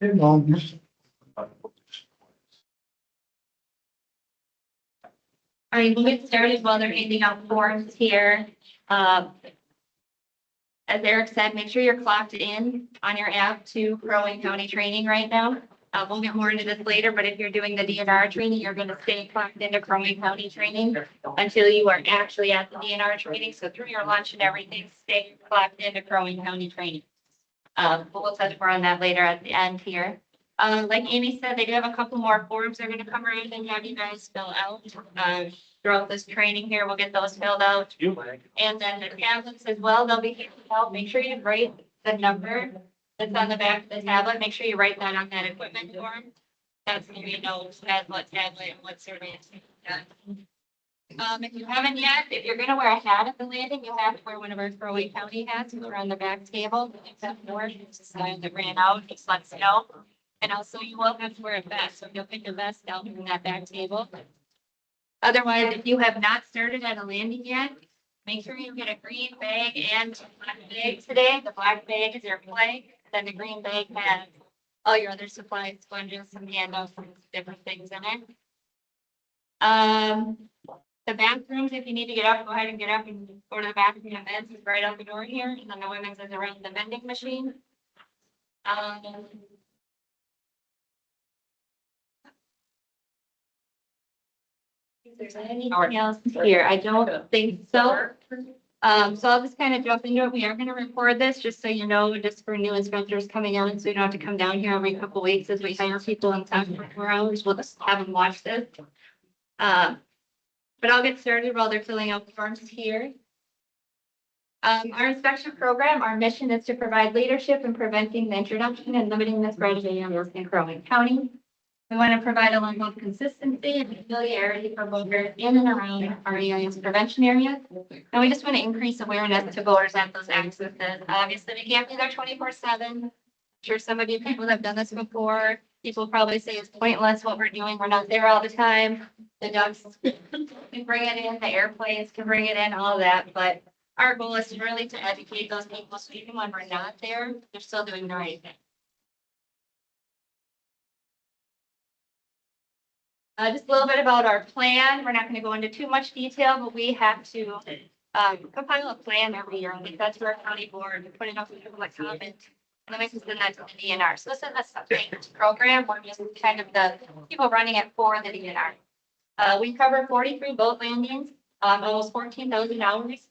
All right, we'll get started while they're handing out forms here. As Eric said, make sure you're clocked in on your app to Crow Wing County training right now. We'll get more into this later, but if you're doing the DNR training, you're going to stay clocked into Crow Wing County training until you are actually at the DNR training. So through your lunch and everything, stay clocked into Crow Wing County training. But we'll touch more on that later at the end here. Like Amy said, they do have a couple more forms they're going to come around and have you guys fill out. Throughout this training here, we'll get those filled out. And then the tablets as well, they'll be handed out. Make sure you write the number that's on the back of the tablet. Make sure you write that on that equipment form. That's so we know who has what tablet and what service. If you haven't yet, if you're gonna wear a hat at the landing, you have to wear one of our Crow Wing County hats. They're on the back table. Except for it's a sign that ran out, just lets you know. And also you will have to wear a vest, so you'll pick a vest out from that back table. Otherwise, if you have not started at a landing yet, make sure you get a green bag and black bag today. The black bag is your flag, then the green bag has all your other supplies, sponges, some handouts, and different things in it. The bathrooms, if you need to get up, go ahead and get up and go to the bathroom. The men's is right out the door here, and then the women's is around the vending machine. If there's anything else here, I don't think so. So I'll just kind of jump into it. We are going to record this just so you know, just for new inspectors coming in, so you don't have to come down here every couple of weeks as we hire people in town for 4 hours. We'll just have them watch this. But I'll get started while they're filling out the forms here. Our inspection program, our mission is to provide leadership in preventing the introduction and limiting the spread of AIS in Crow Wing County. We want to provide a level of consistency and familiarity for voters in and around our AIS prevention area. And we just want to increase awareness to voters at those accesses. Obviously, we can't be there 24/7. I'm sure some of you people have done this before. People probably say it's pointless what we're doing. We're not there all the time. The ducks can bring it in, the airplanes can bring it in, all that. But our goal is really to educate those people so even when we're not there, they're still doing the right thing. Just a little bit about our plan. We're not going to go into too much detail, but we have to compile a plan every year and get that to our county board and put it up for public comment. And then we can send that to the DNR. So this is a separate program. We're just kind of the people running it for the DNR. We cover 43 boat landings, almost 14,000 hours.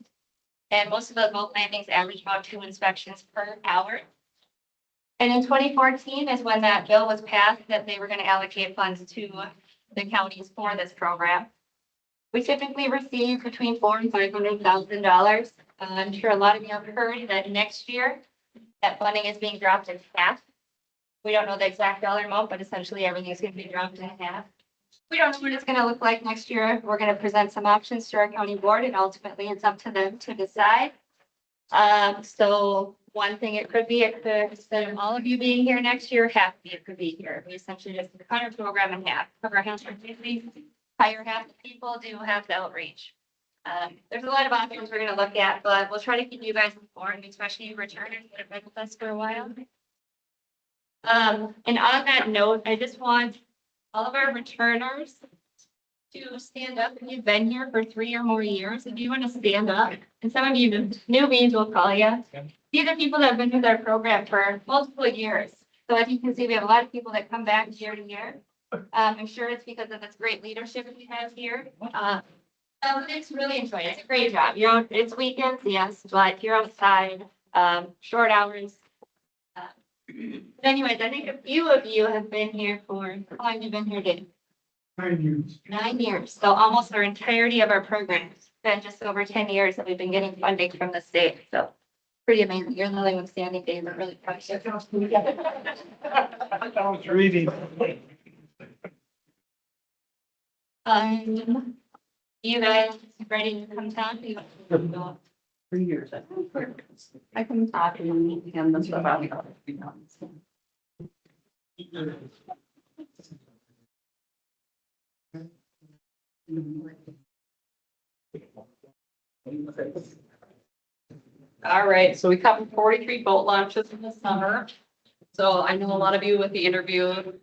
And most of those boat landings average about 2 inspections per hour. And in 2014 is when that bill was passed that they were going to allocate funds to the counties for this program. We typically receive between $400,000 and $500,000. I'm sure a lot of you have heard that next year that funding is being dropped in half. We don't know the exact dollar amount, but essentially everything is going to be dropped in half. We don't know what it's going to look like next year. We're going to present some options to our county board, and ultimately it's up to them to decide. So one thing it could be, instead of all of you being here next year, half of you could be here. We essentially just cut our program in half, cover half the activities, hire half the people, do half the outreach. There's a lot of options we're going to look at, but we'll try to keep you guys informed, especially returners that have been with us for a while. And on that note, I just want all of our returners to stand up. If you've been here for 3 or more years, if you want to stand up, and some of you newbies will call you. These are people that have been with our program for multiple years. So as you can see, we have a lot of people that come back year to year. I'm sure it's because of this great leadership we have here. It's really enjoying it. It's a great job. You're out, it's weekends, yes, but you're outside, short hours. Anyways, I think a few of you have been here for, how long have you been here, Dave? 9 years. 9 years. So almost our entirety of our program. It's been just over 10 years that we've been getting funding from the state. So pretty amazing. You're the only one standing, Dave. I'm really proud of you. I was reading. You guys ready to come down? 3 years. I can talk to him and stuff about it. All right, so we covered 43 boat launches in the summer. So I know a lot of you with the interview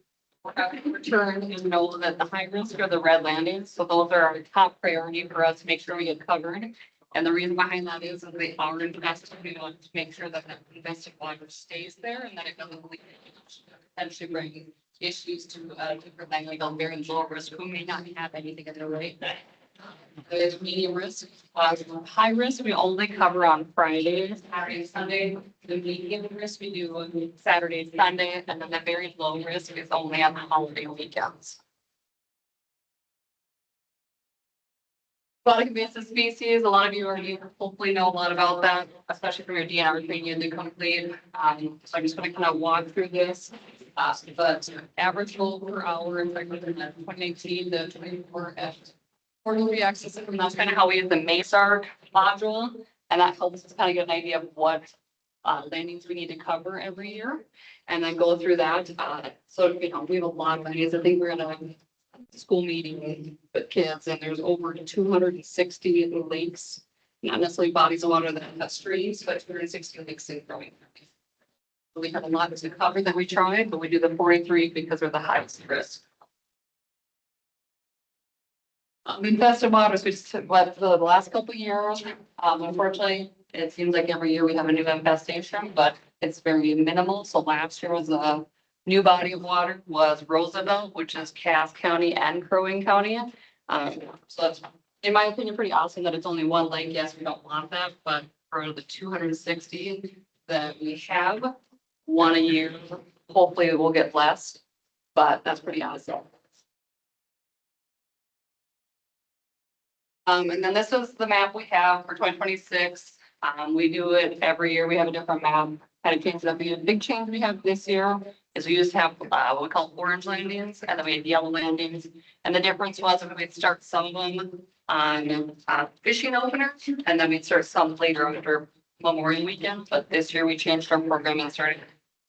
return and know that the high risk are the red landings. So those are our top priority for us to make sure we get covered. And the reason behind that is they are invested. We want to make sure that that invested water stays there and that it doesn't leak. Potentially bring issues to different things like a very low risk who may not have anything in their right. There's medium risk, high risk, we only cover on Fridays, Saturday, Sunday. The medium risk we do on Saturday, Sunday, and then the very low risk is only on the holiday weekends. Aquatic invasive species, a lot of you already hopefully know a lot about that, especially from your DNR training you did complete. So I'm just gonna kind of walk through this. But average flow per hour in fact, within that 2019 to 24 at quarterly access, and that's kind of how we use the MASARC module. And that helps us kind of get an idea of what landings we need to cover every year and then go through that. So, we have a lot of ideas. I think we're in a school meeting with kids and there's over 260 lakes, not necessarily bodies of water that have streams, but 260 lakes in growing. We have a lot to cover that we try, but we do the 43 because they're the highest risk. Infested waters, we just went for the last couple of years. Unfortunately, it seems like every year we have a new infestation, but it's very minimal. So last year was a new body of water was Roosevelt, which is Cass County and Crow Wing County. So that's, in my opinion, pretty awesome that it's only one lake. Yes, we don't want that, but for the 260 that we have, one a year, hopefully we'll get less, but that's pretty awesome. And then this is the map we have for 2026. We do it every year. We have a different map. Kind of change it up. The big change we have this year is we used to have what we call orange landings, and then we had yellow landings. And the difference was we'd start some of them on fishing opener, and then we'd start some later after Memorial Weekend. But this year we changed our program and started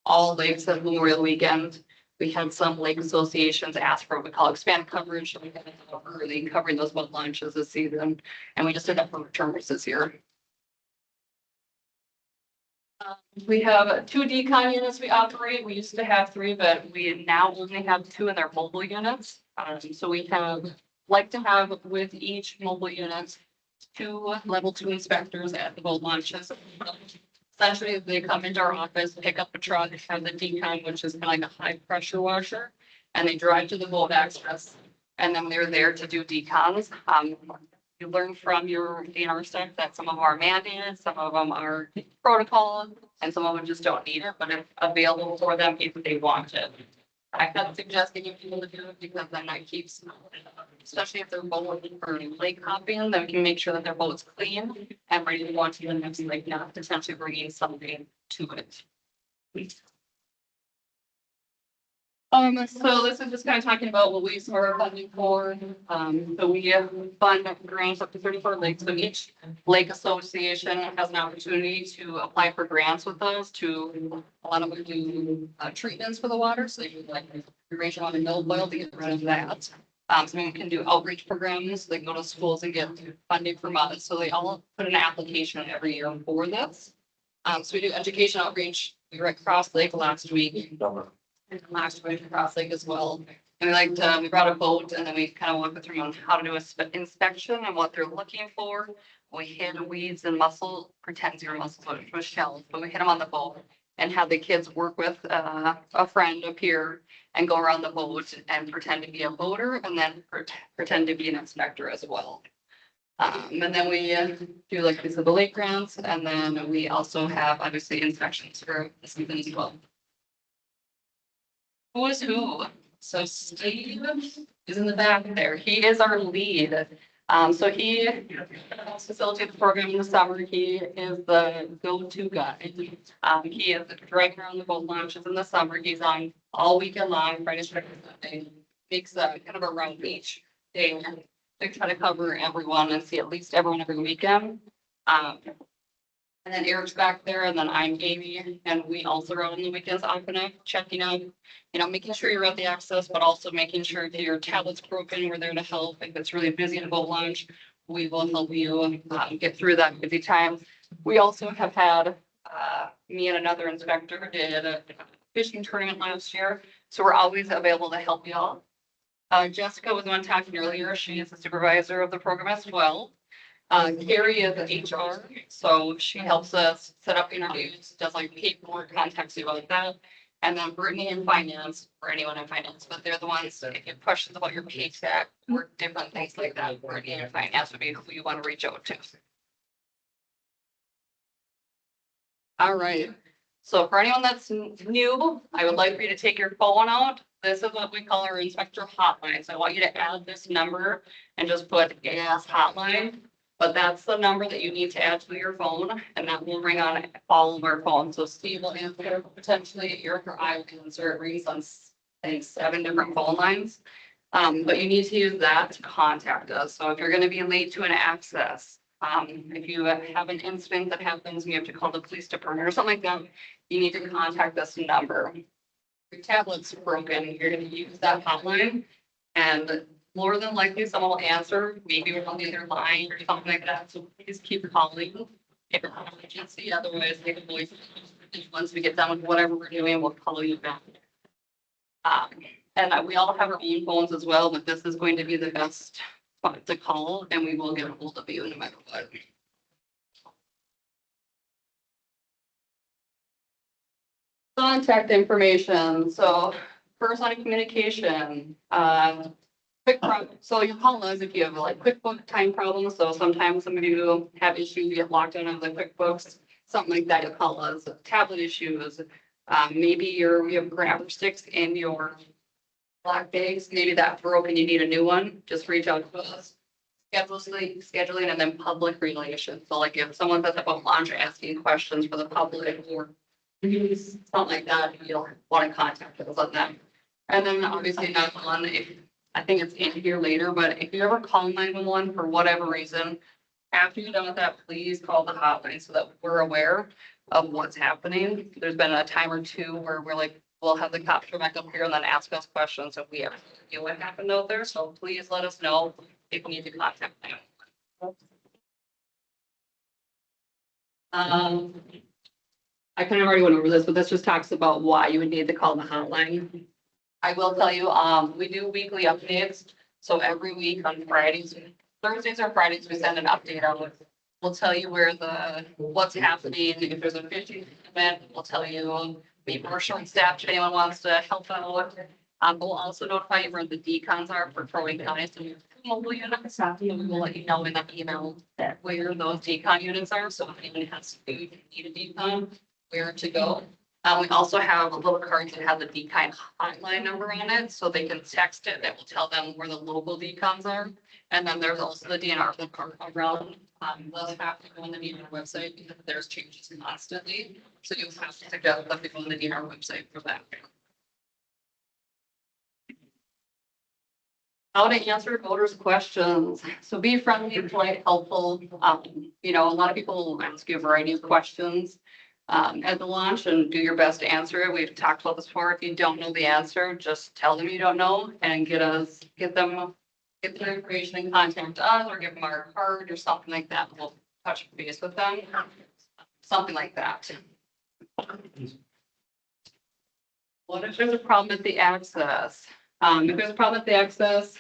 all lakes at Memorial Weekend. We had some lake associations ask for what we call expanded coverage. So we had early covering those boat launches this season, and we just did that for returners this year. We have 2 decon units we operate. We used to have 3, but we now only have 2 in their mobile units. So we like to have with each mobile unit 2 level 2 inspectors at the boat launches. Essentially, they come into our office, pick up a truck, have the decon, which is kind of like a high pressure washer, and they drive to the boat access, and then they're there to do decons. You learn from your DNR staff that some of them are mandated, some of them are protocol, and some of them just don't need it, but it's available for them if they want it. I would suggest getting people to do it because then that keeps, especially if they're boat or lake hopping, then we can make sure that their boat's clean and ready to go on to the next lake, not potentially bringing something to it. So this is just kind of talking about what we are funding for. So we fund grants up to 34 lakes. So each lake association has an opportunity to apply for grants with us to, a lot of them do treatments for the water. So they do like irrigation on the milfoil to get rid of that. So we can do outreach programs. They go to schools and get funding from us. So they all put an application every year for this. So we do education outreach. We were at Cross Lake last week. And last week Cross Lake as well. And we brought a boat and then we kind of walked through on how to do an inspection and what they're looking for. We hid weeds and mussel, pretend zero mussels, but it was shells, but we hit them on the boat and had the kids work with a friend up here and go around the boat and pretend to be a boater and then pretend to be an inspector as well. And then we do like these little lake grants, and then we also have obviously inspections for the season as well. Who is who? So Steve is in the back there. He is our lead. So he helps facilitate the program in the summer. He is the go-to guy. He is driving around the boat launches in the summer. He's on all weekend long, Friday, Saturday, Sunday. Makes kind of a round each day. They try to cover everyone and see at least everyone every weekend. And then Eric's back there, and then I'm Amy, and we also run on the weekends often enough, checking out, making sure you're at the access, but also making sure if your tablet's broken, we're there to help. If it's really busy in a boat launch, we will help you get through that busy time. We also have had, me and another inspector did fishing tournament last year, so we're always available to help you all. Jessica was the one talking earlier. She is the supervisor of the program as well. Carrie is the HR, so she helps us set up interviews, does like paperwork, contacts you about that. And then Brittany in finance, or anyone in finance, but they're the ones, if you have questions about your paycheck or different things like that, Brittany in finance would be who you want to reach out to. All right, so for anyone that's new, I would like for you to take your phone out. This is what we call our inspector hotline. So I want you to add this number and just put AIS hotline. But that's the number that you need to add to your phone, and that will ring on all of our phones. So Steve will answer, potentially Eric or I will answer. It rings on, I think, 7 different phone lines. But you need to use that to contact us. So if you're going to be late to an access, if you have an incident that happens and you have to call the police department or something like that, you need to contact this number. If your tablet's broken, you're going to use that hotline, and more than likely someone will answer, maybe we're on the other line or something like that, so please keep calling if it's an emergency, otherwise leave a voice. Once we get done with whatever we're doing, we'll call you back. And we all have our own phones as well, but this is going to be the best spot to call, and we will get a hold of you no matter what. Contact information, so first line of communication, so you call us if you have like QuickBooks time problems. So sometimes some of you have issues, you get locked out of the QuickBooks, something like that. You'll call us. Tablet issues. Maybe you have grabber sticks in your black bags. Maybe that broke and you need a new one. Just reach out to us. Scheduling and then public relations. So like if someone's at the launch asking questions for the public or something like that, you'll want to contact us on that. And then obviously not on if I think it's in here later, but if you ever call 911 for whatever reason, after you're done with that, please call the hotline so that we're aware of what's happening. There's been a time or two where we're like, we'll have the cops come back up here and then ask us questions if we ever knew what happened out there. So please let us know if you need to contact them. I kind of already went over this, but this just talks about why you would need to call the hotline. I will tell you, we do weekly updates. So every week on Fridays, Thursdays or Fridays, we send an update out. We'll tell you what's happening. If there's a fishing event, we'll tell you. Maybe we're short-staffed if anyone wants to help out. We'll also notify you where the decons are for Crow County. So mobile units, we will let you know in that email that where those decon units are. So if anyone has to need a decon, where to go. We also have a little card that has the decon hotline number on it, so they can text it. That will tell them where the local decons are. And then there's also the DNR around. They'll have to go on the DNR website because there's changes constantly. So you'll have to suggest that they go on the DNR website for that. How to answer voters' questions. So be friendly, polite, helpful. A lot of people will ask you a variety of questions at the launch and do your best to answer it. We've talked about this before. If you don't know the answer, just tell them you don't know and get their information and contact us or give them our card or something like that. We'll touch base with them. Something like that. What if there's a problem at the access? If there's a problem at the access,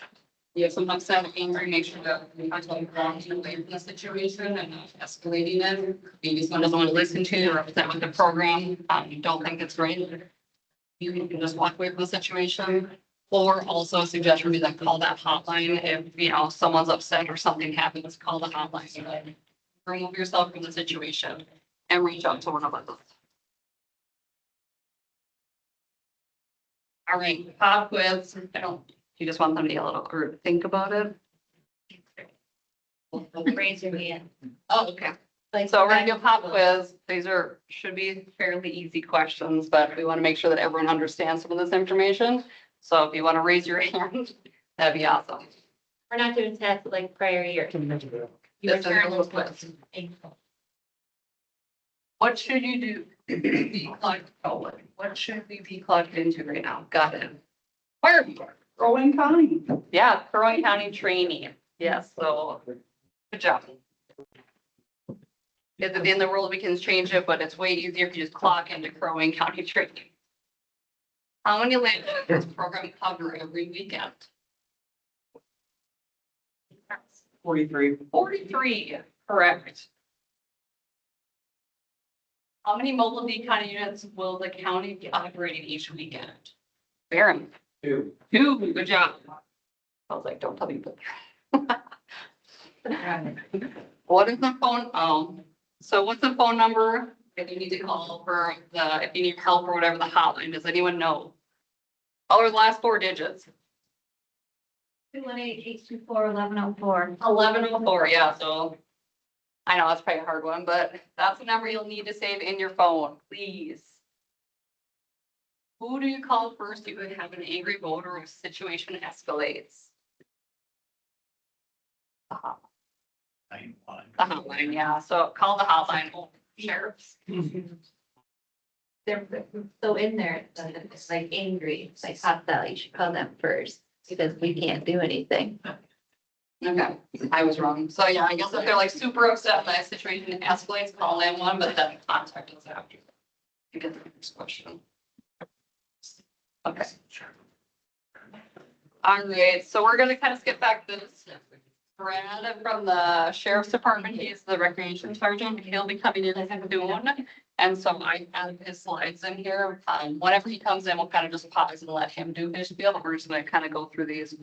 you have some upset, angry, make sure that we have to away from the situation and not escalating it. Maybe someone doesn't want to listen to you or upset with the program. You don't think it's right. You can just walk away from the situation. Or also a suggestion would be that call that hotline if someone's upset or something happens, call the hotline. Remove yourself from the situation and reach out to one of us. All right, pop quiz. You just want them to yell it or think about it? Raise your hand. Oh, okay. So we're gonna do a pop quiz. These should be fairly easy questions, but we want to make sure that everyone understands some of this information. So if you want to raise your hand, that'd be awesome. We're not doing tests like prior year. This is a little quiz. What should you do? Be clocked. Oh, what should we be clocked into right now? Got it. Where? Crow County. Yeah, Crow County training. Yes, so good job. If at the end of the world we can change it, but it's way easier if you just clock into Crow County training. How many lakes does this program cover every weekend? 43. 43, correct. How many mobile decon units will the county be operating each weekend? Baron, 2. 2, good job. I was like, don't tell me. What is the phone, so what's the phone number if you need to call for if you need help or whatever, the hotline, does anyone know? Or the last 4 digits? 218-824-1104. 1104, yeah, so I know that's probably a hard one, but that's the number you'll need to save in your phone, please. Who do you call first if you have an angry voter or a situation escalates? The hotline, yeah, so call the hotline, sheriffs. They're so in there, it's like angry, it's like hot that you should call them first, because we can't do anything. Okay, I was wrong. So yeah, I guess if they're like super upset by a situation escalates, call 911, but then contact us after. To get the next question. Okay. All right, so we're gonna kind of skip back to this. Brad from the sheriff's department, he's the recreation sergeant. He'll be coming in soon. And so I have his slides in here. Whenever he comes in, we'll kind of just pause and let him do his spiel. But we're just gonna kind of go through these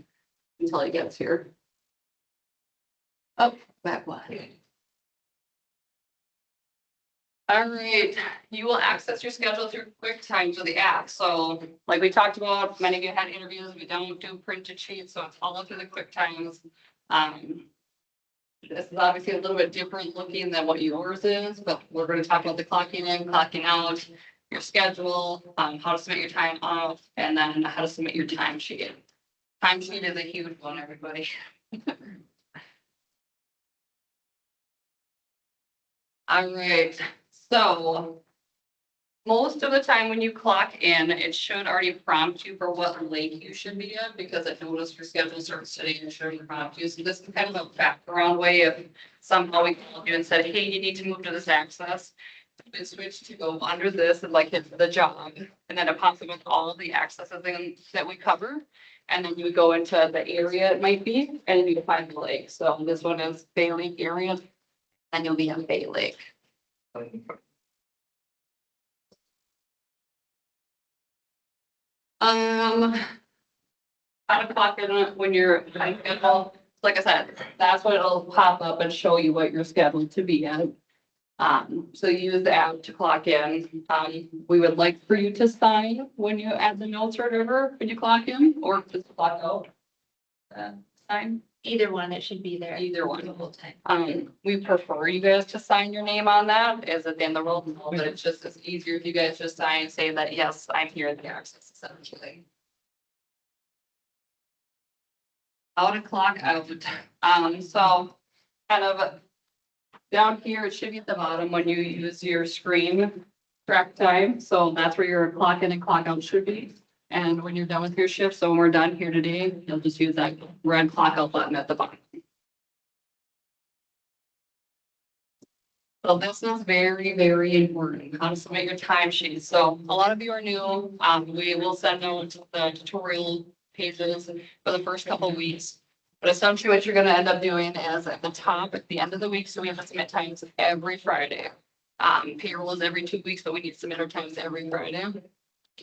until he gets here. Oh, back one. All right, you will access your schedule through QuickTime through the app. So like we talked about, many of you had interviews. We don't do printed sheets, so it's all through the QuickTimes. This is obviously a little bit different looking than what yours is, but we're going to talk about the clocking in, clocking out, your schedule, how to submit your time off, and then how to submit your time sheet. Time sheet is a huge one, everybody. All right, so most of the time when you clock in, it should already prompt you for what lake you should be in, because it noticed your schedule starts today and it should already prompt you. So this is kind of a background way if somehow we called you and said, hey, you need to move to this access. We switch to go under this and like hit the job, and then it pops up with all the accesses that we cover. And then you go into the area it might be, and then you find the lake. So this one is Bay Lake area, and you'll be in Bay Lake. How to clock in when you're on schedule. Like I said, that's what it'll pop up and show you what you're scheduled to be at. So use the app to clock in. We would like for you to sign when you add the notes or whatever, when you clock in, or just clock out. Sign, Either one, it should be there. either one. The whole time. We prefer you guys to sign your name on that as at the end of the roll call, but it's just as easier if you guys just sign and say that, yes, I'm here at the access essentially. How to clock out. So kind of down here, it should be at the bottom when you use your screen track time. So that's where your clock in and clock out should be. And when you're done with your shift, so when we're done here today, you'll just use that red clock out button at the bottom. So this is very, very important, how to submit your timesheet. So a lot of you are new. We will send out the tutorial pages for the first couple of weeks. But essentially what you're gonna end up doing is at the top, at the end of the week, so we have to submit times every Friday. Payroll is every 2 weeks, but we need to submit our times every Friday.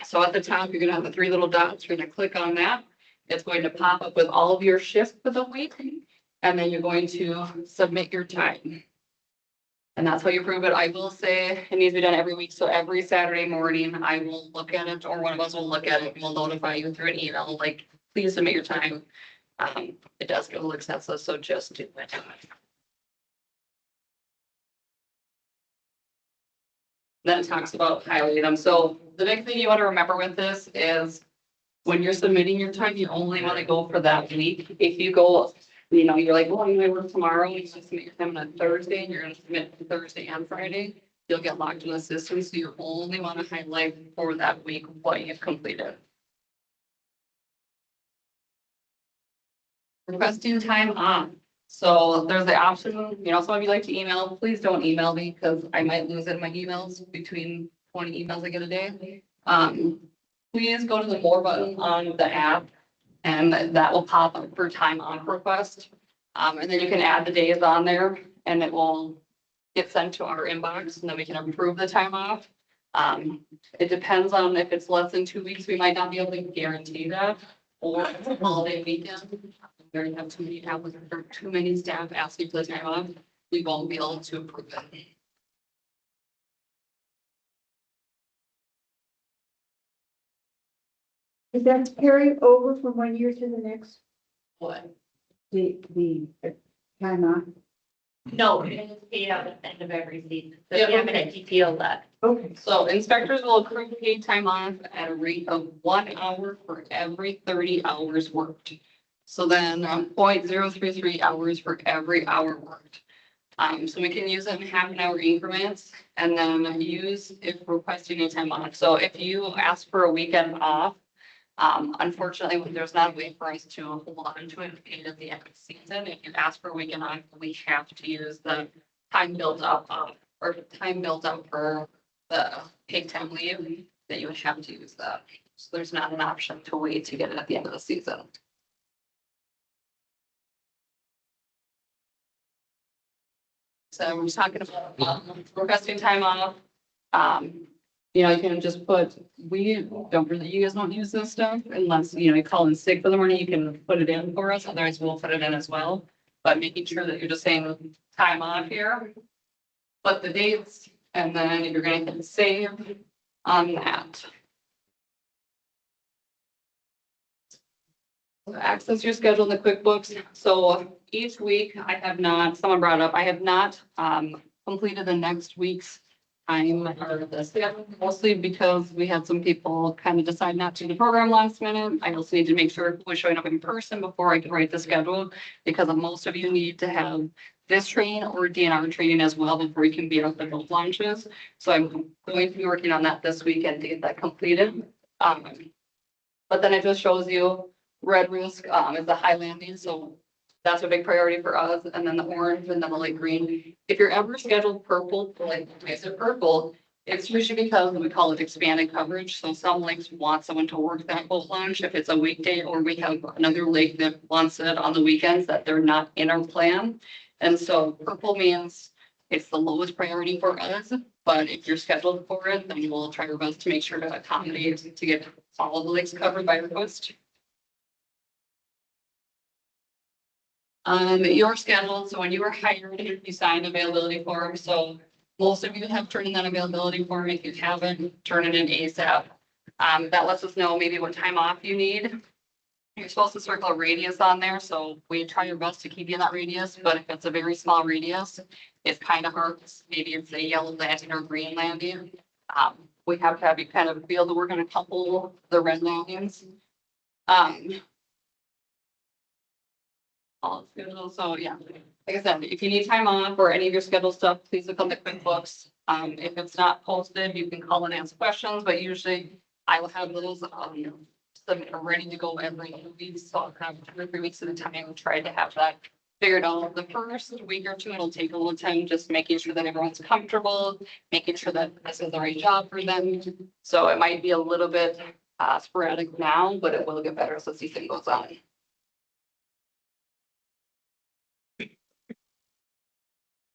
So at the top, you're gonna have the 3 little dots. You're gonna click on that. It's going to pop up with all of your shifts for the week. And then you're going to submit your time. And that's how you prove it. I will say it needs to be done every week. So every Saturday morning, I will look at it, or one of us will look at it. We'll notify you through an email, like, please submit your time. It does get a little excessive, so just do it. Then it talks about highlighting them. So the big thing you want to remember with this is when you're submitting your time, you only want to go for that week. If you go, you know, you're like, well, I'm gonna work tomorrow, you should submit your time on a Thursday, and you're gonna submit Thursday and Friday, you'll get locked in the system. So you only want to highlight for that week what you've completed. Requesting time off. So there's the option, you know, some of you like to email, please don't email me because I might lose it in my emails between 20 emails I get a day. please go to the more button on the app. And that will pop up for time off request. And then you can add the days on there and it will get sent to our inbox and then we can approve the time off. It depends on if it's less than 2 weeks, we might not be able to guarantee that. Or if it's a holiday weekend, we already have too many applicants or too many staff asking for the time off, we won't be able to approve it. Is that carry over from one year to the next, What? the time off? No, it's paid out at the end of every season. So Yeah. you have a PTO left. Okay. So inspectors will accrue paid time off at a rate of 1 hour for every 30 hours worked. So then 0.033 hours for every hour worked. So we can use it in half an hour increments and then use if requesting a time off. So if you ask for a weekend off, unfortunately, there's not a way for us to hold on to it paid at the end of the season. If you ask for a weekend off, we have to use the time built up or time built up for the paid time leave that you would have to use that. So there's not an option to wait to get it at the end of the season. So we're just talking about requesting time off. You can just put, we don't really, you guys don't use this stuff unless, you call in sick for the morning, you can put it in for us, otherwise we'll put it in as well. But making sure that you're just saying time off here, put the dates, and then you're gonna hit save on that. Access your schedule in the QuickBooks. So each week I have not, someone brought up, I have not completed the next week's time or the schedule, mostly because we had some people kind of decide not to do the program last minute. I also need to make sure who was showing up in person before I can write the schedule, because most of you need to have this training or DNR training as well before you can be on the boat launches. So I'm going to be working on that this weekend to get that completed. But then it just shows you red risk is the high landing, so that's a big priority for us. And then the orange and then the light green. If you're ever scheduled purple, like makes it purple, it's usually because we call it expanded coverage. So some lakes want someone to work that boat launch if it's a weekday, or we have another lake that wants it on the weekends that they're not in our plan. And so purple means it's the lowest priority for us. But if you're scheduled for it, then we'll try our best to make sure to accommodate to get all of the lakes covered by request. Your schedule, so when you were hired, you signed availability form, so most of you have turned in that availability form. If you haven't, turn it in ASAP. That lets us know maybe what time off you need. You're supposed to circle a radius on there, so we try our best to keep you in that radius, but if it's a very small radius, it's kind of hard. Maybe it's a yellow landing or green landing. We have to have you kind of be able to work on a couple of the red landings. All schedule, so yeah, like I said, if you need time off or any of your scheduled stuff, please look on the QuickBooks. If it's not posted, you can call and ask questions, but usually I will have those ready to go every 2 weeks, so I'll have 2 or 3 weeks at a time and try to have that figured out. The first week or two, it'll take a little time, just making sure that everyone's comfortable, making sure that this is the right job for them. So it might be a little bit sporadic now, but it will get better as the season goes on.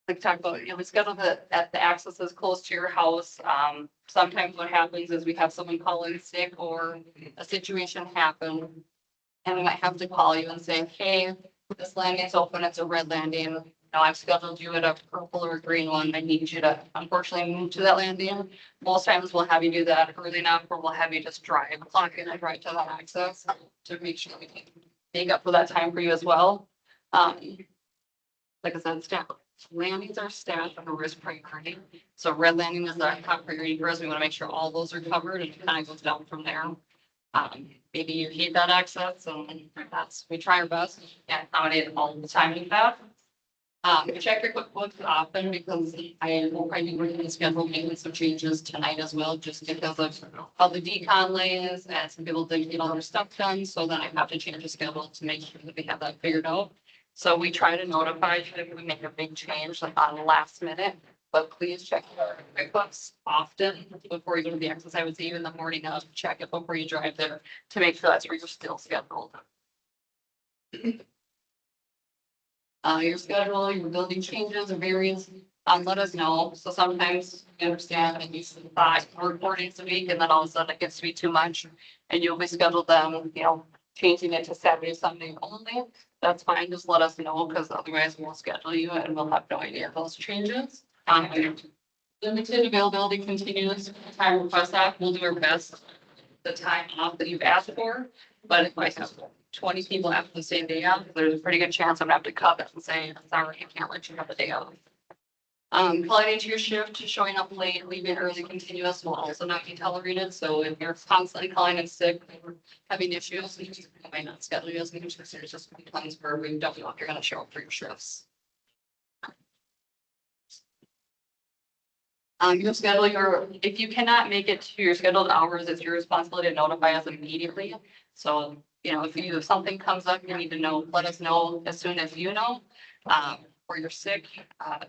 Like talk about, we schedule at the accesses close to your house. Sometimes what happens is we have someone call in sick or a situation happen. And we might have to call you and say, hey, this landing's open, it's a red landing. Now I've scheduled you at a purple or a green one. I need you to unfortunately move to that landing. Most times we'll have you do that early enough, or we'll have you just drive, clock in and drive to that access to make sure we can make up for that time for you as well. Like I said, staff landings are staffed under risk priority. So red landing is our top priority for us. We want to make sure all those are covered, and it kind of goes down from there. Maybe you hate that access, and we try our best and accommodate all the time in that. Check your QuickBooks often, because I will probably be working the schedule, making some changes tonight as well, just because of how the decon lays and some people didn't get all their stuff done. So then I have to change the schedule to make sure that we have that figured out. So we try to notify you if we make a big change, like on the last minute. but please check your QuickBooks often before you go to the access. I would say even the morning of, check it before you drive there to make sure that's where you're still scheduled. Your schedule, your building changes or varies, let us know. So sometimes you understand and you thought work 4 days a week and then all of a sudden it gets to be too much. And you'll be scheduled them, changing it to Saturday, Sunday only. That's fine. Just let us know because otherwise we'll schedule you and we'll have no idea of those changes. Limited availability continues. Time request app, we'll do our best. The time off that you've asked for, but if I have 20 people after the same day off, there's a pretty good chance I'm gonna have to cut it and say, sorry, I can't let you have the day off. Calling into your shift, showing up late, leaving early, continuous will also not be tolerated. So if you're constantly calling in sick, or having issues, we might not schedule you as much because there's just times where we don't know if you're gonna show up for your shifts. Your schedule, if you cannot make it to your scheduled hours, it's your responsibility to notify us immediately. So, if something comes up, you need to know, let us know as soon as you know. Or you're sick,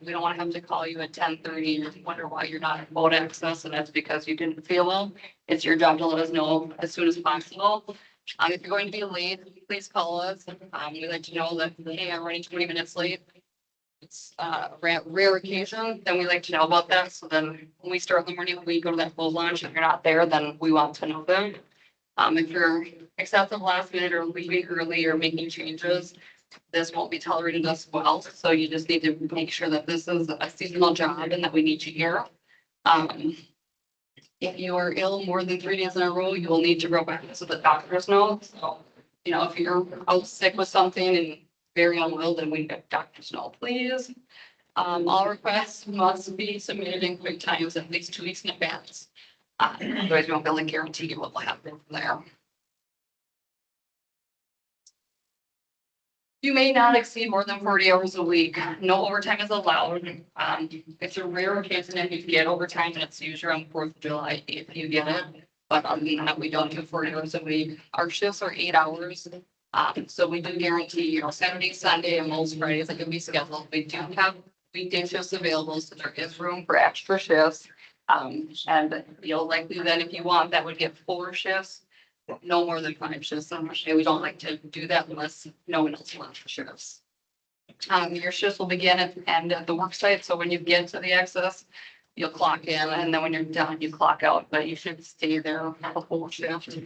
we don't want to have to call you at 10:30 and wonder why you're not at boat access, and that's because you didn't feel well. It's your job to let us know as soon as possible. If you're going to be late, please call us. We let you know that, hey, I'm running 20 minutes late. It's a rare occasion, then we like to know about that. So then when we start in the morning, when we go to that full lunch, if you're not there, then we want to know them. If you're accepting last minute or leaving early or making changes, this won't be tolerated as well. So you just need to make sure that this is a seasonal job and that we need you here. If you are ill more than 3 days in a row, you will need to go back so the doctors know. So, if you're out sick with something and very unwell, then we get doctors know, please. All requests must be submitted in quick times at least 2 weeks in advance. Otherwise, we won't be able to guarantee you what will happen from there. You may not exceed more than 40 hours a week. No overtime is allowed. It's a rare occasion if you get overtime, and it's usually on 4th of July if you get it. But other than that, we don't do 40 hours a week. Our shifts are 8 hours. So we do guarantee, Saturday, Sunday, and most Fridays that can be scheduled. We do have weekday shifts available, so there is room for extra shifts. And likely then if you want, that would get 4 shifts, no more than 5 shifts. Unfortunately, we don't like to do that unless no one else wants the shifts. Your shifts will begin at the end of the work site. So when you get to the access, you'll clock in, and then when you're done, you clock out, but you should stay there the whole shift.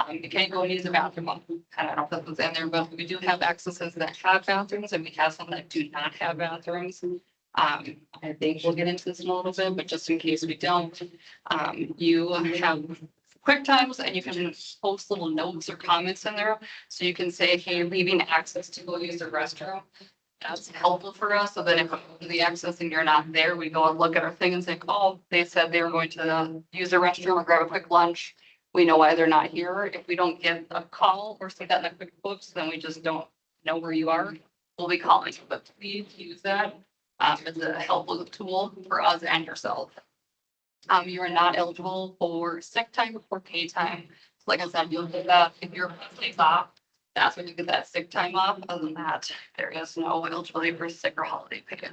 You can't go and use the bathroom. I don't know if that was in there, but we do have accesses that have bathrooms and we have some that do not have bathrooms. I think we'll get into this in a little bit, but just in case we don't, you have quick times and you can post little notes or comments in there. So you can say, hey, leaving access to go use the restroom. That's helpful for us. So then if the access and you're not there, we go and look at our thing and say, oh, they said they were going to use the restroom or grab a quick lunch. We know why they're not here. If we don't get a call or see that in the QuickBooks, then we just don't know where you are. We'll be calling, but please use that as a helpful tool for us and yourself. You are not eligible for sick time or pay time. Like I said, you'll get that if your days off. That's when you get that sick time off. Other than that, there is no eligibility for sick or holiday pay.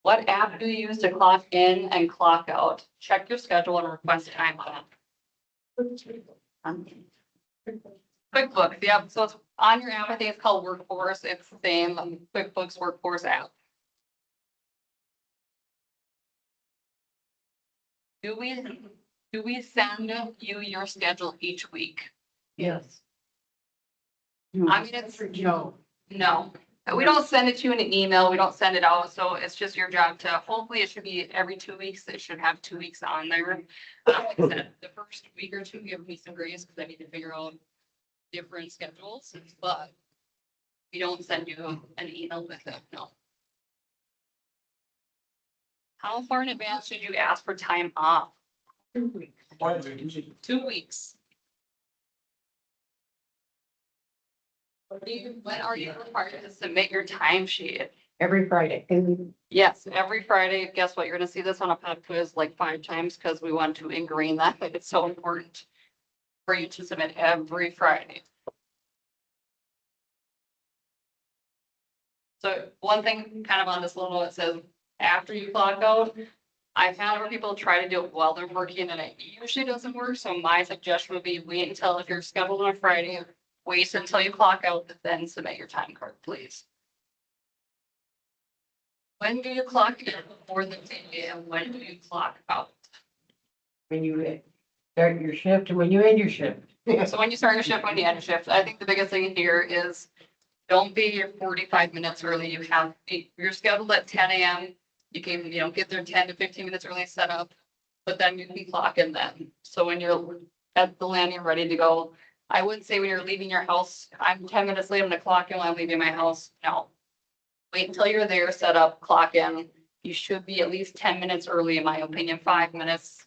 What app do you use to clock in and clock out? Check your schedule and request time off. QuickBooks, yep. So it's on your app. I think it's called Workforce. It's the same QuickBooks Workforce app. Do we send you your schedule each week? Yes. I mean, it's No. no. We don't send it to you in an email. We don't send it out. So it's just your job to, hopefully it should be every 2 weeks. It should have 2 weeks on there. Like I said, the first week or two, give me some grace because I need to figure out different schedules, but we don't send you an email with it, no. How far in advance should you ask for time off? 2 weeks. 2 weeks. When are you required to submit your timesheet? Every Friday. Yes, every Friday. Guess what? You're gonna see this on a pop quiz like 5 times because we want to ingrain that. Like it's so important for you to submit every Friday. So one thing kind of on this little note, it says, after you clock out, I've had where people try to do it while they're working and it usually doesn't work. So my suggestion would be wait until, if you're scheduled on a Friday, wait until you clock out, then submit your time card, please. When do you clock in before the day and when do you clock out? When you start your shift and when you end your shift. So when you start your shift, when you end your shift, I think the biggest thing here is don't be 45 minutes early. You're scheduled at 10 a.m. You can, get there 10 to 15 minutes early, set up, but then you can clock in then. So when you're at the landing, ready to go, I wouldn't say when you're leaving your house, I'm 10 minutes late, I'm gonna clock in when I'm leaving my house. No. Wait until you're there, set up, clock in. You should be at least 10 minutes early, in my opinion, 5 minutes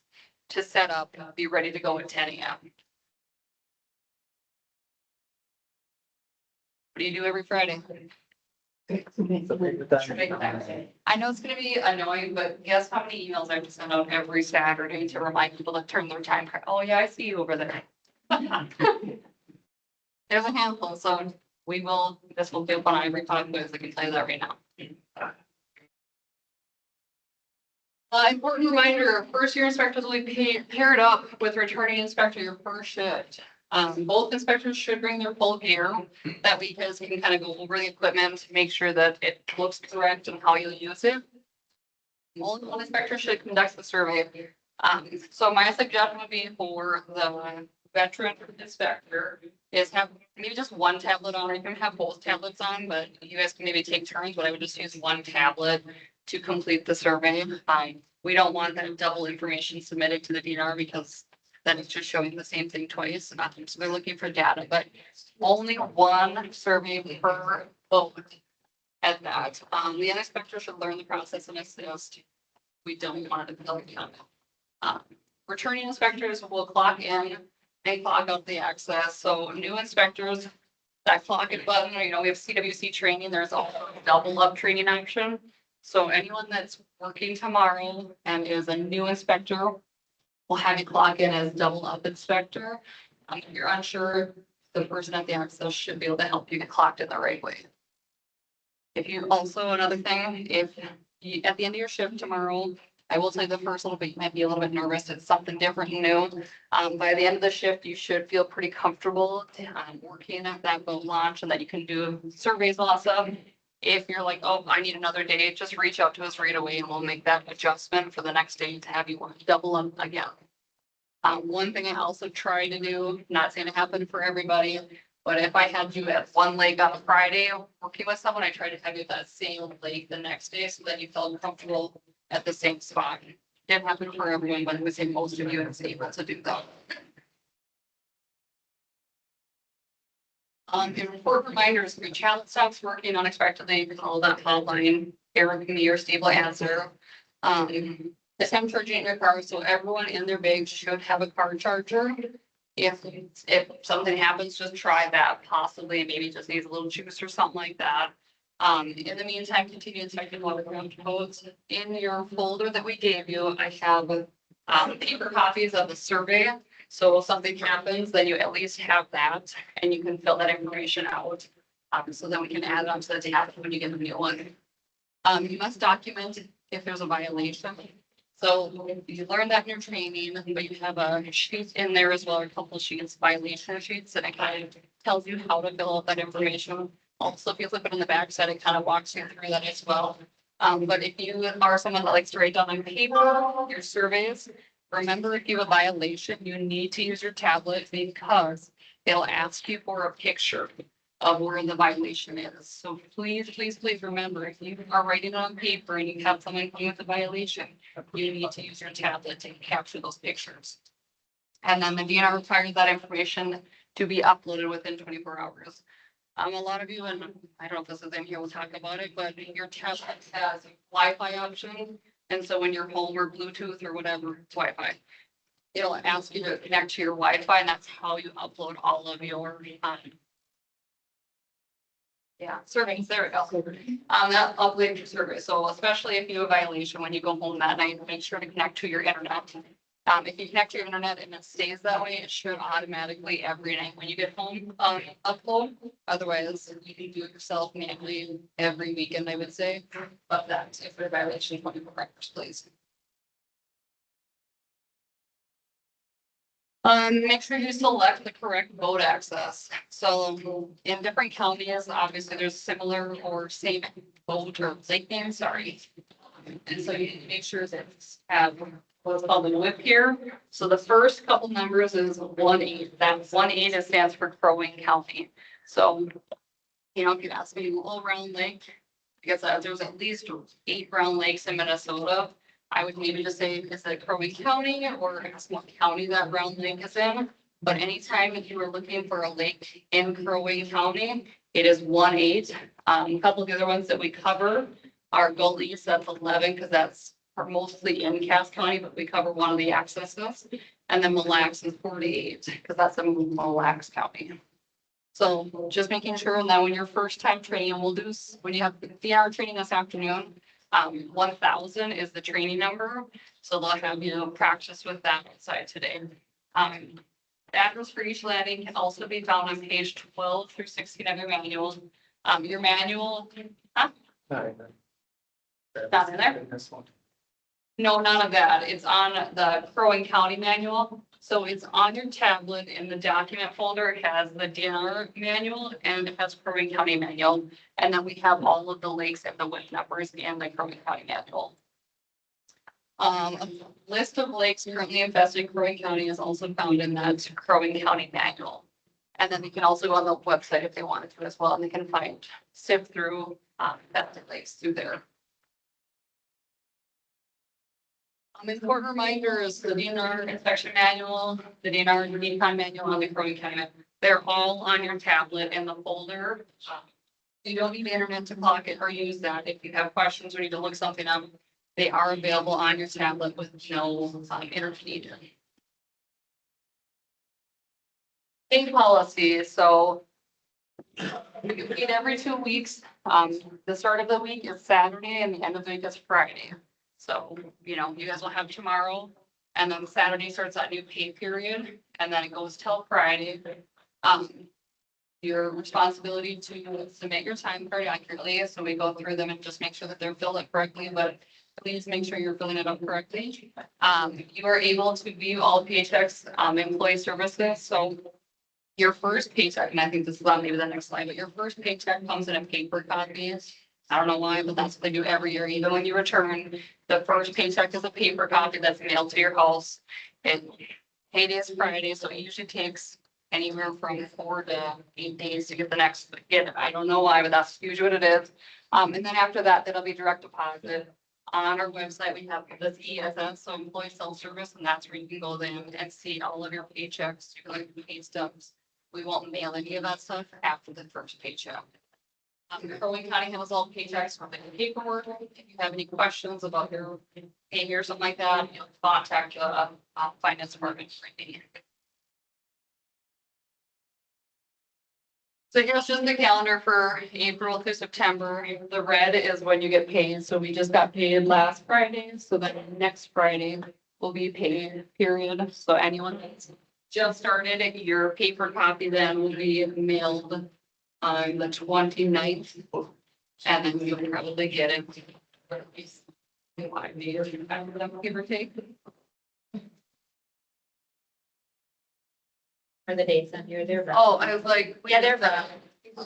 to set up, be ready to go at 10 a.m. What do you do every Friday? I know it's gonna be annoying, but guess how many emails I have to send out every Saturday to remind people to turn their time card? Oh yeah, I see you over there. There's a handful, so this will be up on every pod quiz, I can tell you that right now. Important reminder, first year inspectors will be paired up with returning inspector your first shift. Both inspectors should bring their full gear. That we guys can kind of go over the equipment, make sure that it looks correct and how you'll use it. Only one inspector should conduct the survey. So my suggestion would be for the veteran inspector is have maybe just one tablet on, or you can have both tablets on, but you guys can maybe take turns, but I would just use one tablet to complete the survey. We don't want that double information submitted to the DNR because then it's just showing the same thing twice. So they're looking for data, but only one survey per vote at that. The inspector should learn the process and assist. We don't want it to build comment. Returning inspectors will clock in and clock out the access. So new inspectors, that clock it button, we have CWC training. There's also a double up training option. So anyone that's working tomorrow and is a new inspector, we'll have you clock in as double up inspector. If you're unsure, the person at the access should be able to help you get clocked in the right way. If you also, another thing, if you, at the end of your shift tomorrow, I will tell you the first little bit, you might be a little bit nervous. It's something different and new. By the end of the shift, you should feel pretty comfortable working at that boat launch and that you can do surveys also. If you're like, oh, I need another day, just reach out to us right away and we'll make that adjustment for the next day to have you work double up again. One thing I also try to do, not saying it happened for everybody, but if I had you at one lake on a Friday working with someone, I try to have you at that same lake the next day so that you felt comfortable at the same spot. Didn't happen for everyone, but I would say most of you is able to do that. Important reminders, if your child stops working unexpectedly, call that hotline, Eric can be your stable answer. The time charging in your car, so everyone in their bag should have a car charger. If something happens, just try that, possibly, maybe just needs a little juice or something like that. In the meantime, continue inspecting watercraft boats. In your folder that we gave you, I have paper copies of the survey. So if something happens, then you at least have that and you can fill that information out. So then we can add it onto the tab when you get the new one. You must document if there's a violation. So you learn that in your training, but you have a sheet in there as well, or a couple of sheets, violation sheets, and it kind of tells you how to fill out that information. Also, if you flip it on the back side, it kind of walks you through that as well. But if you are someone that likes to write down on paper your surveys, remember, if you have a violation, you need to use your tablet because it'll ask you for a picture of where the violation is. So please, please, please remember, if you are writing it on paper and you have someone come with a violation, you need to use your tablet to capture those pictures. And then the DNR requires that information to be uploaded within 24 hours. A lot of you, and I don't know if this is in here, we'll talk about it, but your tablet has a Wi-Fi option. And so when you're home or Bluetooth or whatever, it's Wi-Fi. It'll ask you to connect to your Wi-Fi, and that's how you upload all of your surveys. There we go. That upload your survey. So especially if you have a violation when you go home that night, make sure to connect to your internet. If you connect to your internet and it stays that way, it should automatically every night when you get home, upload. Otherwise, you can do it yourself manually every weekend, I would say. But that's if they're violation 24 hours, please. Make sure you select the correct boat access. So in different counties, obviously there's similar or same boat or lake names, sorry. And so you need to make sure that it's have what's called the whip here. So the first couple numbers is 1-8. That 1-8 stands for Crow Wing County. So, you know, if you ask me, well, Round Lake, because there's at least 8 Round Lakes in Minnesota. I would maybe just say, is it Crow Wing County or ask what county that Round Lake is in? But anytime if you are looking for a lake in Crow Wing County, it is 1-8. A couple of the other ones that we cover are Gullies, that's 11, because that's mostly in Cass County, but we cover one of the accesses. And then Mille Lacs is 48, because that's in Mille Lacs County. So just making sure, and then when you're first time training, we'll do, when you have the hour training this afternoon, 1000 is the training number. So they'll have you practice with that outside today. The address for each landing can also be found on page 12 through 16 of your manual. Your manual, not in there? No, none of that. It's on the Crow Wing County manual. So it's on your tablet in the document folder. It has the DNR manual and it has Crow Wing County manual. And then we have all of the lakes and the WIP numbers in the Crow Wing County manual. A list of lakes currently infested in Crow Wing County is also found in that Crow Wing County manual. And then they can also go on the website if they wanted to as well, and they can sift through infested lakes through there. Important reminders, the DNR inspection manual, the DNR decon manual, and the Crow Wing County, they're all on your tablet in the folder. You don't need the internet to clock it or use that. If you have questions or need to look something up, they are available on your tablet with no internet needed. Pay policy, so we get paid every 2 weeks. The start of the week is Saturday and the end of the week is Friday. So, you know, you guys will have tomorrow and then Saturday starts that new pay period and then it goes till Friday. Your responsibility to submit your time card accurately. So we go through them and just make sure that they're filled up correctly, but please make sure you're filling it up correctly. You are able to view all paychecks, employee services. So your first paycheck, and I think this is on maybe the next slide, but your first paycheck comes in a paper copy. I don't know why, but that's what they do every year. Even when you return, the first paycheck is a paper copy that's mailed to your house. Payday is Friday, so it usually takes anywhere from 4 to 8 days to get the next, I don't know why, but that's usually what it is. And then after that, that'll be direct deposit. On our website, we have this ESS, so employee self-service, and that's where you can go then and see all of your paychecks, you can look at the pay stubs. We won't mail any of that stuff after the first paycheck. Crow Wing County has all paychecks for the paperwork. If you have any questions about your pay or something like that, you'll contact the finance department. So here's just the calendar for April through September. The red is when you get paid. So we just got paid last Friday. So then next Friday will be paid, period. So anyone that's just started, your paper copy then will be mailed on the 29th. And then you'll probably get it for at least 5 days, give or take. For the dates on here, they're. Oh, I was like. Yeah, they're rough.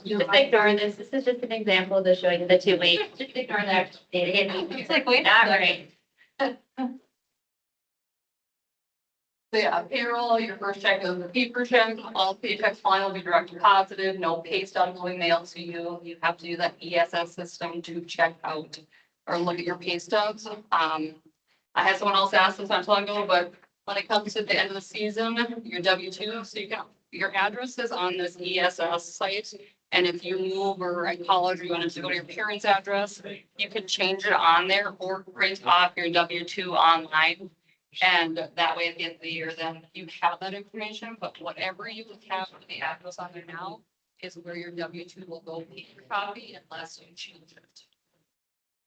Just ignore this. This is just an example to show you the 2 weeks. Just ignore that. It's like, wait. Not right. So yeah, payroll, your first check is the paper check, all paychecks fine will be direct deposited, no pay stubs will be mailed to you. You have to use that ESS system to check out or look at your pay stubs. I had someone else ask this not too long ago, but when it comes to the end of the season, your W-2, so you can, your address is on this ESS site. And if you move or at college, or you wanted to go to your parents' address, you can change it on there or print off your W-2 online. And that way at the end of the year, then you have that information, but whatever you have for the address on there now is where your W-2 will go paper copy unless you change it.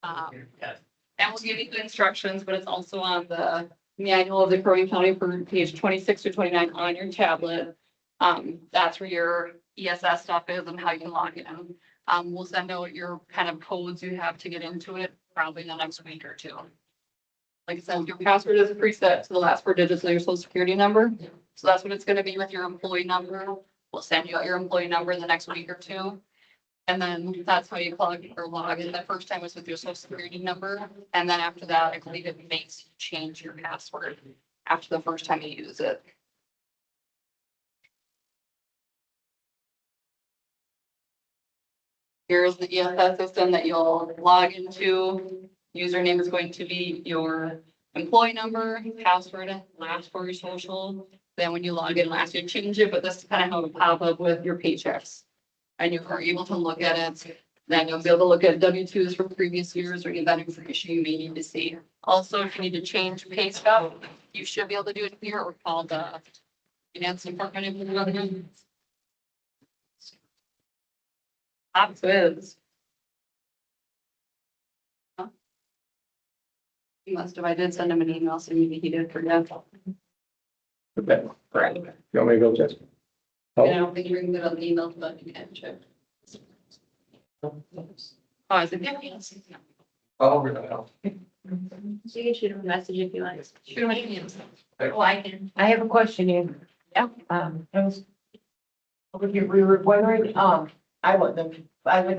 And we'll give you the instructions, but it's also on the manual of the Crow Wing County for page 26 or 29 on your tablet. That's where your ESS stuff is and how you can log in. We'll send out your kind of codes you have to get into it probably in the next week or two. Like I said, your password is preset to the last four digits of your social security number. So that's what it's gonna be with your employee number. We'll send you out your employee number in the next week or two. And then that's how you log in. The first time was with your social security number. And then after that, I believe it makes you change your password after the first time you use it. Here's the ESS system that you'll log into. Username is going to be your employee number, password, last for your social. Then when you log in, last you change it, but this is kind of how it'll pop up with your paychecks. And you are able to look at it. Then you'll be able to look at W-2s from previous years or any other information you may need to see. Also, if you need to change pay stub, you should be able to do it here or call the finance department if you're looking. Pop quiz. Huh? He must have, I did send him an email, so maybe he did forget. Okay. Correct. You want me to go, Jessica? And I don't think you're gonna get on the email, but you can check. Oh, is it? Oh, really? So you can shoot him a message if you want. Shoot him an email. Oh, I can. I have a question in. Yeah. We were wondering, I would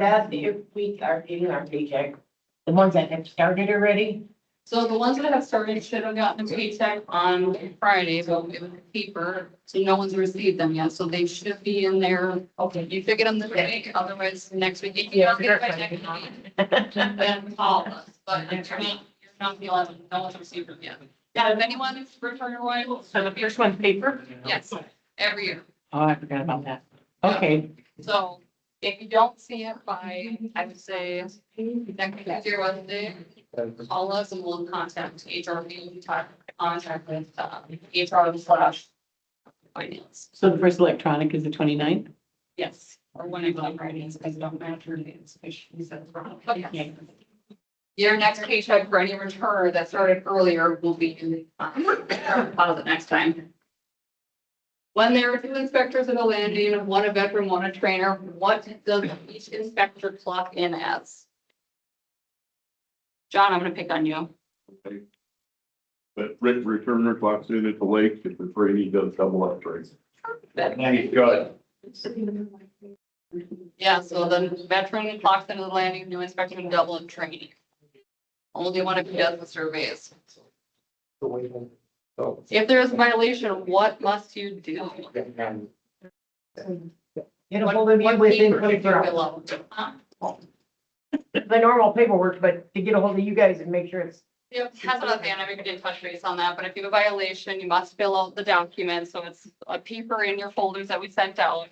ask if we are getting our paycheck, the ones that have started already. So the ones that have started should have gotten a paycheck on Friday, but it was paper, so no one's received them yet, so they should be in there. Okay. You figure them this week, otherwise next week. If you Yeah, don't get it by sure. next week, then call us, but you're not the only one, no one's received them yet. Yeah, if anyone's return wise. So the first one paper? Yes, every year. Oh, I forgot about that. Okay. So if you don't see it by, I would say, next Tuesday or Wednesday, call us and we'll contact HR, contact with, HR/finance. So the first electronic is the 29th? Yes, or when I go Fridays, because I don't matter days, he said it's wrong, but yes. Your next paycheck for any return that started earlier will be, deposit next time. When there are two inspectors at a landing, one a veteran, one a trainer, what does each inspector clock in as? John, I'm gonna pick on you. But Rick returner clocks in at the lake, if the trainee does double up trains. Nice, good. Yeah, so the veteran clocks into the landing, new inspector and double up training. Only one of you does the surveys. If there is a violation, what must you do? Get a hold of you What within paper should 24 you hours. fill out? The normal paperwork, but to get a hold of you guys and make sure it's. Yep, that's what I was saying, I maybe did touch base on that, but if you have a violation, you must fill out the document, so it's a paper in your folders that we sent out.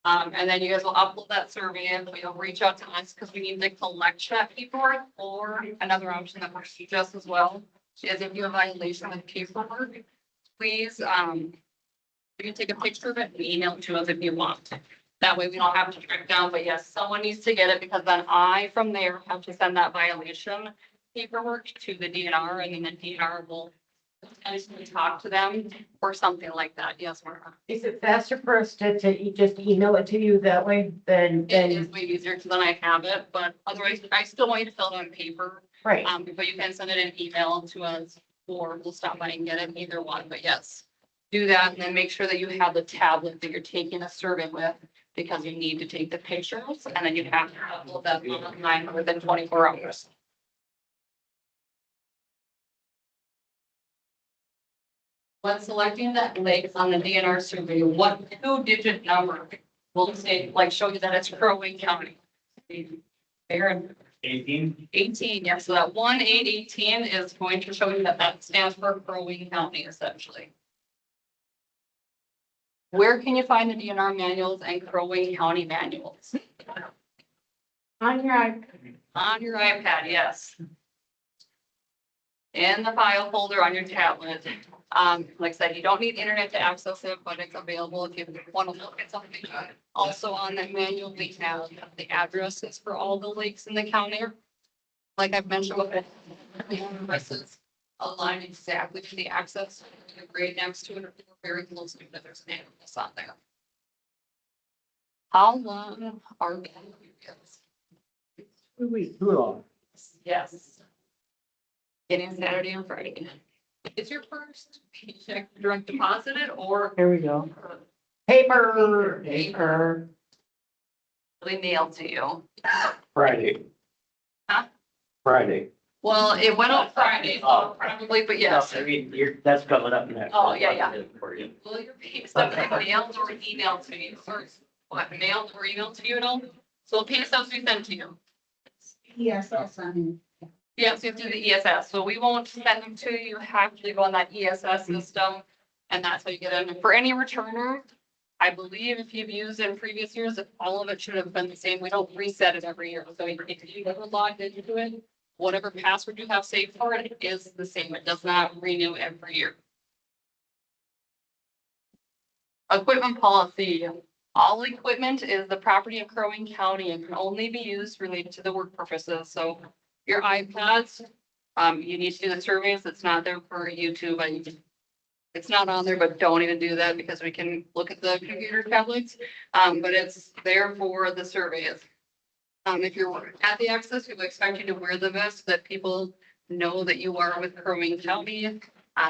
And then you guys will upload that survey and you'll reach out to us because we need to collect that paperwork, or another option that works just as well is if you have a violation with paperwork, please, you can take a picture of it and email it to us if you want. That way we don't have to track down, but yes, someone needs to get it because then I, from there, have to send that violation paperwork to the DNR and then the DNR will potentially talk to them or something like that. Yes, Martha. Is it faster for us to just email it to you that way than, It is way easier because then I have it, but otherwise I still want you to fill it on paper. right? But you can send it in email to us or we'll stop by and get it, either one, but yes. Do that and then make sure that you have the tablet that you're taking a survey with because you need to take the pictures and then you have to upload that online within 24 hours. When selecting that lake on the DNR survey, what 2-digit number will say, like, show you that it's Crow Wing County? Aaron? 18, yeah, so that 1818 is going to show you that that stands for Crow Wing County essentially. Where can you find the DNR manuals and Crow Wing County manuals? On your iPad. On your iPad, yes. In the file folder on your tablet. Like I said, you don't need internet to access it, but it's available if you want to look at something. Also on that manual, we have the addresses for all the lakes in the county. Like I've mentioned before, the addresses align exactly to the access, right next to it, or very close to it, if there's an ambulance on there. How long are the periods? Too long. Yes. Getting Saturday and Friday. Is your first paycheck direct deposited or Here we go. Paper. really mailed to you? Friday. Huh? Friday. Well, it went out Friday, so probably, but yes. I mean, that's coming up next. Oh, yeah. For you. Will your pay stubs be mailed or emailed to you? Or what, mailed or emailed to you at all? So pay stubs we send to you. Yes, that's on. Yes, you have to do the ESS. So we won't send them to you. You have to go on that ESS system. And that's how you get in. For any returner, I believe if you've used it in previous years, all of it should have been the same. We don't reset it every year. So if you ever logged into it, whatever password you have saved for it is the same. It does not renew every year. Equipment policy. All equipment is the property of Crow Wing County and can only be used related to the work purposes. So your iPads, you need to do the surveys. It's not there for YouTube. It's not on there, but don't even do that because we can look at the computer tablets. But it's there for the surveys. If you're at the access, we would expect you to wear the vest so that people know that you are with Crow Wing County.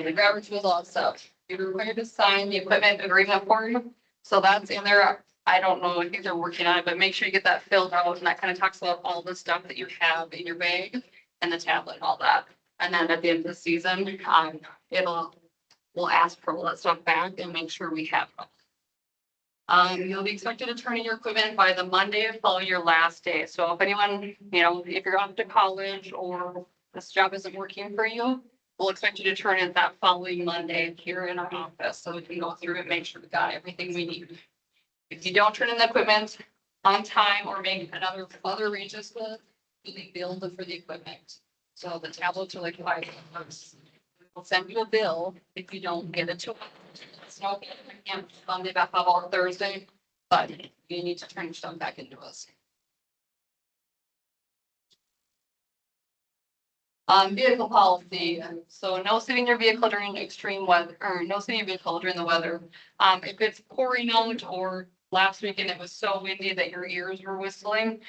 The garbage was all stuff. You're required to sign the equipment agreement form. So that's in there. I don't know, I think they're working on it, but make sure you get that filled out and that kind of talks about all the stuff that you have in your bag and the tablet and all that. And then at the end of the season, we'll ask for all that stuff back and make sure we have it. You'll be expected to turn in your equipment by the Monday following your last day. So if anyone, if you're off to college or this job isn't working for you, we'll expect you to turn in that following Monday here in our office so we can go through and make sure we got everything we need. If you don't turn in the equipment on time or make other arrangements with, you'll be billed for the equipment. So the tablets are like $5. We'll send you a bill if you don't get it to us. It's no, I can't Monday back up on Thursday, but you need to turn your stuff back into us. Vehicle policy. So no sitting in your vehicle during extreme weather, or no sitting in your vehicle during the weather. If it's pouring out or last weekend it was so windy that your ears were whistling,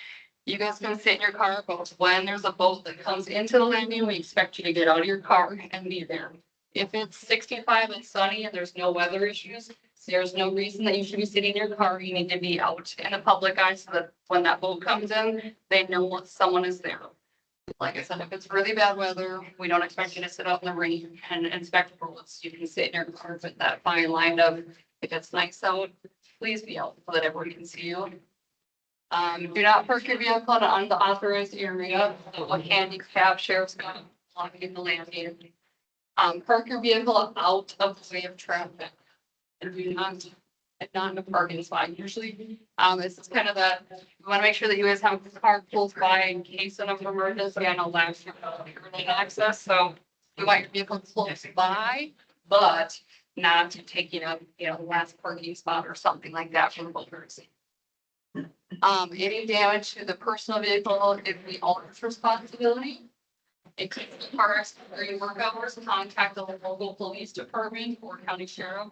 you guys can sit in your car, but when there's a boat that comes into the landing, we expect you to get out of your car and be there. If it's 65 and sunny and there's no weather issues, there's no reason that you should be sitting in your car. You need to be out in the public eye so that when that boat comes in, they know someone is there. Like I said, if it's really bad weather, we don't expect you to sit out in the rain and inspect boats. You can sit in your car with that fine line of, if it's nice out, please be out so that everyone can see you. Do not park your vehicle in an unauthorized area. A handicap, sheriff's gonna blocking the landing. Park your vehicle out of the way of traffic. And do not in a parking spot. Usually, this is kind of we want to make sure that you guys have a car close by in case of an emergency. I know last year we didn't access, so we want your vehicle close by, but not taking up, the last parking spot or something like that for the boaters. Any damage to the personal vehicle is the owner's responsibility. It could be cars during work hours, contact the local police department or county sheriff.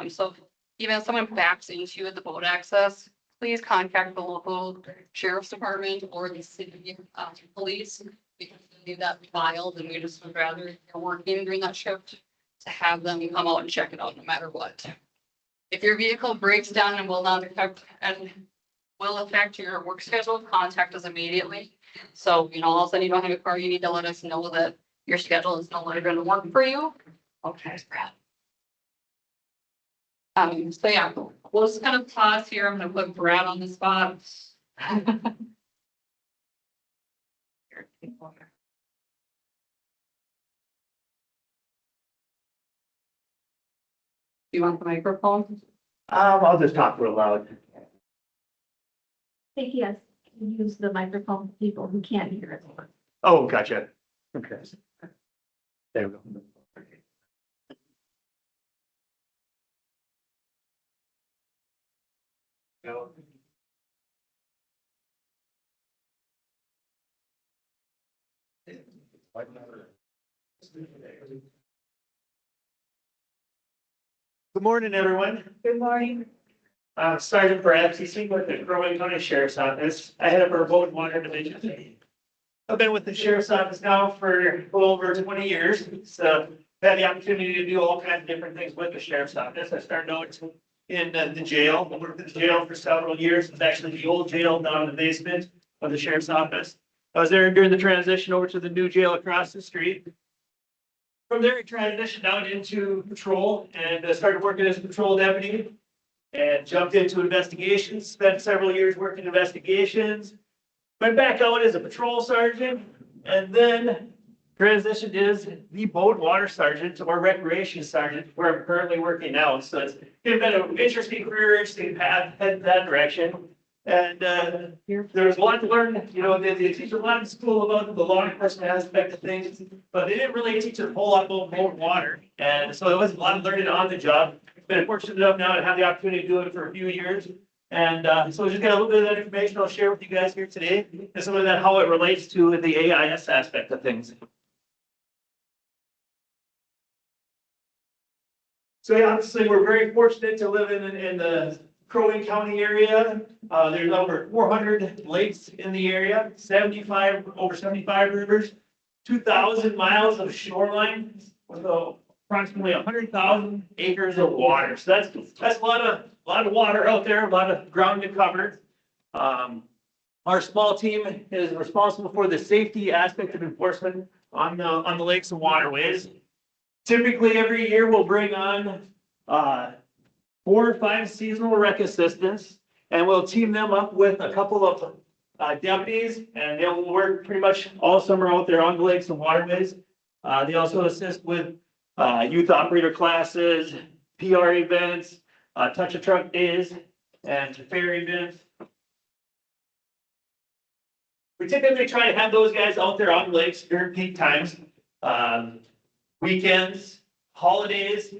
So even if someone backs into you at the boat access, please contact the local sheriff's department or the city police because they need that filed, and we just would rather if you're working during that shift to have them come out and check it out no matter what. If your vehicle breaks down and will affect your work schedule, contact us immediately. So, all of a sudden you don't have a car, you need to let us know that your schedule is no longer going to work for you. Okay, Brad. So yeah, we'll just kind of pause here. I'm gonna put Brad on the spot. Do you want the microphone? I'll just talk real loud. I think yes, use the microphone for people who can't hear it. Oh, gotcha. Okay. There we go. Good morning, everyone. Good morning. I'm Sergeant Brad Season with the Crow Wing County Sheriff's Office. I head up our boat and water division. I've been with the Sheriff's Office now for a little over 20 years. So I've had the opportunity to do all kinds of different things with the Sheriff's Office. I started out in the jail. I worked in the jail for several years. It's actually the old jail down in the basement of the Sheriff's Office. I was there during the transition over to the new jail across the street. From there, I transitioned out into patrol and started working as a patrol deputy and jumped into investigations, spent several years working investigations, went back out as a patrol sergeant, and then transitioned as the boat water sergeant or recreation sergeant where I'm currently working now. So it's been an interesting career, interesting path, heading that direction. And there's a lot to learn, you know, they teach a lot in school about the law enforcement aspect of things, but they didn't really teach a whole lot about boat water. And so it was a lot of learning on the job. Been fortunate enough now to have the opportunity to do it for a few years. And so just got a little bit of that information I'll share with you guys here today, and some of that, how it relates to the AIS aspect of things. So yeah, obviously, we're very fortunate to live in the Crow Wing County area. There's over 400 lakes in the area, over 75 rivers, 2,000 miles of shoreline, with approximately 100,000 acres of water. So that's a lot of water out there, a lot of ground to cover. Our small team is responsible for the safety aspect of enforcement on the lakes and waterways. Typically, every year we'll bring on 4 or 5 seasonal rec assistants, and we'll team them up with a couple of deputies, and they'll work pretty much all summer out there on the lakes and waterways. They also assist with youth operator classes, PR events, touch a truck days, and fair events. We typically try to have those guys out there on the lakes during peak times, weekends, holidays.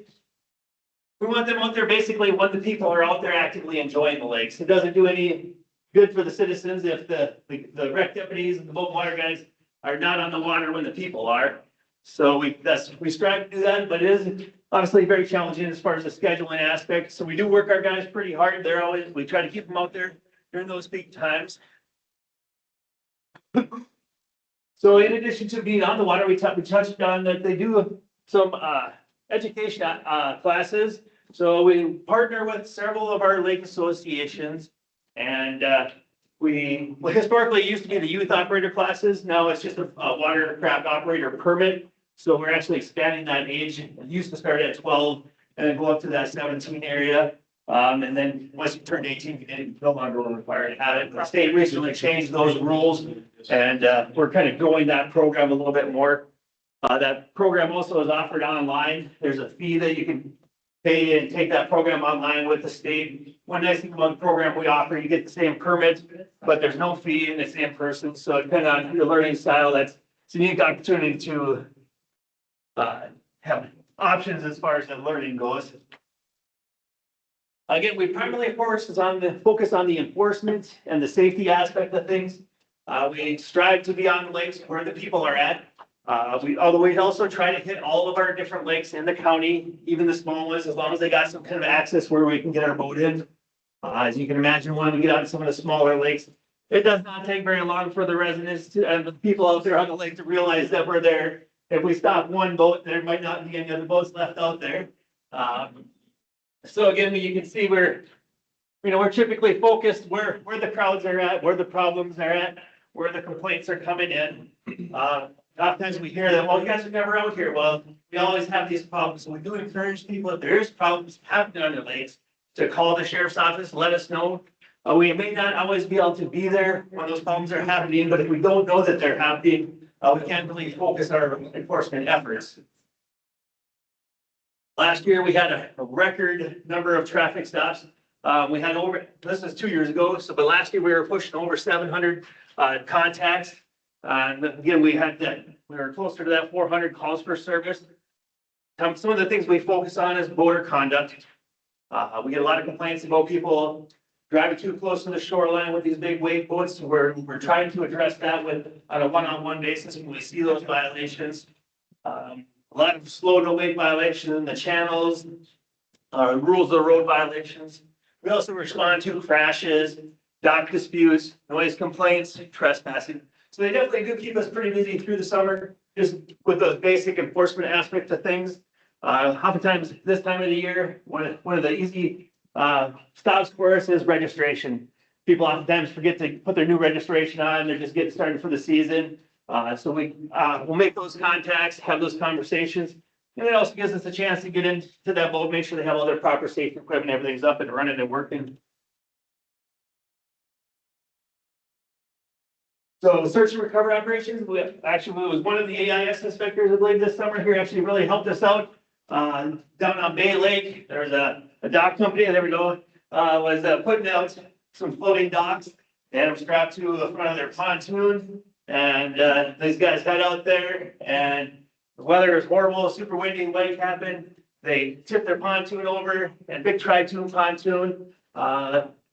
We want them out there basically when the people are out there actively enjoying the lakes. It doesn't do any good for the citizens if the rec deputies and the boat and water guys are not on the water when the people are. So we strive to do that, but it is obviously very challenging as far as the scheduling aspect. So we do work our guys pretty hard. We try to keep them out there during those peak times. So in addition to being on the water, we touched on that they do some education classes. So we partner with several of our lake associations, and we historically used to be the youth operator classes. Now it's just a watercraft operator permit. So we're actually expanding that age. It used to start at 12 and then go up to that 17 area. And then once you turn 18, you didn't no longer required to have it. The state recently changed those rules, and we're kind of growing that program a little bit more. That program also is offered online. There's a fee that you can pay and take that program online with the state. One nice thing about the program we offer, you get the same permit, but there's no fee and it's in person. So depending on your learning style, it's a unique opportunity to have options as far as the learning goes. Again, we primarily focus on the enforcement and the safety aspect of things. We strive to be on the lakes where the people are at. Although we also try to hit all of our different lakes in the county, even the small ones, as long as they got some kind of access where we can get our boat in. As you can imagine, when we get on some of the smaller lakes, it does not take very long for the residents and the people out there on the lake to realize that we're there. If we stop one boat, there might not be any other boats left out there. So again, you can see we're typically focused where the crowds are at, where the problems are at, where the complaints are coming in. Oftentimes we hear that, well, you guys are never out here. Well, we always have these problems. So we do encourage people, if there is problems happening on the lakes, to call the sheriff's office, let us know. We may not always be able to be there when those problems are happening, but if we don't know that they're happening, we can't really focus our enforcement efforts. Last year, we had a record number of traffic stops. We had this was 2 years ago, but last year we were pushing over 700 contacts. And again, we were closer to that 400 calls per service. Some of the things we focus on is boater conduct. We get a lot of complaints about people driving too close to the shoreline with these big wake boats. We're trying to address that on a one-on-one basis when we see those violations. A lot of slow no wait violations in the channels, rules of the road violations. We also respond to crashes, dock disputes, noise complaints, trespassing. So they definitely do keep us pretty busy through the summer, just with those basic enforcement aspects of things. Oftentimes this time of the year, one of the easy stops for us is registration. People oftentimes forget to put their new registration on. They're just getting started for the season. So we'll make those contacts, have those conversations. And it also gives us a chance to get into that boat, make sure they have all their proper safety equipment, everything's up and running and working. So search and recovery operations, actually, it was one of the AIS inspectors, I believe, this summer here actually really helped us out. Down on Bay Lake, there's a dock company, there we go, was putting out some floating docks. They had them strapped to the front of their pontoon. And these guys head out there and the weather is horrible, super windy, wave happened. They tipped their pontoon over and big tri-tune pontoon.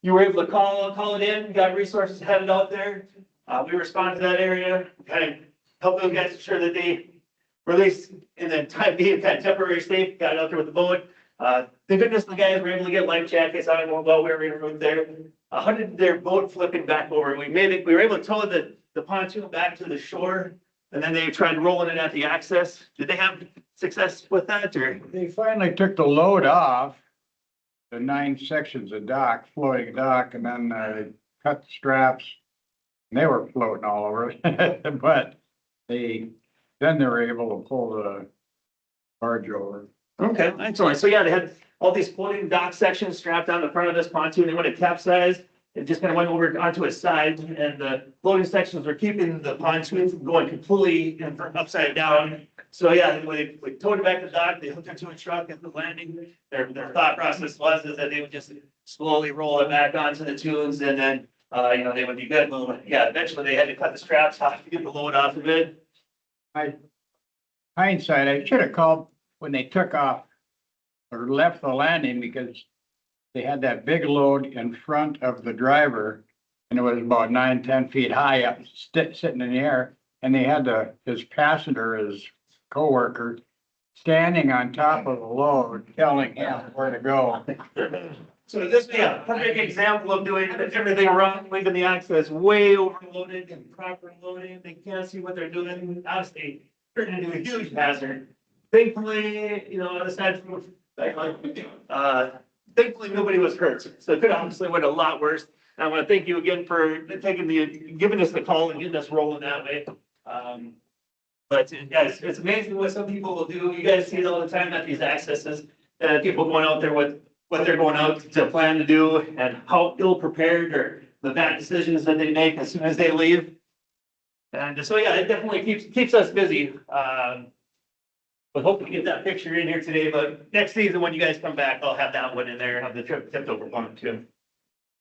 You were able to call it in, got resources headed out there. We respond to that area, kind of help those guys ensure that they were at least in the time being kind of temporary safe, got out there with the boat. The goodness the guys were able to get life jackets on while we were en route there. Their boat flipping back over. We were able to tow the pontoon back to the shore, and then they tried rolling it at the access. Did they have success with that, or? They finally took the load off the 9 sections of dock, floating dock, and then cut the straps. And they were floating all over it, but then they were able to pull the barge over. Okay, excellent. So yeah, they had all these floating dock sections strapped on the front of this pontoon. They went to capsize. It just kind of went over onto its side, and the floating sections were keeping the pontoon from going completely upside down. So yeah, we towed it back to the dock. They hooked it to a truck at the landing. Their thought process was that they would just slowly roll it back onto the tunes, and then they would be good. But yeah, eventually they had to cut the straps off to get the load off of it. Hindsight, I should have called when they took off or left the landing, because they had that big load in front of the driver, and it was about 9-10 feet high up, sitting in the air. And they had his passenger, his coworker, standing on top of the load, telling him where to go. So this is a perfect example of doing everything wrong, leaving the access way overloaded and proper loading. They can't see what they're doing. Obviously, turning into a huge hazard. Thankfully, aside from thankfully nobody was hurt. So it could obviously went a lot worse. And I want to thank you again for giving us the call and getting us rolling that way. But guys, it's amazing what some people will do. You guys see it all the time at these accesses. People going out there with what they're going out to plan to do and how ill prepared or the bad decisions that they make as soon as they leave. And so, yeah, it definitely keeps us busy. But hope to get that picture in here today, but next season, when you guys come back, I'll have that one in there, have the trip tipped over pontoon.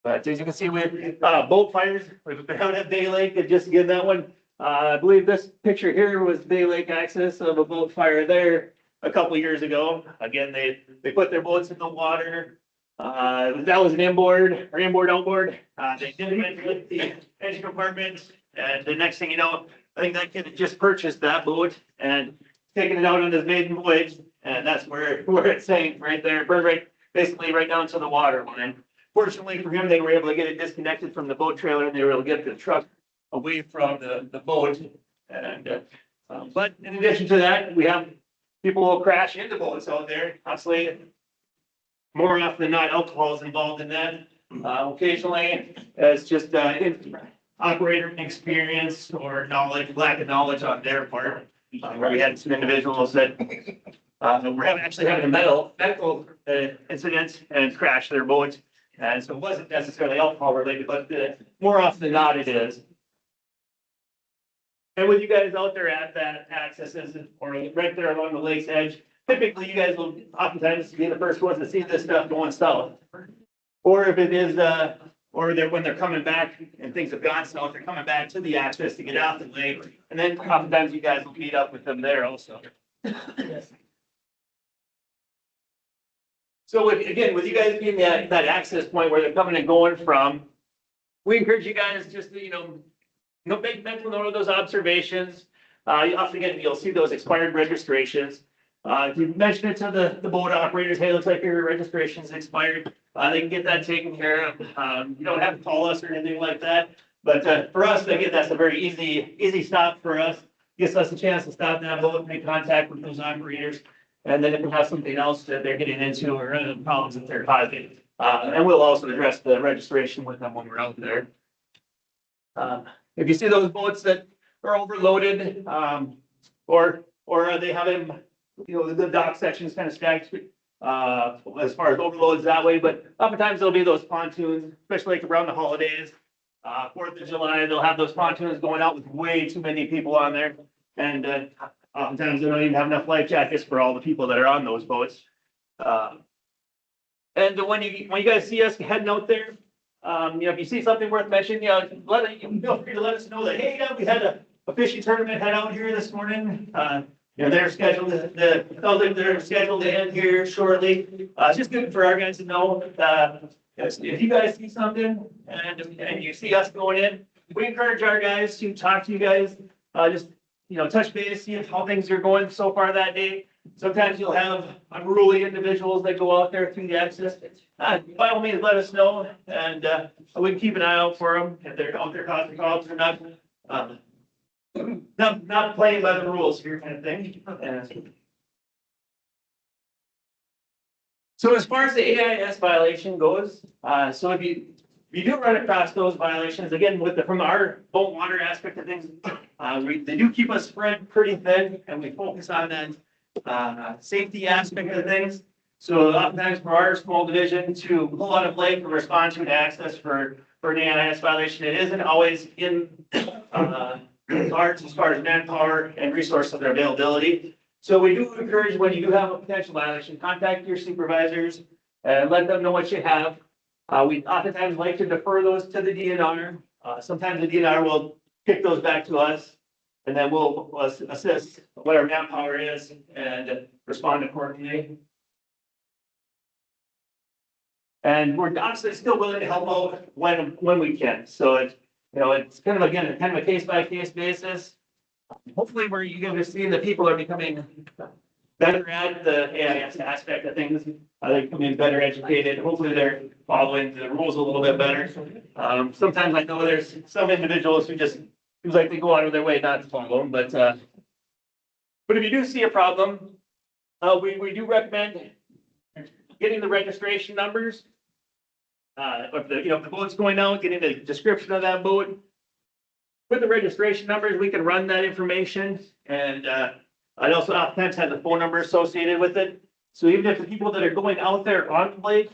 But as you can see, we have boat fires. We've been out at Bay Lake and just again, that one. I believe this picture here was Bay Lake access of a boat fire there a couple years ago. Again, they put their boats in the water. That was an inboard or outboard. They didn't ventilate the engine compartment. And the next thing you know, I think that kid had just purchased that boat and taking it out on his maiden voyage. And that's where it sank right there, burned basically right down to the water line. Fortunately for him, they were able to get it disconnected from the boat trailer, and they were able to get the truck away from the boat. And but in addition to that, we have people will crash into boats out there. Obviously, more often than not, alcohol is involved in that. Occasionally, it's just operator experience or lack of knowledge on their part. Where we had some individuals that were having a medical incident and crashed their boat. And so it wasn't necessarily alcohol related, but more often than not, it is. And with you guys out there at that accesses or right there along the lake's edge, typically you guys will oftentimes be the first ones to see this stuff going south. Or if it is, when they're coming back and things have gone south, they're coming back to the access to get out the lake. And then oftentimes you guys will meet up with them there also. So with you guys being that access point where they're coming and going from, we encourage you guys just to, make mental note of those observations. you often you'll see those expired registrations. If you mention it to the boat operators, hey, looks like your registration's expired, they can get that taken care of. You don't have to call us or anything like that. But, for us, again, that's a very easy stop for us. Gives us a chance to stop that boat, make contact with those operators. And then if we have something else that they're getting into or other problems that they're causing, and we'll also address the registration with them when we're out there. If you see those boats that are overloaded, or they have them, the dock section is kind of stacked, as far as overloads that way, but oftentimes there'll be those pontoons, especially like around the holidays. 4th of July, they'll have those pontoons going out with way too many people on there. And, oftentimes they don't even have enough life jackets for all the people that are on those boats. And when you guys see us heading out there, if you see something worth mentioning, feel free to let us know that, hey, we had a fishing tournament head out here this morning. They're scheduled, they're scheduled to end here shortly. It's just good for our guys to know that if you guys see something and you see us going in, we encourage our guys to talk to you guys, just, touch base, see how things are going so far that day. Sometimes you'll have unruly individuals that go out there through the access. By all means, let us know, and we can keep an eye out for them if they're out there causing problems or not playing by the rules here, kind of thing. So as far as the AIS violation goes, so if you do run across those violations, again, from our boat water aspect of things, they do keep us spread pretty thin, and we focus on that safety aspect of things. So oftentimes for our small division to pull out of lake or respond to an access for an AIS violation, it isn't always in cards as far as manpower and resource of their availability. So we do encourage, when you do have a potential violation, contact your supervisors and let them know what you have. We oftentimes like to defer those to the DNR. Sometimes the DNR will kick those back to us, and then we'll assist what our manpower is and respond accordingly. And we're honestly still willing to help out when we can. So it's kind of, again, a case by case basis. Hopefully you're going to see that people are becoming better at the AIS aspect of things. They're becoming better educated. Hopefully they're following the rules a little bit better. Sometimes I know there's some individuals who just seems like they go out of their way not to follow them, but if you do see a problem, we do recommend getting the registration numbers. If the boat's going out, getting the description of that boat. With the registration numbers, we can run that information, and it also oftentimes has a phone number associated with it. So even if the people that are going out there on the lake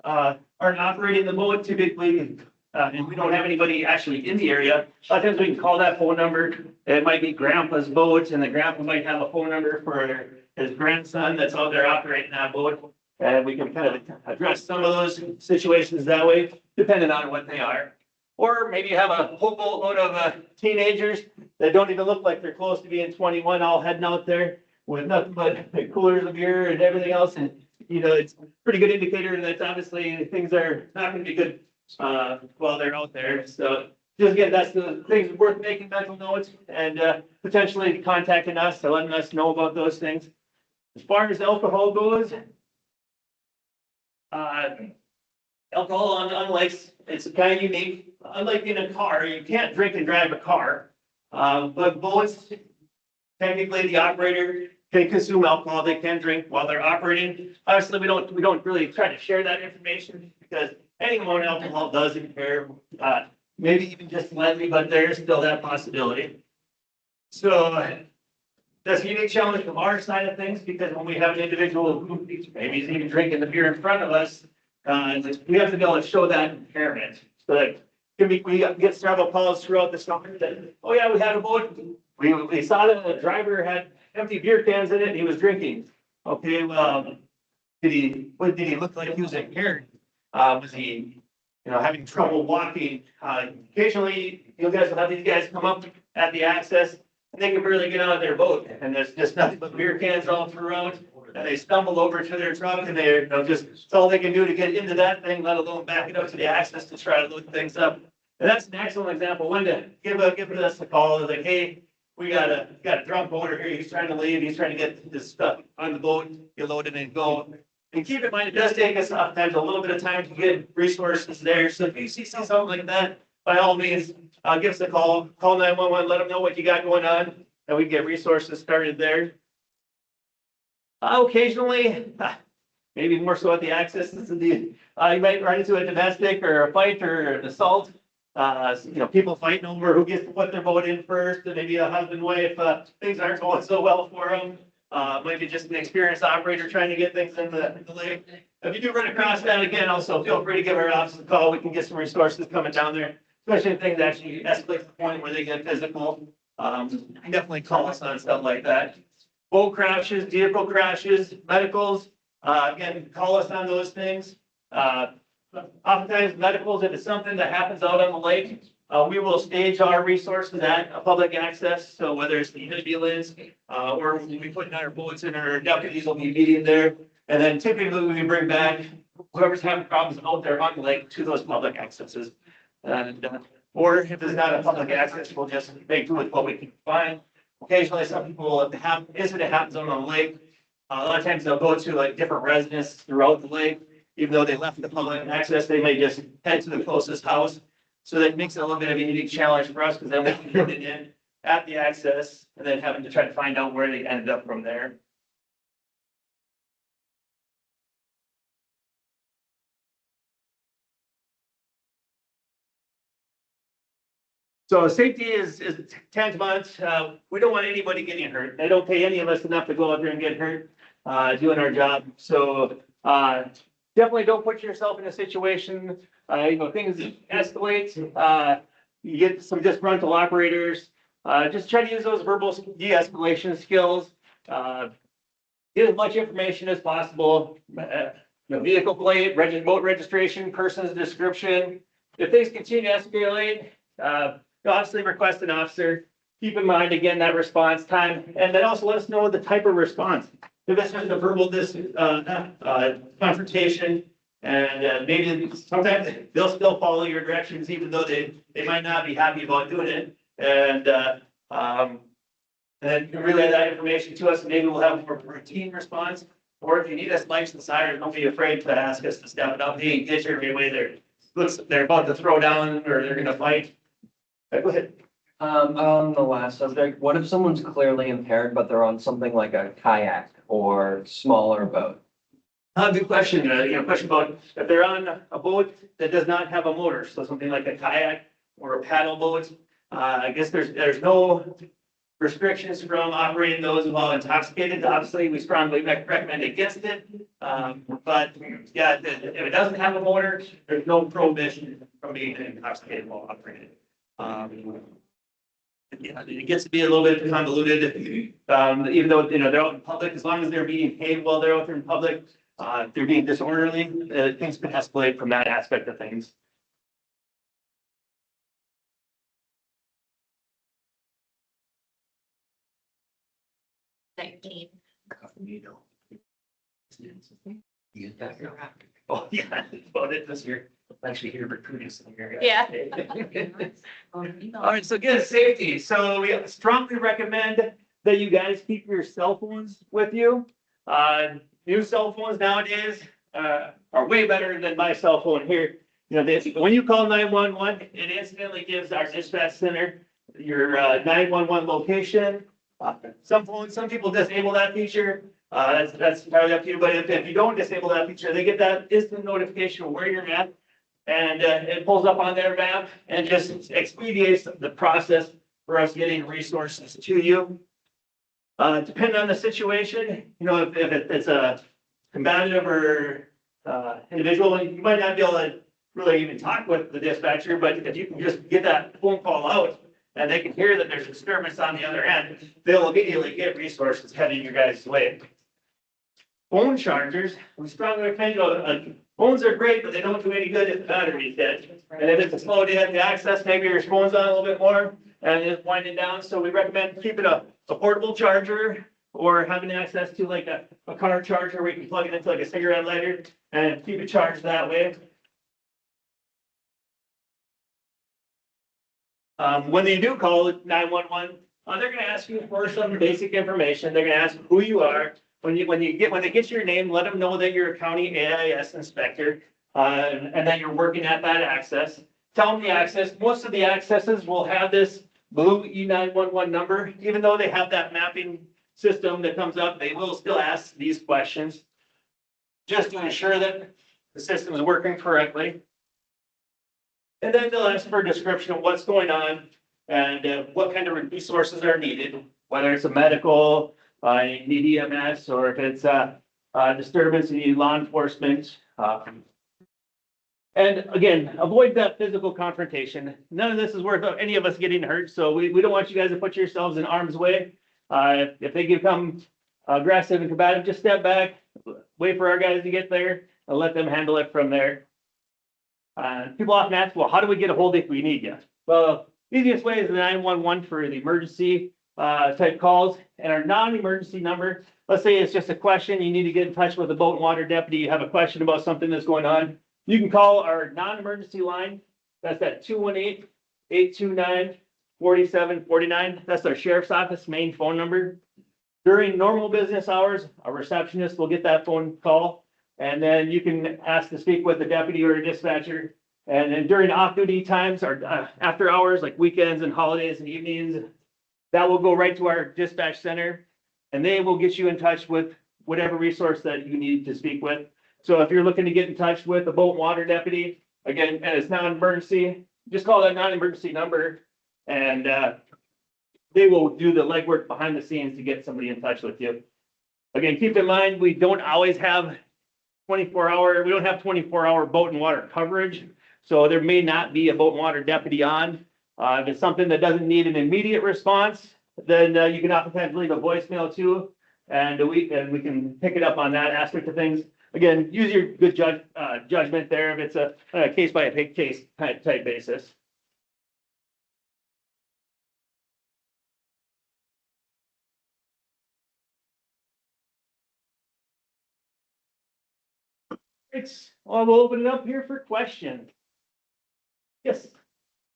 aren't operating the boat typically, and we don't have anybody actually in the area, a lot of times we can call that phone number. It might be grandpa's boat, and the grandpa might have a phone number for his grandson that's out there operating that boat. And we can kind of address some of those situations that way, depending on what they are. Or maybe you have a whole boatload of teenagers that don't even look like they're close to being 21, all heading out there with nothing but coolers of beer and everything else. And, it's a pretty good indicator that obviously things are not going to be good while they're out there. So just again, that's the things worth making mental notes and potentially contacting us or letting us know about those things. As far as alcohol goes, alcohol on lakes, it's kind of unique. Unlike in a car, you can't drink and drive a car. But boats, technically the operator can consume alcohol, they can drink while they're operating. Obviously, we don't really try to share that information because any amount of alcohol does impair, maybe even just slightly, but there is still that possibility. So that's a unique challenge from our side of things because when we have an individual who maybe is even drinking the beer in front of us, we have to be able to show that impairment. So that we get several calls throughout the summer that, oh yeah, we had a boat. We saw that the driver had empty beer cans in it and he was drinking. Okay, well, did he look like he was impaired? Was he, having trouble walking? Occasionally, you guys will have these guys come up at the access and they can barely get out of their boat and there's just nothing but beer cans all throughout. And they stumble over to their truck and they're, it's all they can do to get into that thing, let alone back it up to the access to try to look things up. And that's an excellent example. When to give us a call, like, hey, we got a drunk boater here, he's trying to leave, he's trying to get his stuff on the boat, get loaded and go. And keep in mind, it does take us oftentimes a little bit of time to get resources there, so if you see something like that, by all means, give us a call 911, let them know what you got going on, and we can get resources started there. Occasionally, maybe more so at the access, you might run into a domestic or a fight or an assault. People fighting over who gets to put their boat in first, and maybe a husband, wife, things aren't going so well for them. Maybe just an experienced operator trying to get things in the lake. If you do run across that again, also feel free to give our office a call. We can get some resources coming down there, especially if things actually escalate to the point where they get physical. Definitely call us on stuff like that. Boat crashes, vehicle crashes, medicals, again, call us on those things. Oftentimes medicals, if it's something that happens out on the lake, we will stage our resources at a public access. So whether it's the ambulance, or we'll be putting our boats in, our deputies will be meeting there. And then typically we bring back whoever's having problems out there on the lake to those public accesses. And, or if there's not a public access, we'll just make do with what we can find. Occasionally, some people will have incident happens on the lake. A lot of times they'll go to like different residences throughout the lake. Even though they left the public access, they may just head to the closest house. So that makes it a little bit of a unique challenge for us, because then we can put it in at the access and then having to try to find out where they ended up from there. So safety is tantamount. We don't want anybody getting hurt. They don't pay any of us enough to go out there and get hurt doing our job. So definitely don't put yourself in a situation, things escalate. You get some disgruntled operators. Just try to use those verbal de-escalation skills. Get as much information as possible. Vehicle plate, boat registration, person's description. If things continue to escalate, obviously request an officer. Keep in mind, again, that response time, and then also let us know the type of response. If it's just a verbal confrontation, and maybe sometimes they'll still follow your directions, even though they might not be happy about doing it. And then you can relay that information to us, and maybe we'll have a more routine response. Or if you need us lights and sirens, don't be afraid to ask us to step it up. Hey, get your way there. Looks they're about to throw down or they're gonna fight. Go ahead. On the last subject, what if someone's clearly impaired, but they're on something like a kayak or smaller boat? Good question. Question about if they're on a boat that does not have a motor, so something like a kayak or a paddle boat. I guess there's no restrictions from operating those while intoxicated. Obviously, we strongly recommend against it. But yeah, if it doesn't have a motor, there's no prohibition from being intoxicated while operating. Yeah, it gets to be a little bit convoluted, even though, they're out in public, as long as they're being paid while they're out there in public, if they're being disorderly, things can escalate from that aspect of things. Oh, yeah, that's about it this year. Actually, here recruiting some here. Yeah. All right, so again, safety. So we strongly recommend that you guys keep your cell phones with you. New cell phones nowadays are way better than my cell phone here. When you call 911, it instantly gives our dispatch center your 911 location. Some people disable that feature. That's entirely up to you, but if you don't disable that feature, they get that instant notification of where you're at. And it pulls up on their map and just expedites the process for us getting resources to you. Depending on the situation, if it's a combative or individual, you might not be able to really even talk with the dispatcher, but if you can just get that phone call out and they can hear that there's disturbance on the other end, they'll immediately get resources heading your guys' way. Phone chargers, we strongly recommend, phones are great, but they don't do any good if the battery's dead. And if it's a slow day at the access, maybe your phone's on a little bit more and it's winding down. So we recommend keeping a portable charger or having access to like a car charger where you can plug it into like a cigarette lighter and keep it charged that way. When you do call 911, They're gonna ask you for some basic information. They're gonna ask who you are. When they get your name, let them know that you're a county AIS inspector, and that you're working at that access. Tell them the access. Most of the accesses will have this blue E911 number, even though they have that mapping system that comes up, they will still ask these questions. Just to ensure that the system is working correctly. And then they'll ask for a description of what's going on and what kind of resources are needed, whether it's a medical, you need EMS, or if it's a disturbance, you need law enforcement. And again, avoid that physical confrontation. None of this is worth any of us getting hurt, so we don't want you guys to put yourselves in harm's way. If they become aggressive and combative, just step back, wait for our guys to get there, and let them handle it from there. People often ask, well, how do we get a hold if we need you? Well, easiest way is the 911 for the emergency type calls, and our non-emergency number. Let's say it's just a question, you need to get in touch with a boat and water deputy, you have a question about something that's going on. You can call our non-emergency line. That's at 218-829-4749. That's our sheriff's office main phone number. During normal business hours, a receptionist will get that phone call, and then you can ask to speak with the deputy or a dispatcher. And then during off-duty times or after hours, like weekends and holidays and evenings, that will go right to our dispatch center, and they will get you in touch with whatever resource that you need to speak with. So if you're looking to get in touch with a boat and water deputy, again, and it's non-emergency, just call that non-emergency number, and they will do the legwork behind the scenes to get somebody in touch with you. Again, keep in mind, we don't always have 24-hour boat and water coverage. So there may not be a boat and water deputy on. If it's something that doesn't need an immediate response, then you can oftentimes leave a voicemail too. And we can pick it up on that aspect of things. Again, use your good judgment there if it's a case by a case type basis. Well, we'll open it up here for questions. Yes.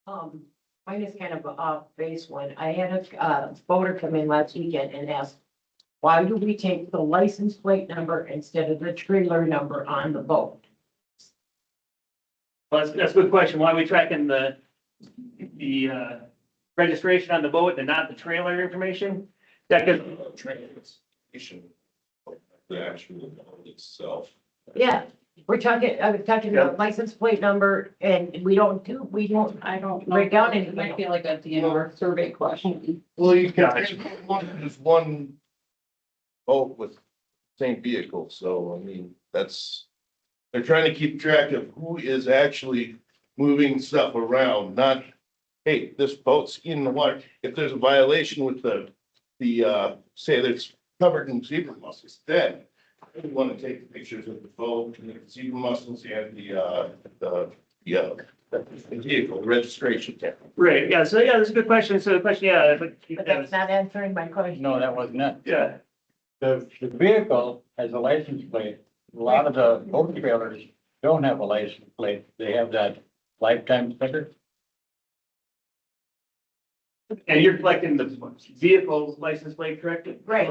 Mine is kind of a off-base one. I had a boater come in last weekend and ask, why do we take the license plate number instead of the trailer number on the boat? Well, that's a good question. Why are we tracking the registration on the boat and not the trailer information? That could, Transportation, the actual boat itself. Yeah, I was talking about license plate number and we don't, I don't know. break down It anything. might be like a DNR survey question. Well, you can- There's one boat with same vehicle, so I mean, they're trying to keep track of who is actually moving stuff around, not, hey, this boat's in the water. If there's a violation with the say that it's covered in zebra mussels, then we want to take pictures of the boat and the zebra mussels and the vehicle registration. right, yeah, so yeah, that's a good question. So the question, yeah, But that's not answering my question. No, that wasn't it. yeah. The vehicle has a license plate. A lot of the boat trailers don't have a license plate. They have that lifetime sticker. And you're collecting the vehicle license plate, correct? Right.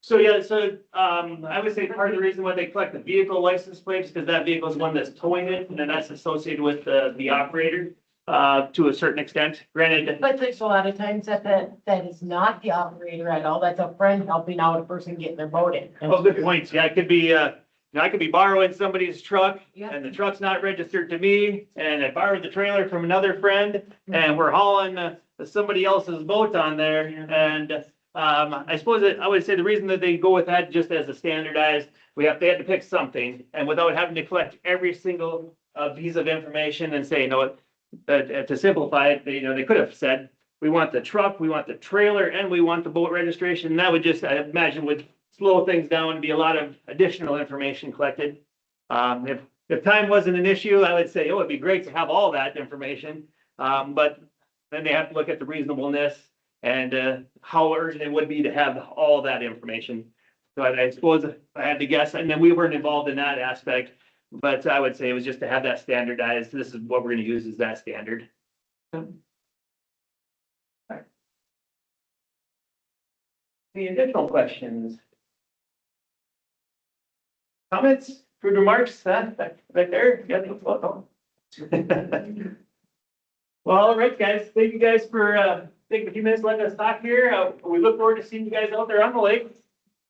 So, yeah, so, I would say part of the reason why they collect the vehicle license plate is because that vehicle is one that's towing it, and then that's associated with the operator, to a certain extent. Granted, But there's a lot of times that is not the operator at all. That's a friend helping out a person getting their boat in. oh, good points. Yeah, it could be, I could be borrowing somebody's truck, Yeah. and the truck's not registered to me, and I borrowed the trailer from another friend, and we're hauling somebody else's boat on there, and I suppose that I would say the reason that they go with that just as a standardized, they had to pick something, and without having to collect every single piece of information and say, you know what, to simplify it, they could have said, we want the truck, we want the trailer, and we want the boat registration. And that would just, I imagine, would slow things down and be a lot of additional information collected. If time wasn't an issue, I would say, oh, it'd be great to have all that information. But then they have to look at the reasonableness and how urgent it would be to have all that information. So I suppose if I had to guess, and then we weren't involved in that aspect, but I would say it was just to have that standardized. This is what we're going to use as that standard. Any additional questions? Comments, good remarks, back there, you got welcome. Well, all right, guys, thank you guys for, taking a few minutes, letting us talk here. We look forward to seeing you guys out there on the lake.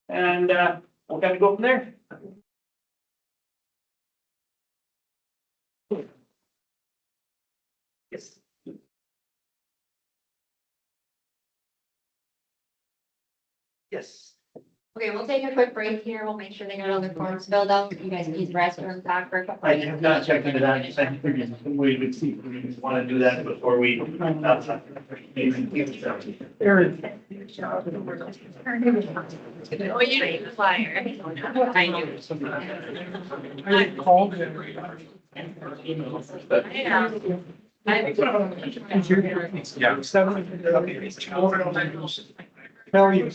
And, we'll kind of go from there. Yes. Yes. Okay, we'll take a quick break here. We'll make sure they got all their forms filled out. You guys can use the restroom, talk for a couple. I have not checked into that. I think we would see if we want to do that before we. Oh, you need the flyer. I knew. I called it. Yeah. Tell you.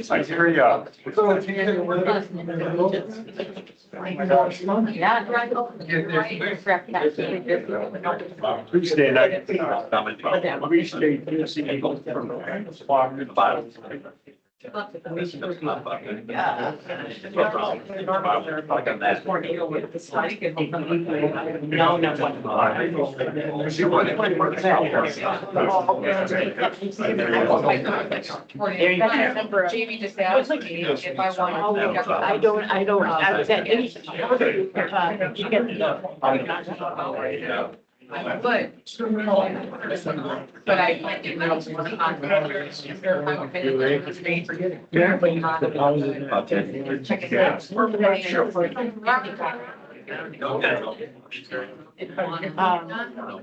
I hear ya. Tuesday night. We stayed in the city. Jamie just asked me if I want to. I don't, I said, you get but. But I didn't know. Check it out.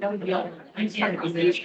That would be all. I'm trying to be used.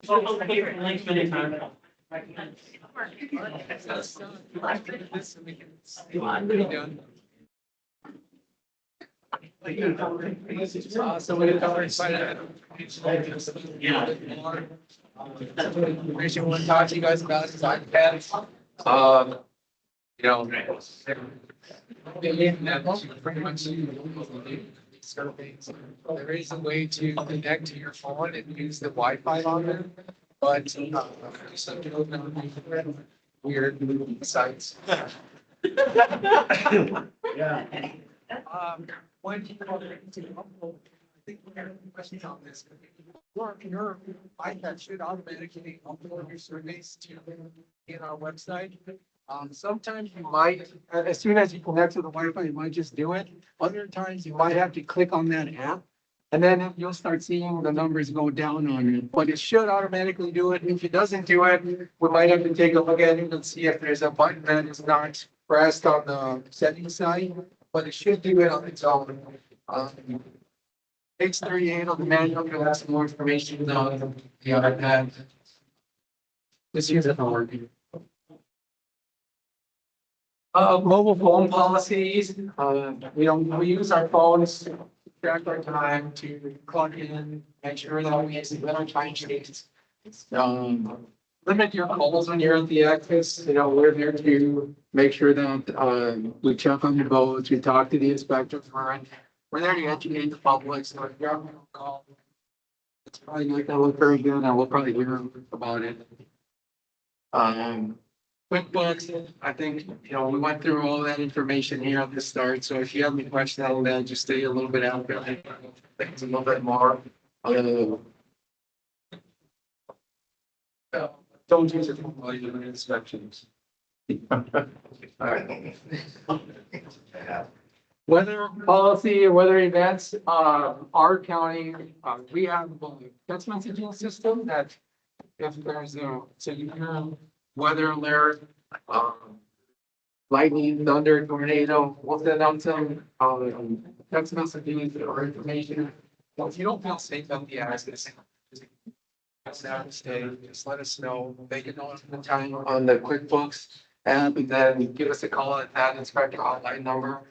Information I want to talk to you guys about is iPads. You know, pretty much surveys. There is a way to connect to your phone and use the Wi-Fi on there, but some people don't weird sites. Yeah. When you I think we have questions on this. Your iPad should automatically upload your surveys to in our website. Sometimes you might, as soon as you connect to the Wi-Fi, you might just do it. Other times you might have to click on that app. And then you'll start seeing the numbers go down on it, but it should automatically do it. If it doesn't do it, we might have to take a look at it and see if there's a button that is not pressed on the settings side, but it should do it on its own. Page 38 of the manual, you'll have some more information on the iPad. This use it for mobile phone policies, we use our phones to track our time, to plug in, make sure that we submit our time sheets. Limit your calls when you're at the access, we're there to make sure that, we check on the boats, we talk to the inspector we're there to educate the public, so if you're on a call, it's probably not gonna look very good, and we'll probably hear about it. QuickBooks, I think, we went through all that information here at the start, so if you have any questions on that, just stay a little bit after. I think it's a little bit more. Don't use it while you're doing inspections. Weather policy or weather events, our county, we have a text messaging system that if there's so you hear weather alert, lightning, thunder, tornado, we'll send out some text messages or information. Well, if you don't feel safe at the access, just let us know. Make a note of the time on the QuickBooks app, and then give us a call at that inspector hotline number.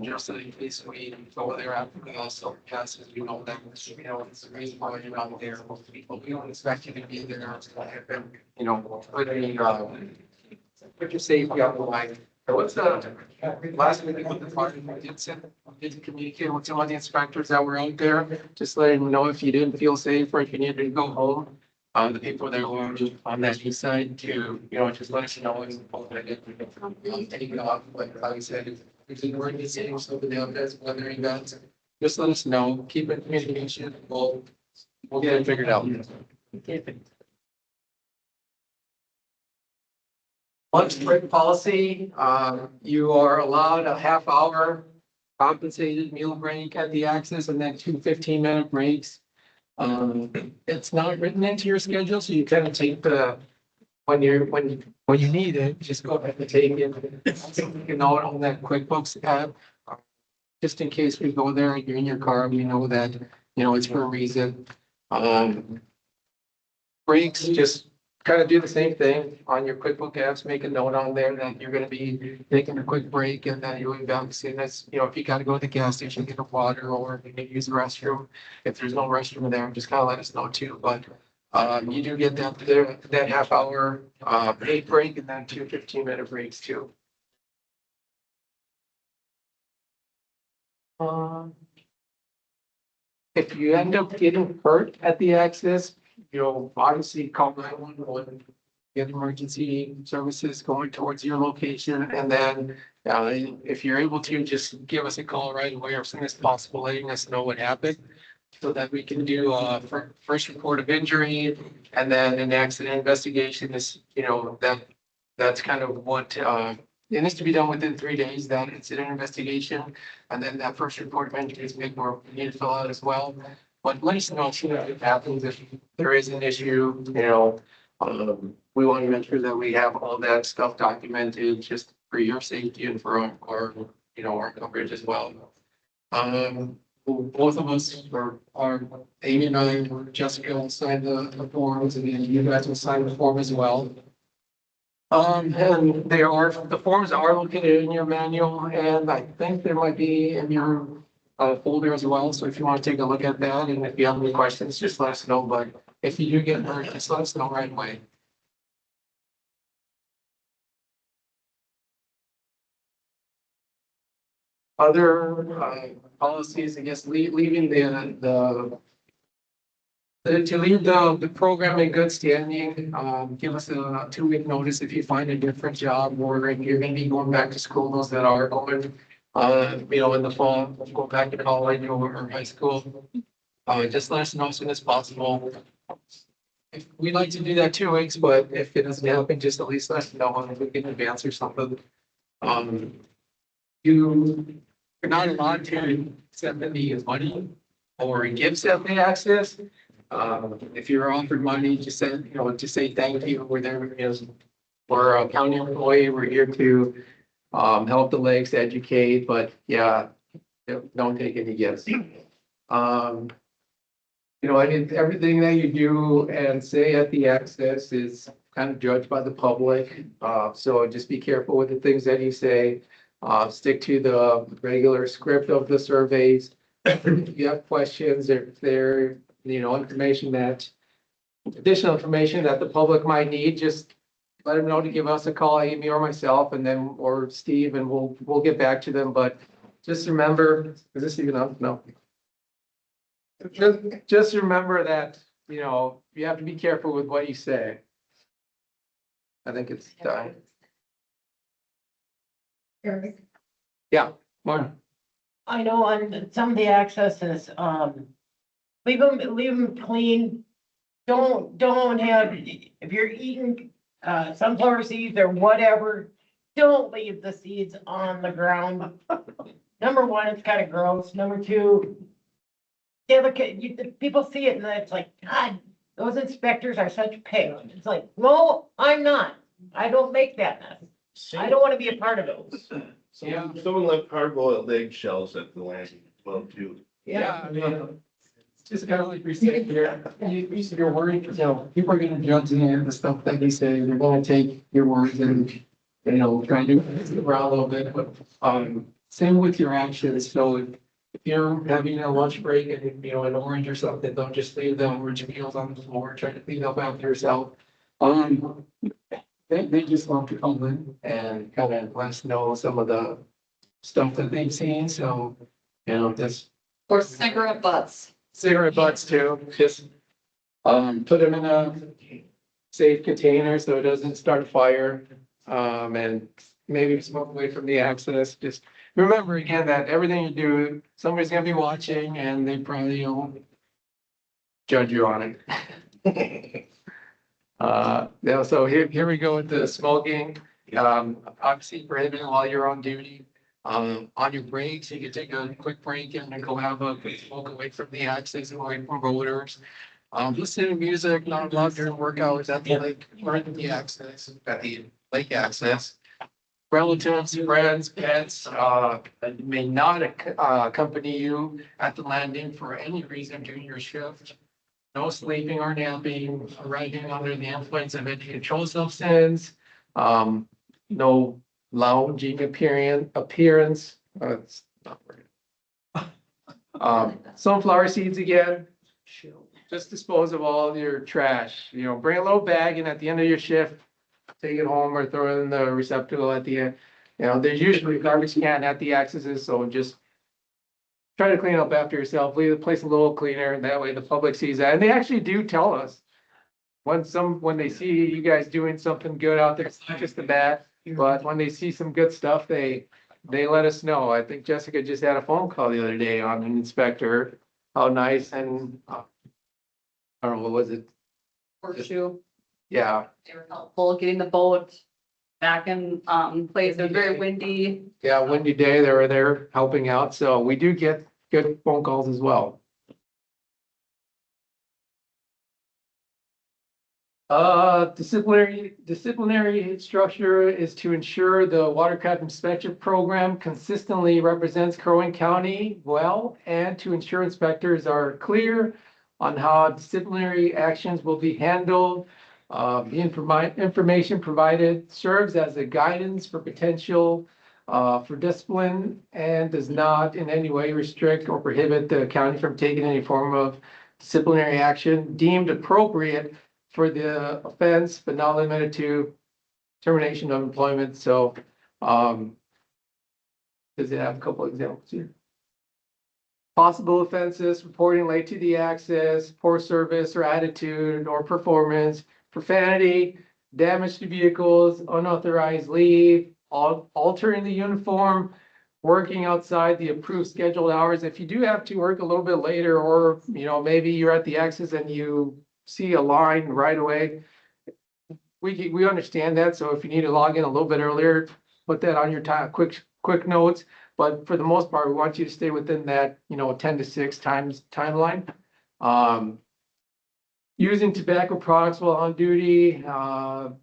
Just so in case we go there after the also passes, it's the reason why you're not there. But we don't expect you to be there. Put your safety on the line. What's the last meeting with the department? Did communicate with some of the inspectors that were out there, just letting them know if you didn't feel safe or if you needed to go home. The people that were on that east side to, just let us know and take it off, like I said. If you were seeing something down there, weather events, just let us know, keep in communication, we'll get it figured out. Lunch break policy, you are allowed a half-hour compensated meal break at the access and then 2 15-minute breaks. It's not written into your schedule, so you kind of take when you need it, just go ahead and take it. Make a note on that QuickBooks app. Just in case we go there and you're in your car, we know that, it's for a reason. Breaks, just kind of do the same thing on your QuickBooks apps, make a note on there that you're going to be taking a quick break and then you'll be back soon. That's, if you got to go to the gas station, get a water, or you need to use the restroom. If there's no restroom there, just kind of let us know too. But you do get that half-hour paid break and then 2 15-minute breaks too. If you end up getting hurt at the access, obviously call 911, get emergency services going towards your location, and then if you're able to, just give us a call right away or as soon as possible, letting us know what happened, so that we can do a first report of injury, and then an accident investigation is, that's kind of what it needs to be done within 3 days, that incident investigation, and then that first report of injury is paperwork we need to fill out as well. But let us know as soon as it happens if there is an issue, we want to make sure that we have all that stuff documented just for your safety and for our coverage as well. both of us, or Amy and I, or Jessica will sign the forms, and then you guys will sign the form as well. And the forms are located in your manual, and I think there might be in your folder as well, so if you want to take a look at that, and if you have any questions, just let us know, but if you do get hurt, just let us know right away. Other policies, I guess, leaving to leave the program in good standing, give us a 2-week notice if you find a different job, or if you're gonna be going back to school, those that are going, in the fall, go back to college or high school. Just let us know as soon as possible. If we'd like to do that 2 weeks, but if it doesn't happen, just at least let us know if we can advance or something. You're not allowed to send any money or give self access. If you're offered money, just say, just say thank you. We're there, we're a county employee. We're here to help the lakes, educate, but yeah, don't take any gifts. I mean, everything that you do and say at the access is kind of judged by the public. So just be careful with the things that you say. Stick to the regular script of the surveys. If you have questions, if there, additional information that the public might need, just let them know to give us a call, Amy or myself, and then, or Steve, and we'll get back to them. But just remember, is this even up? No. Just remember that, you have to be careful with what you say. I think it's done. Eric, Yeah, Martin. I know on some of the accesses, leave them clean. Don't have, if you're eating, sunflower seeds or whatever, don't leave the seeds on the ground. Number one, it's kind of gross. Number two, people see it and it's like, God, those inspectors are such pigs. It's like, no, I'm not. I don't make that mess. I don't want to be a part of it. Someone left hard-boiled eggshells at the landing as well too. Yeah, I mean, it's just kind of like you're saying here, you're worried, people are gonna judge the stuff that you say, they're gonna take your words and, try to twist it around a little bit, but, same with your actions, so if you're having a lunch break and, an orange or something, don't just leave the orange peels on the floor, try to clean up after yourself. They just want to come in and kind of let us know some of the stuff that they've seen, so, just. Or cigarette butts. Cigarette butts too, just, put them in a safe container so it doesn't start a fire. And maybe smoke away from the access, just remember again that everything you do, somebody's gonna be watching and they probably don't judge you on it. Yeah, so here we go with the smoking. Obviously prohibited while you're on duty. On your breaks, you can take a quick break and then go have a quick smoke away from the access, away from voters. Listen to music, not allowed during work hours at the lake, or at the access, at the lake access. Relatives, friends, pets, may not accompany you at the landing for any reason during your shift. No sleeping or napping, arriving under the influence of any controlled substance, no lounging appearance. It's not right. Sunflower seeds again. Just dispose of all of your trash. Bring a little bag and at the end of your shift, take it home or throw it in the receptacle at the end. There's usually a garbage can at the accesses, so just try to clean up after yourself, leave the place a little cleaner, and that way the public sees that. And they actually do tell us when they see you guys doing something good out there, it's not just the bad, but when they see some good stuff, they let us know. I think Jessica just had a phone call the other day on an inspector, how nice, and I don't know, what was it? Horseshoe. Yeah, They were helpful getting the boat back in place. It was very windy. yeah, windy day, they were there helping out, so we do get good phone calls as well. Disciplinary structure is to ensure the watercraft inspection program consistently represents Crow Wing County well, and to ensure inspectors are clear on how disciplinary actions will be handled. The information provided serves as a guidance for potential for discipline and does not in any way restrict or prohibit the county from taking any form of disciplinary action deemed appropriate for the offense, but not limited to termination of employment. So, does it have a couple examples here? Possible offenses: reporting late to the access, poor service or attitude or performance, profanity, damage to vehicles, unauthorized leave, altering the uniform, working outside the approved scheduled hours. If you do have to work a little bit later, or, maybe you're at the access and you see a line right away, we understand that. So if you need to log in a little bit earlier, put that on your time, quick notes. But for the most part, we want you to stay within that, 10 to 6 times timeline. Using tobacco products while on duty,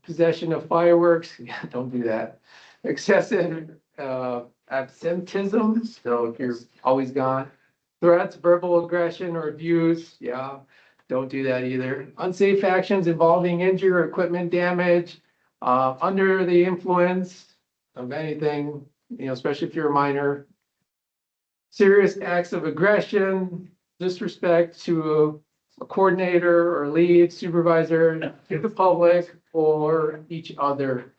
possession of fireworks, don't do that. Excessive absenteeism, so if you're always gone. Threats, verbal aggression or abuse, don't do that either. Unsafe actions involving injury or equipment damage, under the influence of anything, especially if you're a minor. Serious acts of aggression, disrespect to a coordinator or lead supervisor, to the public or each other.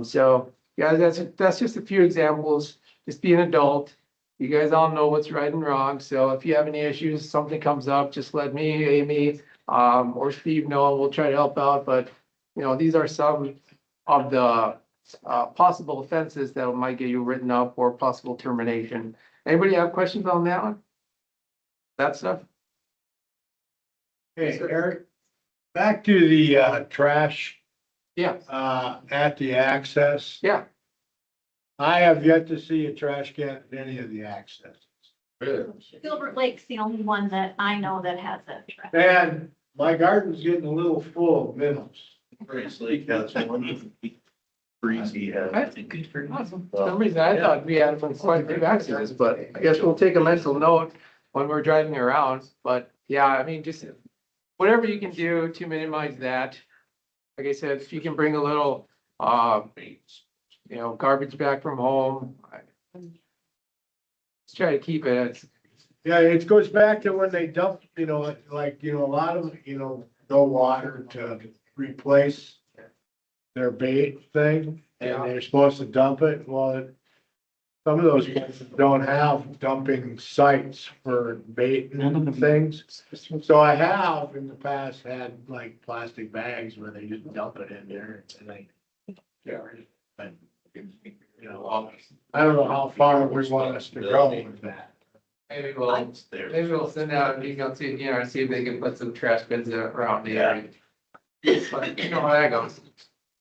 So that's just a few examples. Just be an adult. You guys all know what's right and wrong. So if you have any issues, something comes up, just let me, Amy, or Steve know. We'll try to help out. But, these are some of the possible offenses that might get you written up or possible termination. Anybody have questions on that one? That stuff? Hey, Eric, back to the trash Yeah, at the access. yeah. I have yet to see a trash can at any of the accesses. Gilbert Lake's the only one that I know that has that trash. And my garden's getting a little full of minnows. Grace Lake has one. Breezy has. That's good for awesome. For some reason, I thought we had quite a few accidents, but I guess we'll take a mental note when we're driving around. But yeah, I mean, just whatever you can do to minimize that. Like I said, if you can bring a little, garbage back from home. Let's try to keep it. Yeah, it goes back to when they dump, a lot of, no water to replace their bait thing, and they're supposed to dump it. Well, some of those places don't have dumping sites for bait and things. So I have in the past had like plastic bags where they just dump it in there and but, I don't know how far we want us to go with that. Maybe we'll send out an email to, see if they can put some trash bins around the area. But you know how that goes.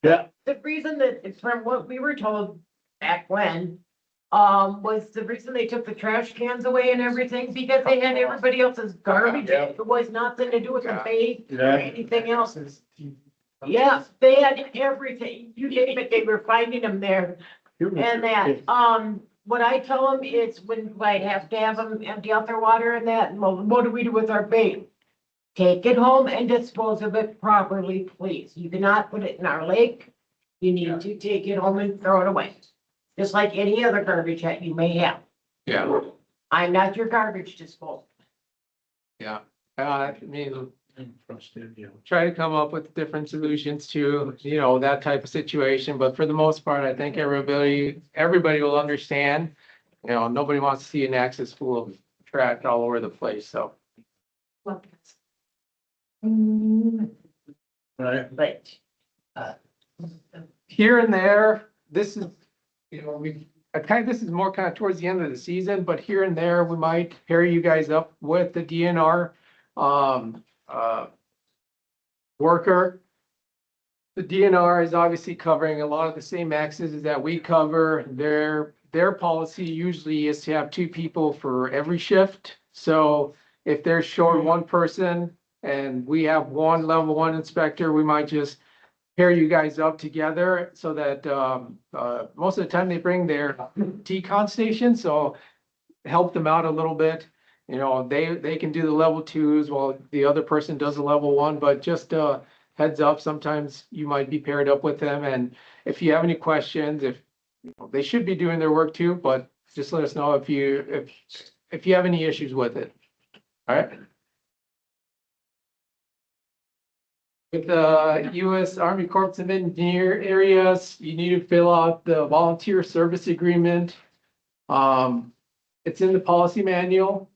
Yeah. The reason that, from what we were told back when, was the reason they took the trash cans away and everything, because they had everybody else's garbage. Yeah. It was nothing to do with the bait or Yeah. anything else. Yeah, they had everything. You name it, they were finding them there. And that, what I tell them is when I have to have them empty out their water and that, well, what do we do with our bait? Take it home and dispose of it properly, please. You cannot put it in our lake. You need to take it home and throw it away. Just like any other garbage that you may have. Yeah. I'm not your garbage disposal. Yeah. I mean, try to come up with different solutions to, that type of situation. But for the most part, I think everybody will understand. Nobody wants to see an access full of trash all over the place. So. Right. But, Here and there, this is, this is more kind of towards the end of the season, but here and there, we might pair you guys up with the DNR, worker. The DNR is obviously covering a lot of the same accesses that we cover. Their policy usually is to have 2 people for every shift. So if they're short one person and we have one level one inspector, we might just pair you guys up together so that, most of the time they bring their T-con station, so help them out a little bit. You know, they can do the level twos while the other person does the level one, but just, heads up, sometimes you might be paired up with them, and if you have any questions, if, you know, they should be doing their work too, but just let us know if you have any issues with it. All right? With the U.S. Army Corps of Engineer areas, you need to fill out the volunteer service agreement. It's in the policy manual,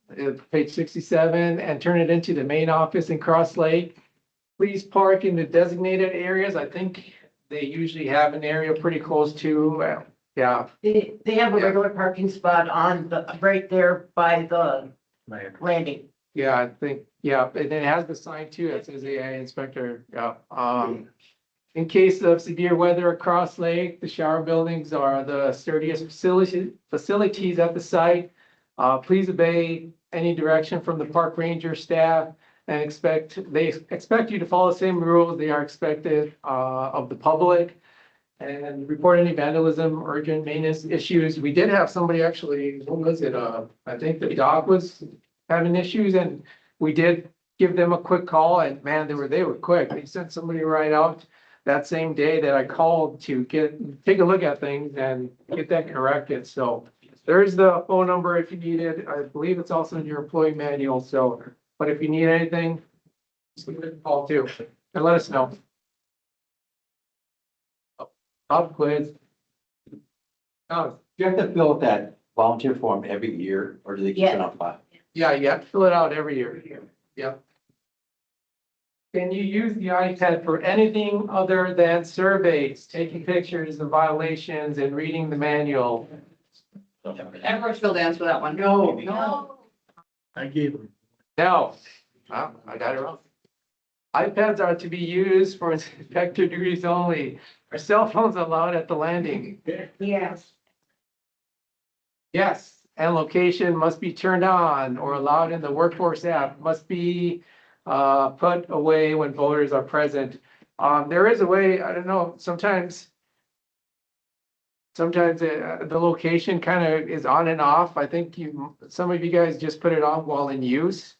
page 67, and turn it into the main office in Cross Lake. Please park in the designated areas. I think they usually have an area pretty close to, yeah. They have a regular parking spot on the, right there by the landing. Yeah, I think, yeah, and it has the sign too, it says AI Inspector, yeah. In case of severe weather across lake, the shower buildings are the sturdiest facilities at the site. Please obey any direction from the park ranger staff and they expect you to follow the same rules they are expected, of the public. And report any vandalism, urgent maintenance issues. We did have somebody actually, what was it? I think the dock was having issues and we did give them a quick call and man, they were quick. They sent somebody right out that same day that I called to take a look at things and get that corrected. So there's the phone number if you need it. I believe it's also in your employee manual. So, but if you need anything, just give it a call too and let us know. Pop quiz. Oh, You have to fill out that volunteer form every year, or do they keep it on file? yeah, you have to fill it out every year. Yep. Can you use the iPad for anything other than surveys, taking pictures of violations and reading the manual? Everyone should answer that one. No. I gave them. No. Oh, I got it wrong. iPads are to be used for inspector duties only. Are cell phones allowed at the landing? Yes. Yes, and location must be turned on or allowed in the workforce app, must be put away when voters are present. There is a way, I don't know, sometimes the location kind of is on and off. I think some of you guys just put it on while in use.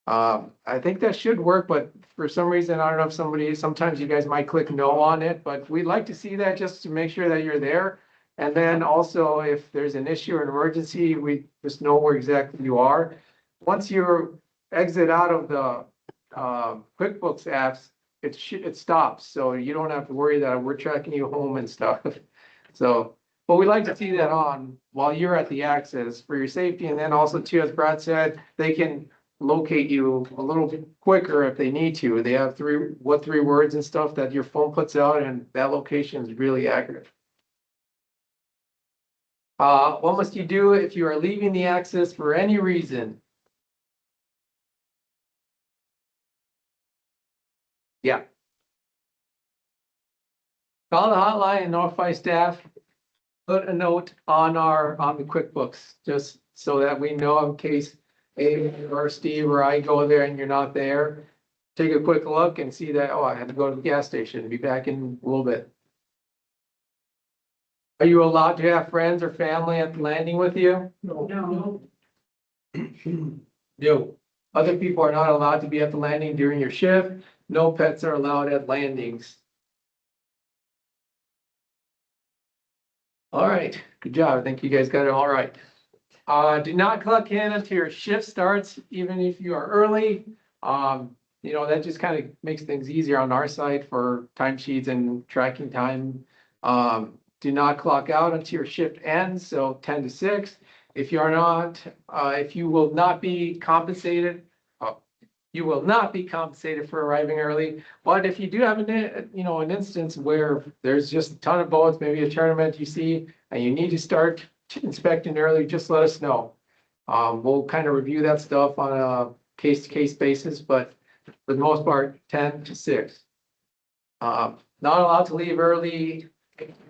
I think that should work, but for some reason, I don't know if sometimes you guys might click no on it, but we'd like to see that just to make sure that you're there. And then also if there's an issue or an emergency, we just know where exactly you are. Once you exit out of the QuickBooks apps, it stops. So you don't have to worry that we're tracking you home and stuff. So, but we'd like to see that on while you're at the access for your safety. And then also too, as Brad said, they can locate you a little bit quicker if they need to. They have three words and stuff that your phone puts out, and that location is really accurate. What must you do if you are leaving the access for any reason? Yeah. Call the hotline and notify staff. Put a note on the QuickBooks, just so that we know in case Amy or Steve or I go there and you're not there. Take a quick look and see that, oh, I had to go to the gas station and be back in a little bit. Are you allowed to have friends or family at the landing with you? No. No. Other people are not allowed to be at the landing during your shift. No pets are allowed at landings. All right, good job. I think you guys got it all right. Do not clock in until your shift starts, even if you are early. You know, that just kind of makes things easier on our side for timesheets and tracking time. Do not clock out until your shift ends, so 10 to 6. If you are not, if you will not be compensated, you will not be compensated for arriving early. But if you do have an instance where there's just a ton of boats, maybe a tournament you see, and you need to start inspecting early, just let us know. We'll kind of review that stuff on a case-to-case basis, but for the most part, 10 to 6. Not allowed to leave early,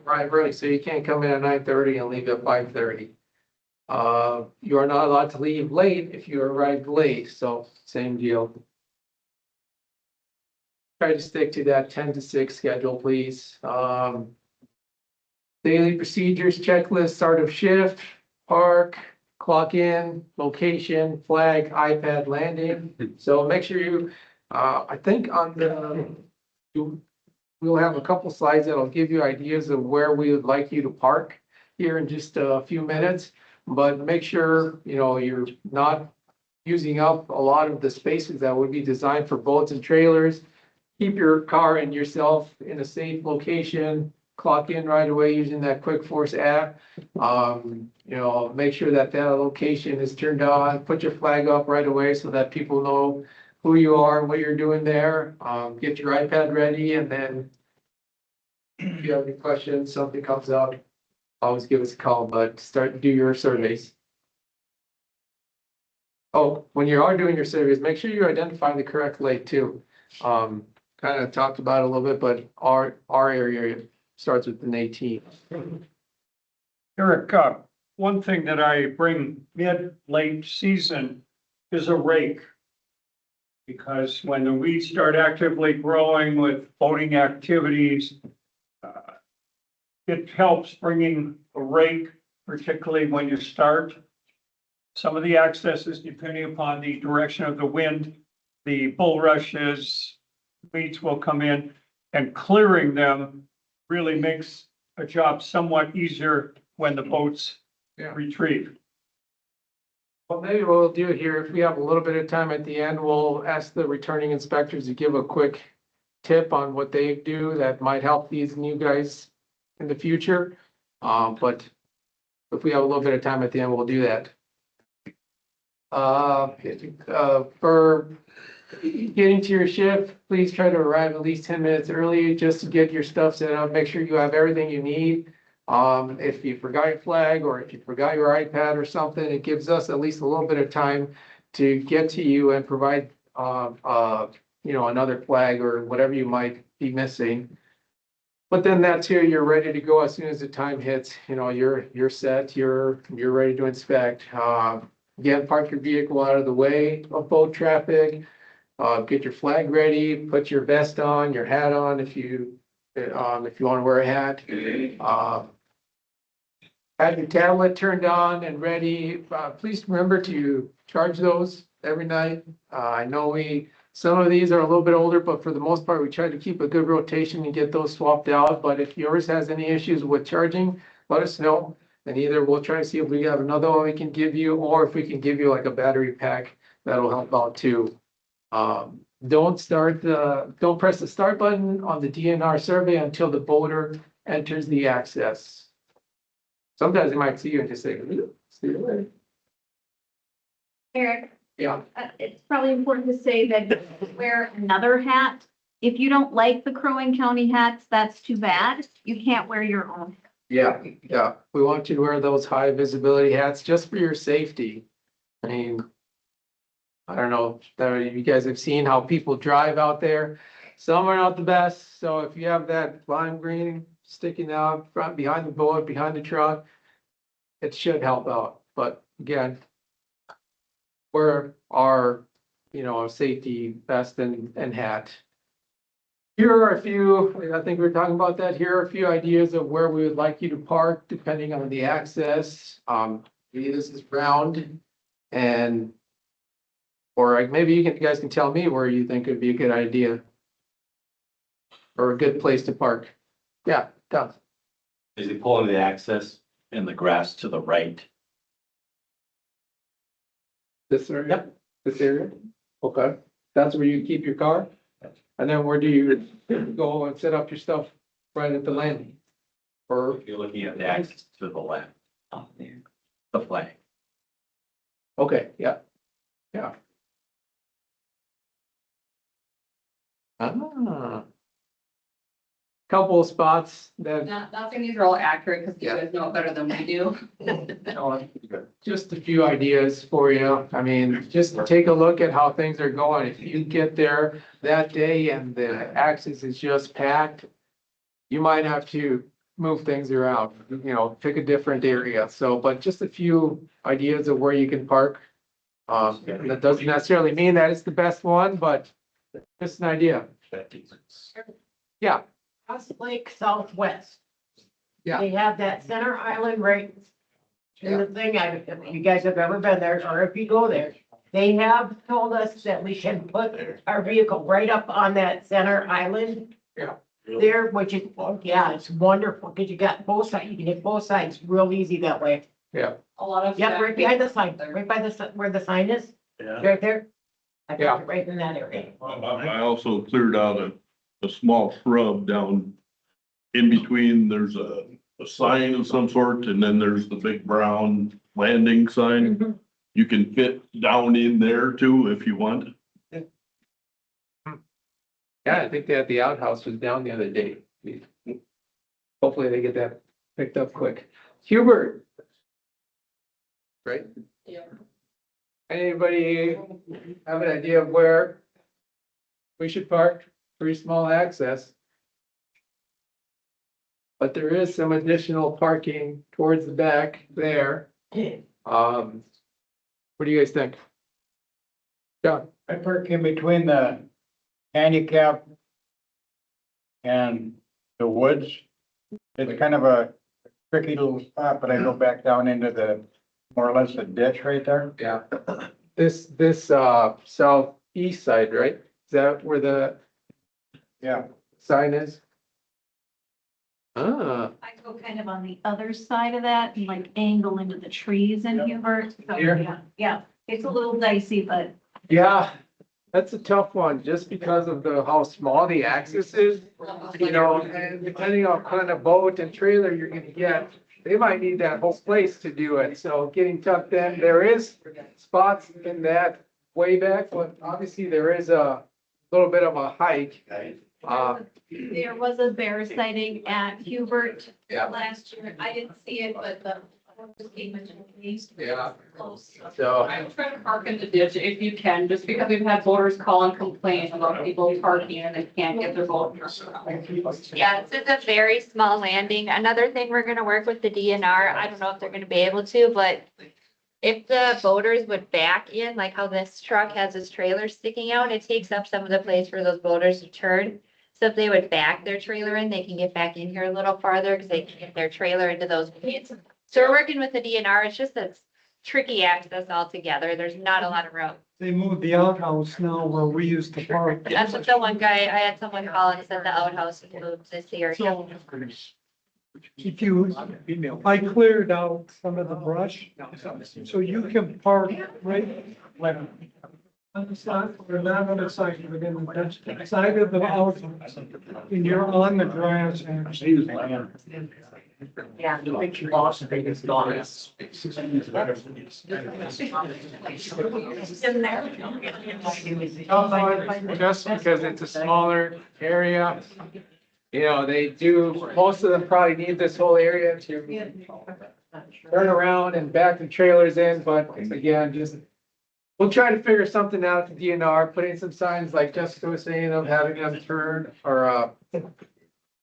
arrive early, so you can't come in at 9:30 and leave at 5:30. You are not allowed to leave late if you arrive late, so same deal. try to stick to that 10 to 6 schedule, please. Daily procedures, checklist, start of shift, park, clock in, location, flag, iPad landing. So make sure you, I think on we'll have a couple slides that'll give you ideas of where we would like you to park here in just a few minutes. But make sure, you're not using up a lot of the spaces that would be designed for boats and trailers. Keep your car and yourself in a safe location, clock in right away using that Quick Force app. Make sure that location is turned on, put your flag up right away so that people know who you are and what you're doing there. Get your iPad ready, and then if you have any questions, something comes up, always give us a call, but do your surveys. Oh, when you are doing your surveys, make sure you identify the correct lake too. Kind of talked about it a little bit, but our area starts with an 18. Eric, one thing that I bring late season is a rake. Because when the weeds start actively growing with boating activities, it helps bringing a rake, particularly when you start. Some of the accesses, depending upon the direction of the wind, the bulrushes, weeds will come in, and clearing them really makes a job somewhat easier when the boats retrieve. Well, maybe what we'll do here, if we have a little bit of time at the end, we'll ask the returning inspectors to give a quick tip on what they do that might help these new guys in the future. But if we have a little bit of time at the end, we'll do that. For getting to your shift, please try to arrive at least 10 minutes early just to get your stuff set up. Make sure you have everything you need. If you forgot your flag or if you forgot your iPad or something, it gives us at least a little bit of time to get to you and provide, another flag or whatever you might be missing. But then that's here, you're ready to go as soon as the time hits, you're set, you're ready to inspect. Again, park your vehicle out of the way of boat traffic. Get your flag ready, put your vest on, your hat on if you want to wear a hat. Have your tablet turned on and ready. Please remember to charge those every night. I know some of these are a little bit older, but for the most part, we try to keep a good rotation and get those swapped out. But if yours has any issues with charging, let us know. And either we'll try to see if we have another one we can give you, or if we can give you like a battery pack, that'll help out too. Don't press the start button on the DNR survey until the boater enters the access. Sometimes they might see you and just say, see you later. Eric, Yeah. it's probably important to say that you wear another hat. If you don't like the Crow Wing County hats, that's too bad. You can't wear your own. Yeah. We want you to wear those high visibility hats just for your safety. I mean, I don't know if you guys have seen how people drive out there. Some are not the best. So if you have that lime green sticking out front, behind the boat, behind the truck, it should help out. But again, wear our, safety vest and hat. Here are a few, I think we were talking about that. Here are a few ideas of where we would like you to park, depending on the access. This is round, or maybe you guys can tell me where you think would be a good idea or a good place to park. Yeah, Doug. Is he pulling the access in the grass to the right? This area? Yep. This area? Okay. That's where you keep your car? And then where do you go and set up your stuff? Right at the landing? Or, If you're looking at the access to the left, oh, there, the flag. okay, yeah. Couple of spots that, Not saying these are all accurate because you guys know it better than we do. just a few ideas for you. I mean, just take a look at how things are going. If you get there that day and the access is just packed, you might have to move things around, pick a different area. So, but just a few ideas of where you can park. That doesn't necessarily mean that it's the best one, but just an idea. Yeah, Cross Lake Southwest. Yeah. They have that center island right. And the thing, if you guys have ever been there, or if you go there, they have told us that we can put our vehicle right up on that center island. Yeah. There, which is, oh, yeah, it's wonderful, because you got both sides, you can hit both sides real easy that way. yeah, A lot of. Yep, right behind the sign, right by the, where the sign is, right there. I Yeah. got it right in that area. I also cleared out a small shrub down in between. There's a sign of some sort, and then there's the big brown landing sign. You can fit down in there too if you want. yeah, I think that the outhouse was down the other day. Hopefully they get that picked up quick. Hubert. Right? Yeah. Anybody have an idea of where we should park? Pretty small access. But there is some additional parking towards the back there. What do you guys think? John? I park in between the handicap and the woods. It's kind of a tricky little spot, but I go back down into the, more or less the ditch right there. Yeah. This southeast side, right? Is that where the Yeah. sign is? Ah, I go kind of on the other side of that and like angle into the trees in Hubert. So, Here? yeah, yeah, it's a little dicey, but yeah, that's a tough one, just because of how small the access is. You know, and depending on kind of boat and trailer you're gonna get, they might need that whole place to do it. So getting tucked in, there is spots in that way back, but obviously there is a little bit of a hike. there was a bear sighting at Hubert Yeah. last year. I didn't see it, but the just came into me. Yeah. Close. So, I try to park in the ditch if you can, just because we've had voters call and complain about people parking and they can't get their boat. Yeah, this is a very small landing. Another thing we're gonna work with the DNR, I don't know if they're gonna be able to, but if the boaters would back in, like how this truck has its trailer sticking out, it takes up some of the place for those boaters to turn. So if they would back their trailer in, they can get back in here a little farther because they can get their trailer into those weeds. So we're working with the DNR. It's just a tricky access altogether. There's not a lot of room. They moved the outhouse now where we used to park. That's what the one guy, I had someone call and said the outhouse was moved this year. So if you, I cleared out some of the brush, so you can park right, like, on the side, or not on the side, but in the side of the outhouse, and you're on the grass. Yeah. In there. just because it's a smaller area, you know, they do, most of them probably need this whole area to turn around and back the trailers in, but again, just, we'll try to figure something out with DNR, put in some signs like Jessica was saying of having them turn or,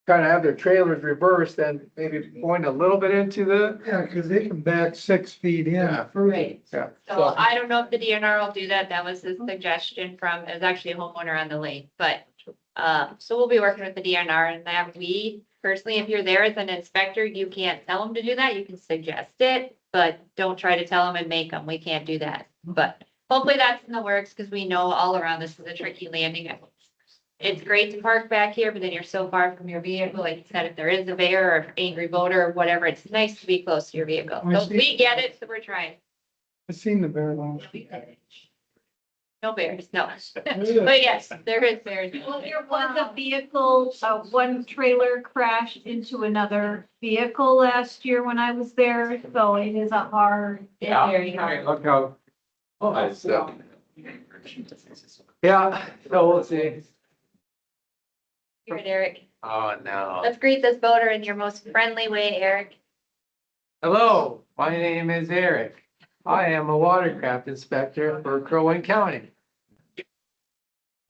kind of have their trailers reversed and maybe point a little bit into the. Yeah, because they can back 6 feet in. Yeah. Right. Yeah. So I don't know if the DNR will do that. That was his suggestion from, it was actually a homeowner on the lake, but, so we'll be working with the DNR and that we personally, if you're there as an inspector, you can't tell them to do that. You can suggest it, but don't try to tell them and make them. We can't do that. But hopefully that's in the works because we know all around this is a tricky landing. It's great to park back here, but then you're so far from your vehicle. Like you said, if there is a bear or angry boater or whatever, it's nice to be close to your vehicle. So we get it, so we're trying. I've seen the bear last. No bears, no. But yes, there is bears. Well, there was a vehicle, one trailer crashed into another vehicle last year when I was there, so it is a hard, Yeah. Very I hard. mean, look how. It's, yeah, so we'll see. Here, Eric. Oh, no. Let's greet this boater in your most friendly way, Eric. Hello, my name is Eric. I am a watercraft inspector for Crow Wing County.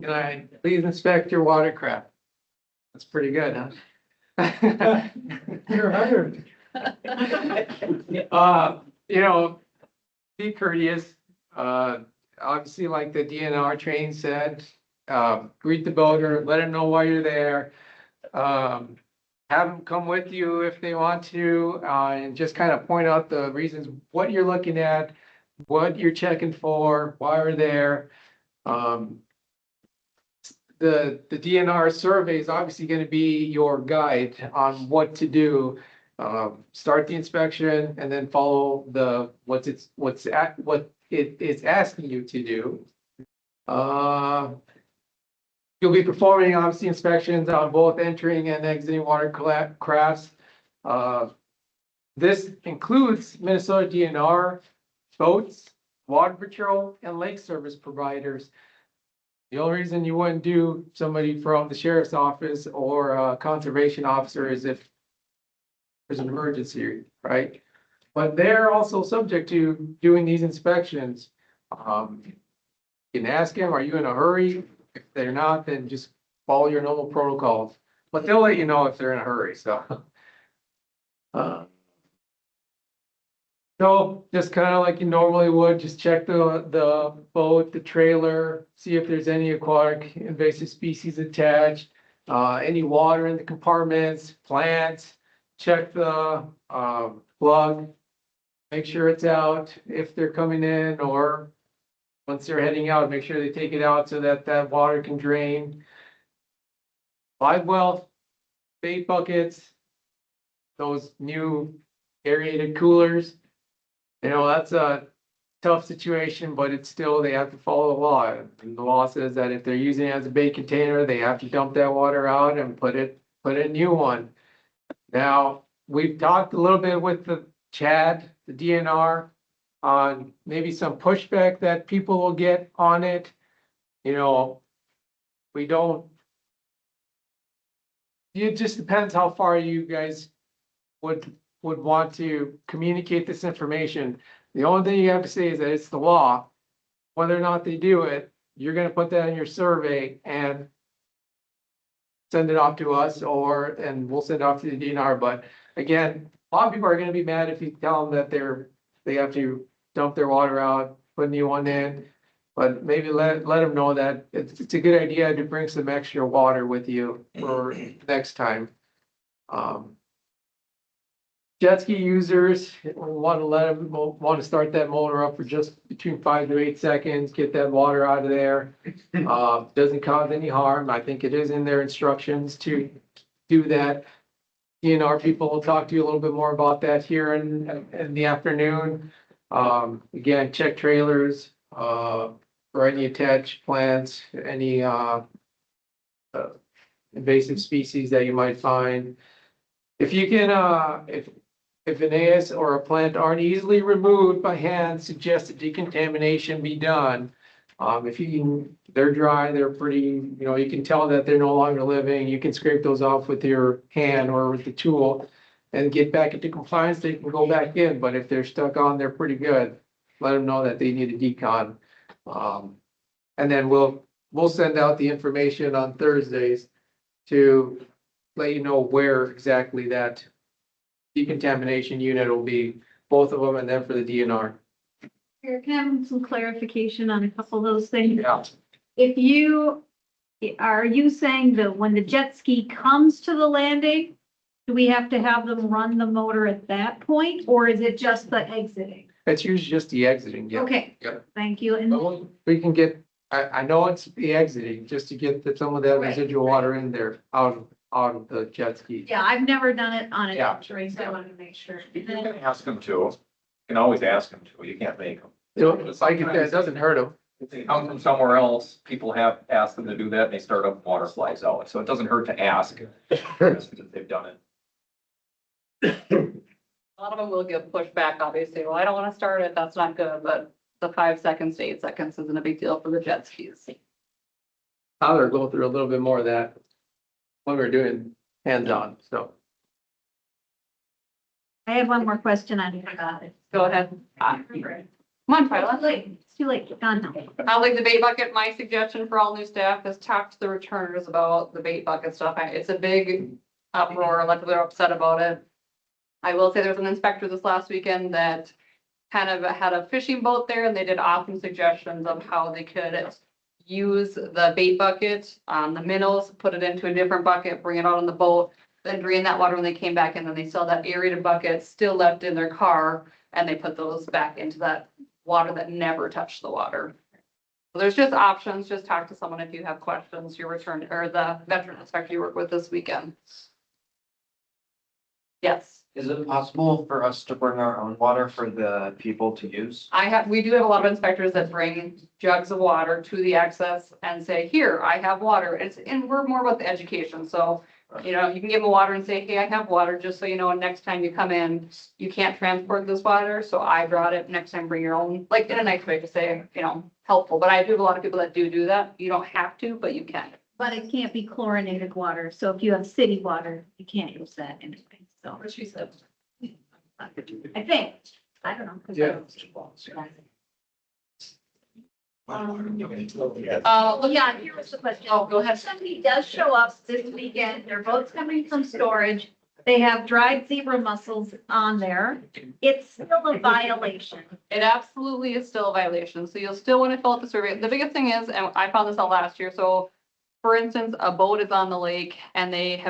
Can I please inspect your watercraft? That's pretty good, huh? You're hired. You know, be courteous. Obviously, like the DNR training said, greet the boater, let them know why you're there. Have them come with you if they want to, and just kind of point out the reasons, what you're looking at, what you're checking for, why we're there. The DNR survey is obviously going to be your guide on what to do. Start the inspection and then follow what it is asking you to do. You'll be performing obviously inspections on both entering and exiting watercrafts. This includes Minnesota DNR, boats, water patrol, and lake service providers. The only reason you wouldn't do somebody from the sheriff's office or a conservation officer is if there's an emergency, right? But they're also subject to doing these inspections. You can ask them, are you in a hurry? If they're not, then just follow your normal protocols, but they'll let you know if they're in a hurry, so. So just kind of like you normally would, just check the boat, the trailer, see if there's any aquatic invasive species attached, any water in the compartments, plants, check the plug, make sure it's out if they're coming in, or once they're heading out, make sure they take it out so that that water can drain. Live well, bait buckets, those new aerated coolers. You know, that's a tough situation, but it's still, they have to follow the law. And the law says that if they're using it as a bait container, they have to dump that water out and put a new one. Now, we've talked a little bit with the Chad, the DNR, on maybe some pushback that people will get on it. You know, it just depends how far you guys would want to communicate this information. The only thing you have to say is that it's the law. Whether or not they do it, you're gonna put that in your survey and send it off to us, and we'll send it off to the DNR. But again, a lot of people are gonna be mad if you tell them that they have to dump their water out, put a new one in. But maybe let them know that it's a good idea to bring some extra water with you for next time. Jet ski users want to start that motor up for just between 5 to 8 seconds, get that water out of there. Doesn't cause any harm. I think it is in their instructions to do that. DNR people will talk to you a little bit more about that here in the afternoon. Again, check trailers for any attached plants, any invasive species that you might find. If you can, if an AIS or a plant aren't easily removed by hand, suggest that decontamination be done. They're dry, they're pretty, you can tell that they're no longer living. You can scrape those off with your hand or with the tool and get back into compliance. They can go back in, but if they're stuck on, they're pretty good. Let them know that they need a decon. And then we'll send out the information on Thursdays to let you know where exactly that decontamination unit will be, both of them, and then for the DNR. Here, can I have some clarification on a couple of those things? Yeah. Are you saying that when the jet ski comes to the landing, do we have to have them run the motor at that point, or is it just the exiting? It's usually just the exiting, yeah. Okay, Yep. thank you. And We can get, I know it's the exiting, just to get some of that residual water in there, out of the jet ski. yeah, I've never done it on a Yeah. entry, so I wanted to make sure. You can ask them to. You can always ask them to. You can't make them. Like it doesn't hurt them. If they come from somewhere else, people have asked them to do that and they start up, water flies out. So it doesn't hurt to ask if they've done it. A lot of them will give pushback, obviously. Well, I don't want to start it. That's not good, but the 5 seconds to 8 seconds isn't a big deal for the jet skis. Tyler go through a little bit more of that when we're doing hands-on, so. I have one more question on it. Go ahead. Come on, Tyler. It's too late, gone now. Like the bait bucket, my suggestion for all new staff is talk to the returners about the bait bucket stuff. It's a big uproar, like they're upset about it. I will say there was an inspector this last weekend that kind of had a fishing boat there, and they did awesome suggestions of how they could use the bait bucket, the minnows, put it into a different bucket, bring it out on the boat, then drain that water when they came back, and then they saw that aerated bucket still left in their car, and they put those back into that water that never touched the water. So there's just options. Just talk to someone if you have questions, your return, or the veteran inspector you work with this weekend. Yes. Is it possible for us to bring our own water for the people to use? We do have a lot of inspectors that bring jugs of water to the access and say, here, I have water. And we're more about the education. So, you know, you can give them water and say, hey, I have water, just so you know, next time you come in, you can't transport this water. So I brought it. Next time, bring your own, like in a nice way to say, you know, helpful. But I do have a lot of people that do that. You don't have to, but you can. But it can't be chlorinated water. So if you have city water, you can't use that anyway. So What she said. I think, I don't know. 'Cause I don't- Well, Yeah, here was the question. Oh, go ahead. If somebody does show up this weekend, their boat's coming from storage, they have dried zebra mussels on there, it's still a violation. It absolutely is still a violation. So you'll still want to fill out the survey. The biggest thing is, and I found this out last year, so for instance, a boat is on the lake and they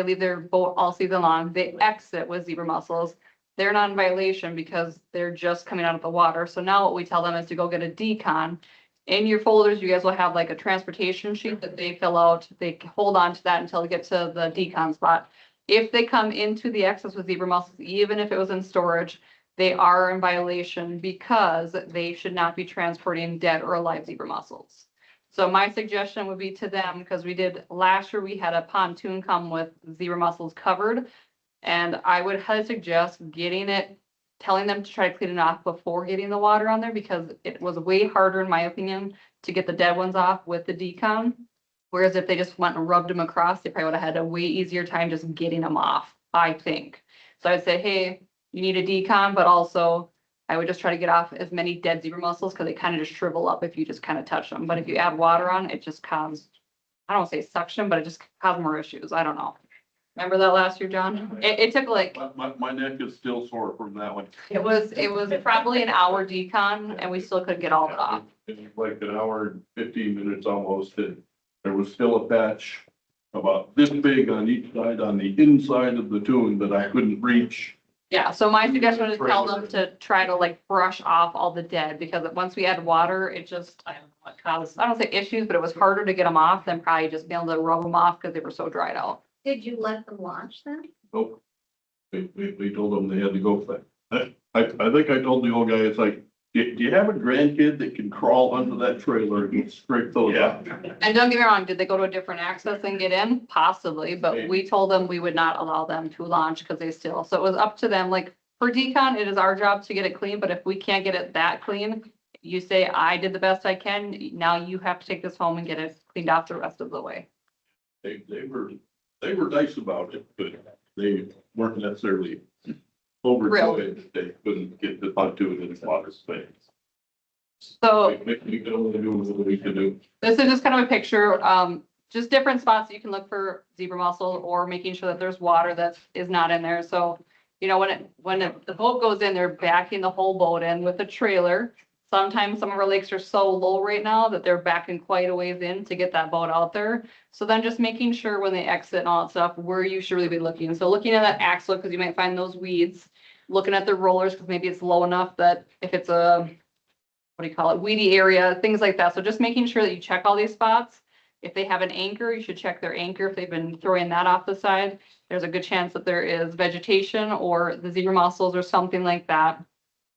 leave their boat all season long. They exit with zebra mussels. They're not in violation because they're just coming out of the water. So now what we tell them is to go get a decon. In your folders, you guys will have like a transportation sheet that they fill out. They hold on to that until they get to the decon spot. If they come into the access with zebra mussels, even if it was in storage, they are in violation because they should not be transporting dead or alive zebra mussels. So my suggestion would be to them, because we did last year, we had a pontoon come with zebra mussels covered. And I would highly suggest telling them to try to clean it off before getting the water on there, because it was way harder, in my opinion, to get the dead ones off with the decon. Whereas if they just went and rubbed them across, they probably would have had a way easier time just getting them off, I think. So I'd say, hey, you need a decon, but also I would just try to get off as many dead zebra mussels, because they kind of just shrivel up if you just kind of touch them. But if you add water on, it just causes, I don't want to say suction, but it just causes more issues. I don't know. Remember that last year, John? It took like, My neck is still sore from that one. it was probably an hour decon, and we still couldn't get all of it off. It was like an hour and 15 minutes almost, and there was still a patch about this big on each side, on the inside of the tune that I couldn't reach. Yeah, so my suggestion was to tell them to try to like brush off all the dead, because once we add water, it just, I don't know what caused, I don't say issues, but it was harder to get them off than probably just being able to rub them off because they were so dried out. Did you let them launch them? Nope. We told them they had to go for that. I think I told the old guy, it's like, do you have a grandkid that can crawl under that trailer and scrape those out? And don't get me wrong, did they go to a different access and get in? Possibly, but we told them we would not allow them to launch because so it was up to them. Like for decon, it is our job to get it clean, but if we can't get it that clean, you say, I did the best I can. Now you have to take this home and get it cleaned off the rest of the way. They were nice about it, but they weren't necessarily overjoyed that they couldn't get the pontoon in the water space. So We can only do what we can do. this is just kind of a picture, just different spots that you can look for zebra mussel, or making sure that there's water that is not in there. So, you know, when the boat goes in, they're backing the whole boat in with a trailer. Sometimes some of our lakes are so low right now that they're backing quite a ways in to get that boat out there. So then just making sure when they exit and all that stuff, where you should really be looking. So looking at that axle, because you might find those weeds, looking at the rollers, because maybe it's low enough that if it's a, what do you call it, weedy area, things like that. So just making sure that you check all these spots. If they have an anchor, you should check their anchor. If they've been throwing that off the side, there's a good chance that there is vegetation or the zebra mussels or something like that.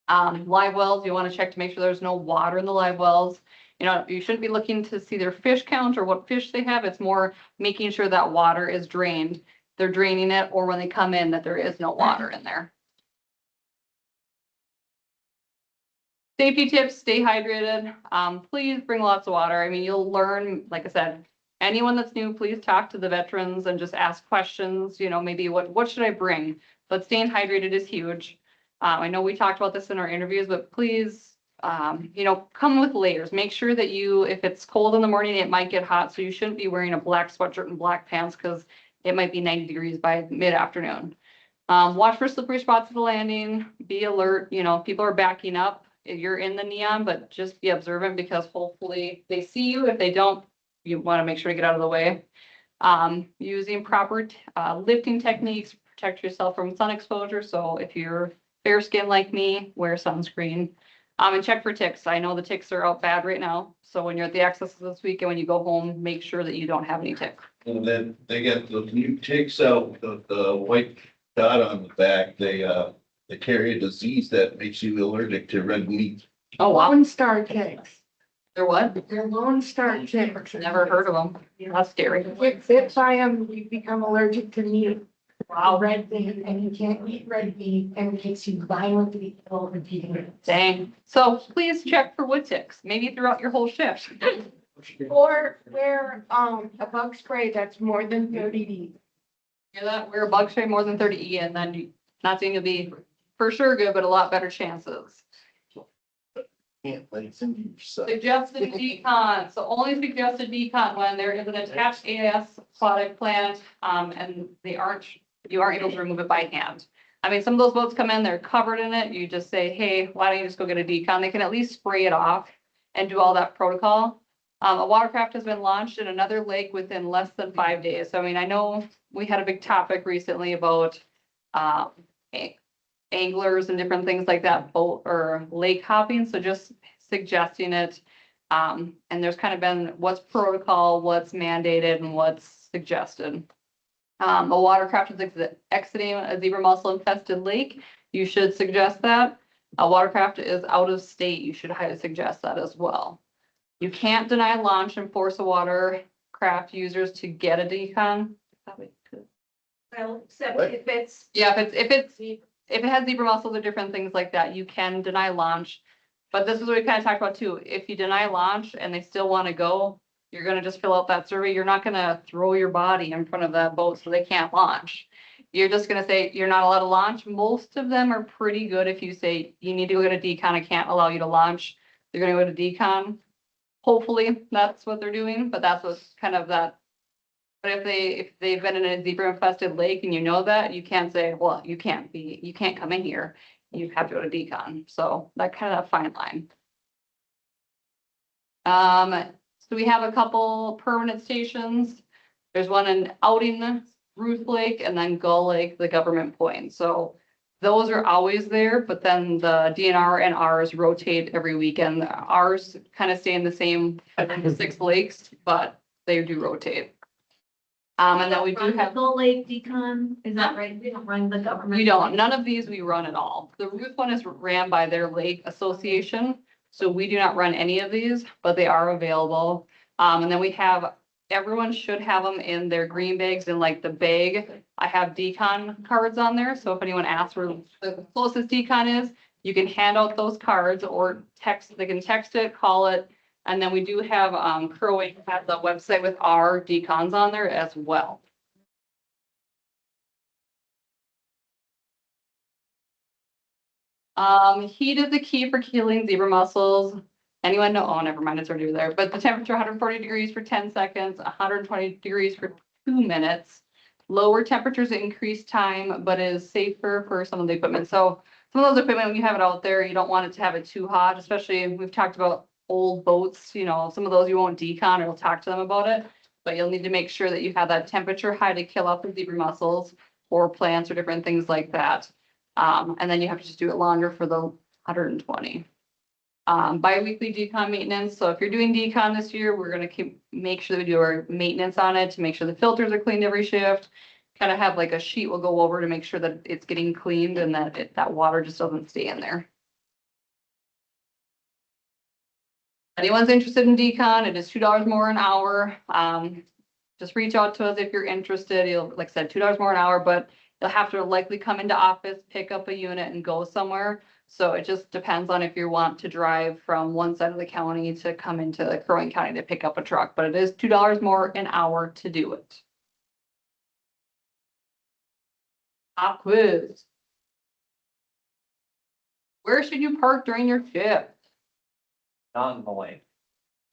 Live wells, you want to check to make sure there's no water in the live wells. You know, you shouldn't be looking to see their fish count or what fish they have. It's more making sure that water is drained. They're draining it, or when they come in, that there is no water in there. Safety tips, stay hydrated. Please bring lots of water. I mean, you'll learn, like I said, anyone that's new, please talk to the veterans and just ask questions, you know, maybe what should I bring? But staying hydrated is huge. I know we talked about this in our interviews, but please, you know, come with layers. Make sure that if it's cold in the morning, it might get hot. So you shouldn't be wearing a black sweatshirt and black pants because it might be 90 degrees by mid-afternoon. Watch for slippery spots at the landing. Be alert. You know, people are backing up. you're in the neon, but just be observant because hopefully they see you. If they don't, you want to make sure to get out of the way. Using proper lifting techniques, protect yourself from sun exposure. So if you're fair skinned like me, wear sunscreen. And check for ticks. I know the ticks are out bad right now. So when you're at the access this weekend, when you go home, make sure that you don't have any ticks. And then they get those new ticks out, the white dot on the back, they carry a disease that makes you allergic to red meat. Oh, wow. Lone Star ticks. They're what? They're Lone Star ticks. Never heard of them. That's scary. Get bit by them, you become allergic to meat. Wow, red meat, and you can't eat red meat, and it makes you violently ill and eating. Dang. So please check for wood ticks, maybe throughout your whole shift. Or wear, a bug spray that's more than 30 deep. Hear that? Wear a bug spray more than 30 E and then not saying you'll be for sure good, but a lot better chances. Can't let it into yourself. Suggested decon, so only suggested decon when there is an attached AIS aquatic plant, and you aren't able to remove it by hand. I mean, some of those boats come in, they're covered in it, you just say, hey, why don't you just go get a decon? They can at least spray it off and do all that protocol. A watercraft has been launched in another lake within less than 5 days. So I mean, I know we had a big topic recently about, anglers and different things like that, boat or lake hopping, so just suggesting it. And there's kind of been what's protocol, what's mandated, and what's suggested. A watercraft is exiting a zebra mussel infested lake, you should suggest that. A watercraft is out of state, you should highly suggest that as well. You can't deny launch and force a watercraft users to get a decon. Well, except What? if it's. Yeah, if it has zebra mussels or different things like that, you can deny launch. But this is what we kind of talked about too. If you deny launch and they still want to go, you're gonna just fill out that survey. You're not gonna throw your body in front of that boat so they can't launch. You're just gonna say you're not allowed to launch. Most of them are pretty good if you say you need to go get a decon, I can't allow you to launch. They're gonna go to decon. Hopefully, that's what they're doing, but that's what's kind of that. But if they've been in a zebra infested lake and you know that, you can't say, well, you can't come in here. You have to go to decon. So that kind of fine line. So we have a couple permanent stations. There's one in Outing, Ruth Lake, and then Gull Lake, the government point. So those are always there, but then the DNR and ours rotate every weekend. Ours kind of stay in the same 6 lakes, but they do rotate. And then we do have. The Lake Decon, is that right? We don't run the government. We don't, none of these we run at all. The Ruth one is ran by their lake association, so we do not run any of these, but they are available. And then we have, everyone should have them in their green bags in like the bag. I have decon cards on there, so if anyone asks where the closest decon is, you can hand out those cards or text, they can text it, call it. And then we do have, Kerwin has a website with our decons on there as well. Heat is the key for killing zebra mussels. Anyone know? Oh, never mind, it's already there. But the temperature 140 degrees for 10 seconds, 120 degrees for 2 minutes. Lower temperatures increase time, but is safer for some of the equipment. So some of those equipment, when you have it out there, you don't want it to have it too hot, especially we've talked about old boats, you know, some of those you won't decon or you'll talk to them about it, but you'll need to make sure that you have that temperature high to kill off the zebra mussels or plants or different things like that. And then you have to just do it longer for the 120. Bi-weekly decon maintenance. So if you're doing decon this year, we're going to make sure that we do our maintenance on it to make sure the filters are cleaned every shift. Kind of have like a sheet we'll go over to make sure that it's getting cleaned and that that water just doesn't stay in there. Anyone's interested in decon, it is $2 more an hour. Just reach out to us if you're interested. You'll, like I said, $2 more an hour, but you'll have to likely come into office, pick up a unit and go somewhere. So it just depends on if you want to drive from one side of the county to come into Crow Wing County to pick up a truck, but it is $2 more an hour to do it. Pop quiz. Where should you park during your shift? Not in the lake.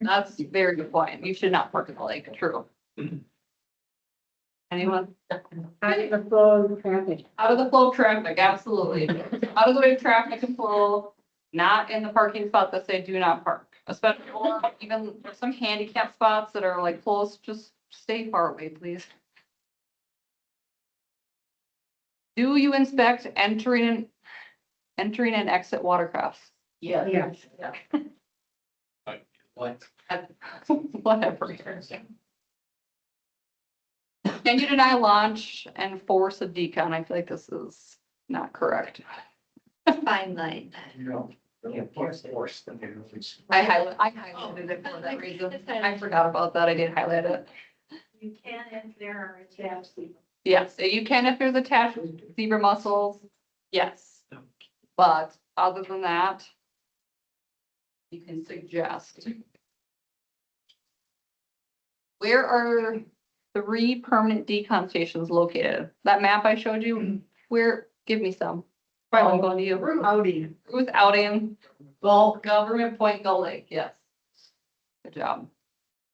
That's a very good point. You should not park in the lake, true. Anyone? Out of the flow of traffic. Out of the flow of traffic, absolutely. Out of the way of traffic and flow. not in the parking spot that say do not park, especially, or even there's some handicap spots that are like close, just stay far away, please. Do you inspect entering and exit watercrafts? Yeah. Yes. What? Whatever. Can you deny launch and force a decon? I feel like this is not correct. Fine line. I highlighted it for that reason. I forgot about that. I did highlight it. You can if there are attached. Yes, you can if there's attached zebra mussels, yes. But other than that, you can suggest. Where are 3 permanent decon stations located? That map I showed you, where, give me some. Probably I'm going to you. Outing. Ruth Outing, Gulf Government Point, Gull Lake, yes. Good job.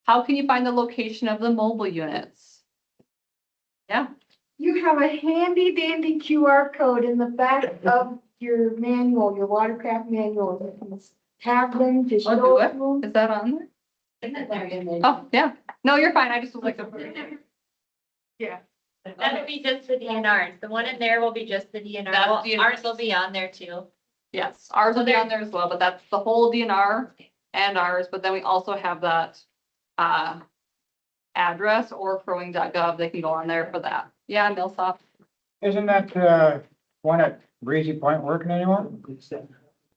How can you find the location of the mobile units? Yeah, You have a handy dandy QR code in the back of your manual, your watercraft manual. You can have them to I'll do show it. you. Is that on there? Isn't there? Oh, yeah. No, you're fine. I just was like, Yeah. That'll be just the DNRs. The one in there will be just the DNR. That's Well, DNR. ours will be on there too. yes, ours will be on there as well, but that's the whole DNR and ours, but then we also have that address or crowing.gov. They can go on there for that. Yeah, Millsop. Isn't that, one at Breezy Point working anymore?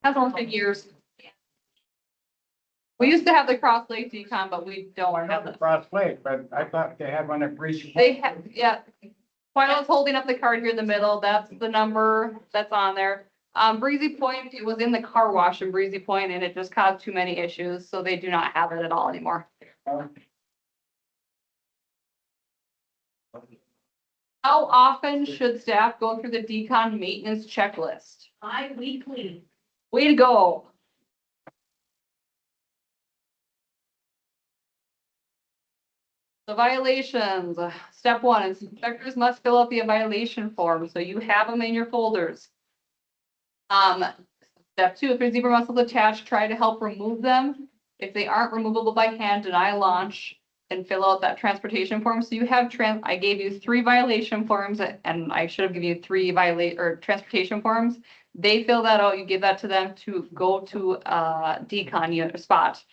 Has only been years. We used to have the Cross Lake decon, but we don't have that. Cross Lake, but I thought they had one at Breezy. They have, yeah. While I was holding up the card here in the middle, that's the number that's on there. Breezy Point, it was in the car wash in Breezy Point and it just caused too many issues, so they do not have it at all anymore. How often should staff go through the decon maintenance checklist? Bi-weekly. Way to go. The violations, step 1, inspectors must fill out the violation form, so you have them in your folders. Step 2, if there's zebra mussels attached, try to help remove them. If they aren't removable by hand, deny launch and fill out that transportation form. So you have I gave you 3 violation forms and I should have given you 3 transportation forms. They fill that out, you give that to them to go to a decon unit spot.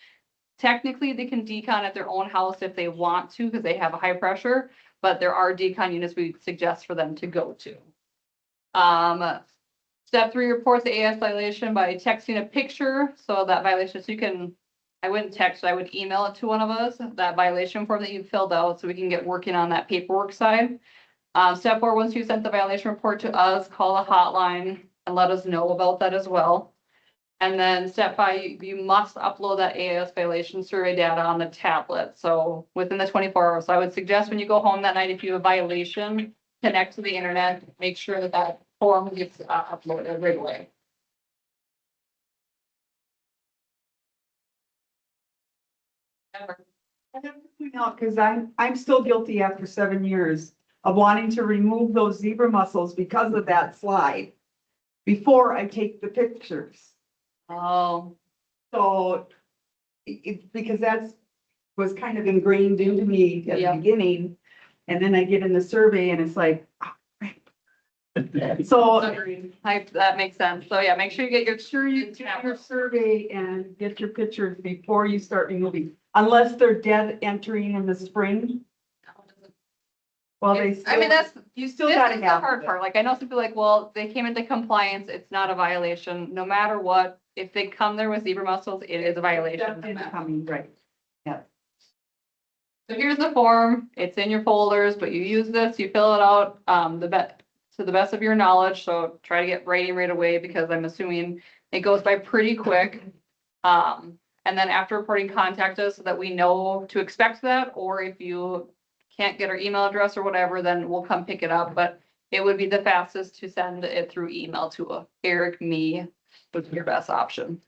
Technically, they can decon at their own house if they want to, because they have a high pressure, but there are decon units we suggest for them to go to. Step 3, report the AIS violation by texting a picture, so that violation, so you can, I wouldn't text, I would email it to one of us, that violation form that you filled out, so we can get working on that paperwork side. Step 4, once you sent the violation report to us, call the hotline and let us know about that as well. And then step 5, you must upload that AIS violation survey data on the tablet. So within the 24 hours, so I would suggest when you go home that night, if you have a violation, connect to the internet, make sure that that form gets uploaded right away. I have to point out, because I'm still guilty after 7 years of wanting to remove those zebra mussels because of that slide before I take the pictures. Oh, So because that's was kind of ingrained into me at Yeah. the beginning. And then I get in the survey and it's like, oh, crap. So that makes sense. So yeah, make sure you get your. sure you do your survey and get your pictures before you start removing, unless they're dead entering in the spring. Well, they still. I mean, that's, You still this gotta is the have. hard part. Like, I know some people are like, well, they came into compliance, it's not a violation, no matter what. If they come there with zebra mussels, it is a violation. That's coming, right. So here's the form, it's in your folders, but you use this, you fill it out, to the best of your knowledge, so try to get writing right away, because I'm assuming it goes by pretty quick. And then after reporting, contact us so that we know to expect that, or if you can't get our email address or whatever, then we'll come pick it up, but it would be the fastest to send it through email to Eric, me, would be your best option.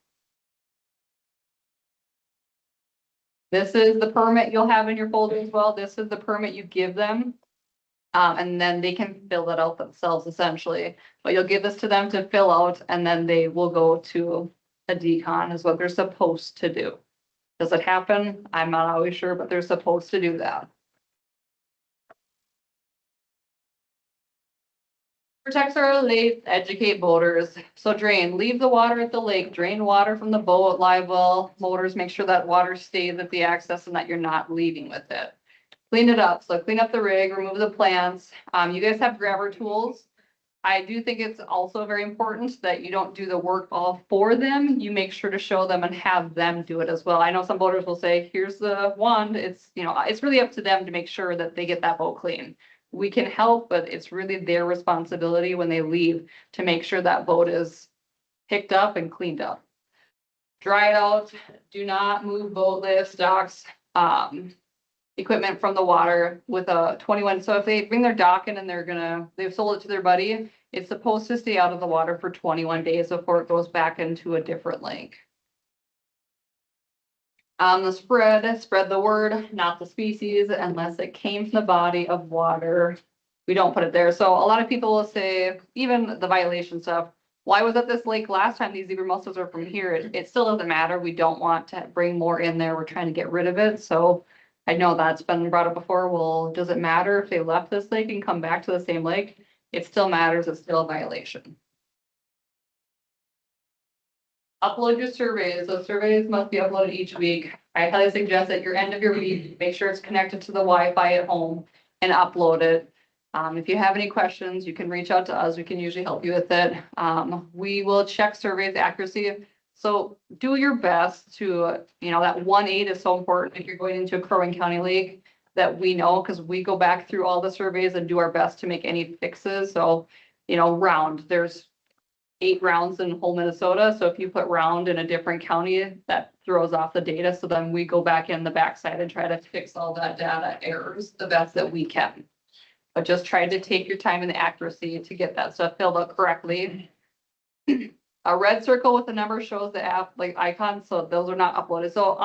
This is the permit you'll have in your folder as well. This is the permit you give them. And then they can fill that out themselves essentially, but you'll give this to them to fill out and then they will go to a decon is what they're supposed to do. Does it happen? I'm not always sure, but they're supposed to do that. Protects our lake, educate boaters. So drain, leave the water at the lake, drain water from the boat, live well, motors, make sure that water stays at the access and that you're not leaving with it. Clean it up. So clean up the rig, remove the plants. You guys have grabber tools. I do think it's also very important that you don't do the work all for them. You make sure to show them and have them do it as well. I know some boaters will say, here's the wand. It's, you know, it's really up to them to make sure that they get that boat clean. We can help, but it's really their responsibility when they leave to make sure that boat is picked up and cleaned up. Dry it out. Do not move boat lifts, docks, equipment from the water with a 21. So if they bring their dock in and they've sold it to their buddy, it's supposed to stay out of the water for 21 days before it goes back into a different lake. The spread the word, not the species, unless it came from the body of water. We don't put it there. So a lot of people will say, even the violation stuff, why was at this lake last time? These zebra mussels are from here. It still doesn't matter. We don't want to bring more in there. We're trying to get rid of it. So I know that's been brought up before. Well, does it matter if they left this lake and come back to the same lake? It still matters. It's still a violation. Upload your surveys. Those surveys must be uploaded each week. I highly suggest that your end of your week, make sure it's connected to the Wi-Fi at home and upload it. If you have any questions, you can reach out to us. We can usually help you with it. We will check surveys accuracy. So do your best to, you know, that 1-8 is so important if you're going into a Crow Wing County lake that we know, because we go back through all the surveys and do our best to make any fixes. So, you know, round, there's 8 rounds in whole Minnesota. So if you put round in a different county, that throws off the data. So then we go back in the backside and try to fix all that data errors the best that we can. But just try to take your time and the accuracy to get that stuff filled out correctly. A red circle with the number shows the app like icon, so those are not uploaded. So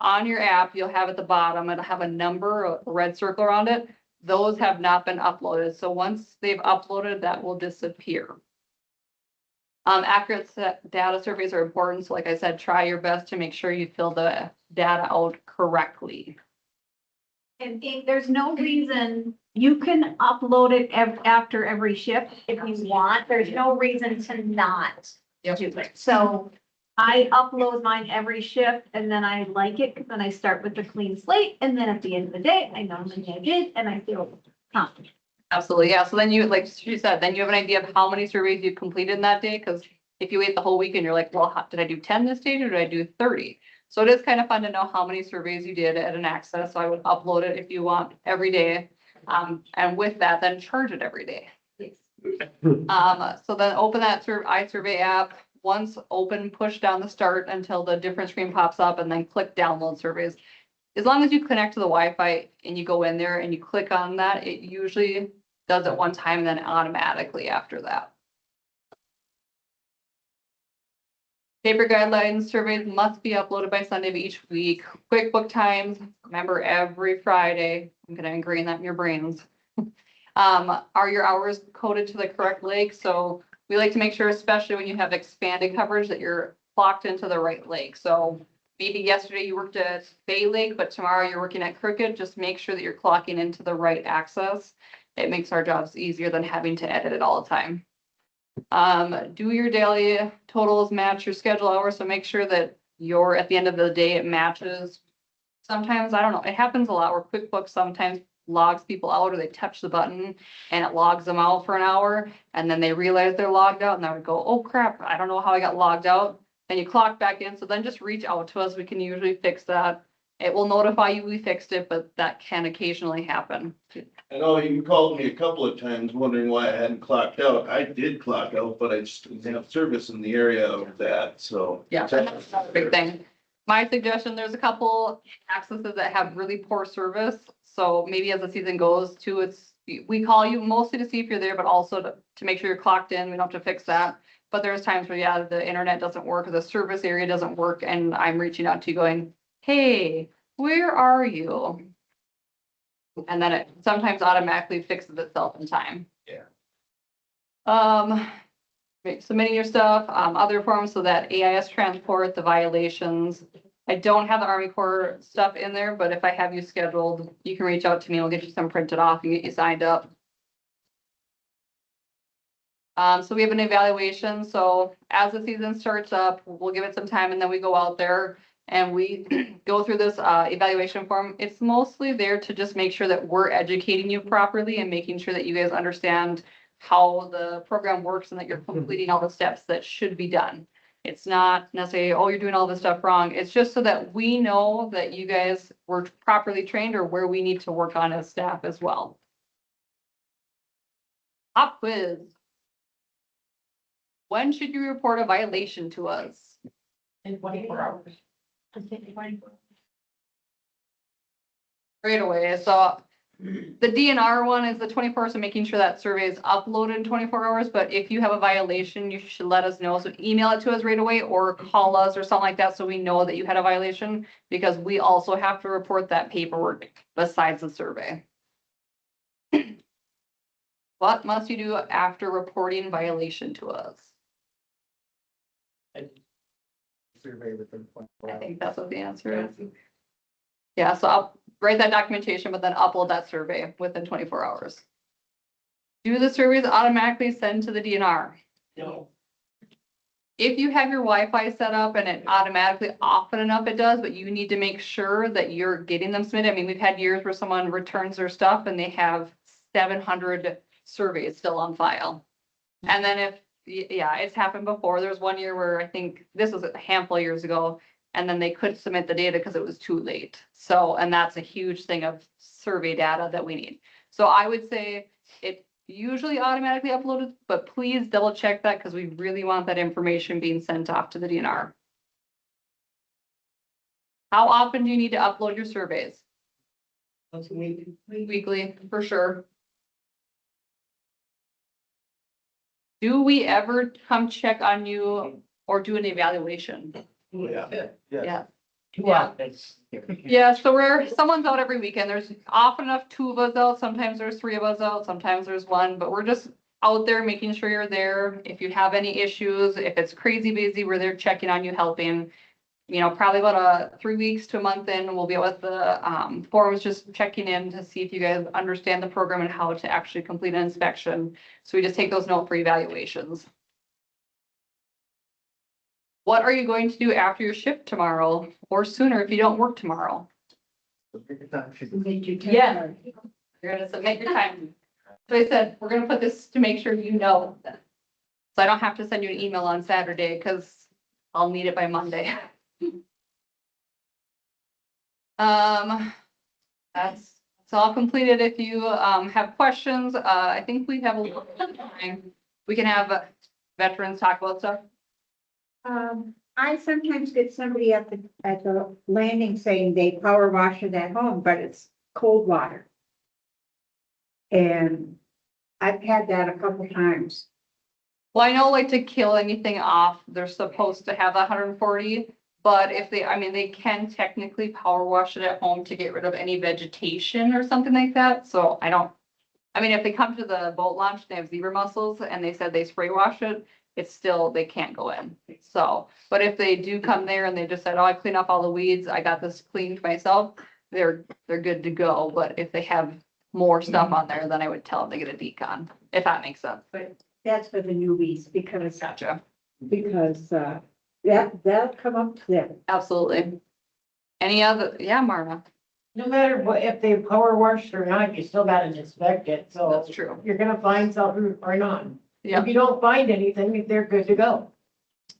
on your app, you'll have at the bottom, it'll have a number, a red circle around it. Those have not been uploaded. So once they've uploaded, that will disappear. Accurate data surveys are important. So like I said, try your best to make sure you fill the data out correctly. And there's no reason, you can upload it after every shift if you want. There's no reason to not do it. So I upload mine every shift and then I like it because then I start with a clean slate. And then at the end of the day, I know how many I did and I feel confident. Absolutely. Yeah. So then you, like she said, then you have an idea of how many surveys you completed in that day. Because if you wait the whole week and you're like, well, did I do 10 this day or did I do 30? So it is kind of fun to know how many surveys you did at an access. So I would upload it if you want every day. And with that, then charge it every day. So then open that iSurvey app. Once open, push down the start until the different screen pops up and then click download surveys. As long as you connect to the Wi-Fi and you go in there and you click on that, it usually does it one time and then automatically after that. Paper guidelines surveys must be uploaded by Sunday of each week. Quick book times, remember every Friday. I'm going to ingrain that in your brains. Are your hours coded to the correct lake? So we like to make sure, especially when you have expanded coverage, that you're clocked into the right lake. So maybe yesterday you worked at Bay Lake, but tomorrow you're working at Crooked. Just make sure that you're clocking into the right access. It makes our jobs easier than having to edit it all the time. Do your daily totals match your schedule hours. So make sure that you're at the end of the day, it matches. Sometimes, I don't know, it happens a lot where QuickBooks sometimes logs people out or they touch the button and it logs them out for an hour. And then they realize they're logged out and they would go, oh crap, I don't know how I got logged out. Then you clock back in. So then just reach out to us. We can usually fix that. It will notify you we fixed it, but that can occasionally happen. I know you called me a couple of times wondering why I hadn't clocked out. I did clock out, but I just didn't have service in the area of that, so. Yeah, that's not a big thing. My suggestion, there's a couple accesses that have really poor service. So maybe as the season goes too, we call you mostly to see if you're there, but also to make sure you're clocked in. We don't have to fix that. But there's times where, yeah, the internet doesn't work or the service area doesn't work. And I'm reaching out to you going, hey, where are you? And then it sometimes automatically fixes itself in time. Yeah. submitting your stuff, other forms, so that AIS transport, the violations. I don't have the Army Corps stuff in there, but if I have you scheduled, you can reach out to me. We'll get you some printed off and get you signed up. So we have an evaluation. So as the season starts up, we'll give it some time and then we go out there and we go through this evaluation form. It's mostly there to just make sure that we're educating you properly and making sure that you guys understand how the program works and that you're completing all the steps that should be done. It's not necessarily, oh, you're doing all this stuff wrong. It's just so that we know that you guys were properly trained or where we need to work on as staff as well. Pop quiz. When should you report a violation to us? In 24 hours. Right away. So the DNR one is the 24, so making sure that survey is uploaded in 24 hours. But if you have a violation, you should let us know. So email it to us right away or call us or something like that so we know that you had a violation, because we also have to report that paperwork besides the survey. What must you do after reporting violation to us? Survey within 24 I hours. think that's what the answer is. Yeah, so I'll write that documentation, but then upload that survey within 24 hours. Do the surveys automatically send to the DNR? No. If you have your Wi-Fi set up and it automatically, often enough it does, but you need to make sure that you're getting them submitted. I mean, we've had years where someone returns their stuff and they have 700 surveys still on file. And then if, yeah, it's happened before. There was one year where I think this was a handful of years ago, and then they couldn't submit the data because it was too late. So, and that's a huge thing of survey data that we need. So I would say it usually automatically uploaded, but please double check that because we really want that information being sent off to the DNR. How often do you need to upload your surveys? Once a week. Weekly, for sure. Do we ever come check on you or do an evaluation? Yeah. Too often. Yeah, so someone's out every weekend. There's often enough 2 of us out. Sometimes there's 3 of us out. Sometimes there's 1, but we're just out there making sure you're there. If you have any issues, if it's crazy busy, we're there checking on you, helping. You know, probably about 3 weeks to a month in, we'll be with the forums, just checking in to see if you guys understand the program and how to actually complete an inspection. So we just take those notes for evaluations. What are you going to do after your shift tomorrow or sooner if you don't work tomorrow? Yeah. You're gonna submit your time. So I said, we're gonna put this to make sure you know that. So I don't have to send you an email on Saturday because I'll need it by Monday. That's all completed. If you have questions, I think we have a little bit of time. We can have veterans talk about stuff. I sometimes get somebody at the landing saying they power wash it at home, but it's cold water. And I've had that a couple times. Well, I know like to kill anything off, they're supposed to have 140, but if they, I mean, they can technically power wash it at home to get rid of any vegetation or something like that. So I mean, if they come to the boat launch, they have zebra mussels and they said they spray wash it, it's still, they can't go in. So, but if they do come there and they just said, oh, I clean up all the weeds, I got this cleaned myself, they're good to go. But if they have more stuff on there, then I would tell them to get a decon, if that makes sense. But that's for the newbies because Gotcha. That'll come up to them. Absolutely. Any other, yeah, Marna, No matter what, if they power washed or not, you still gotta inspect it, so. that's true. You're gonna find something or not. Yeah, If you don't find anything, they're good to go.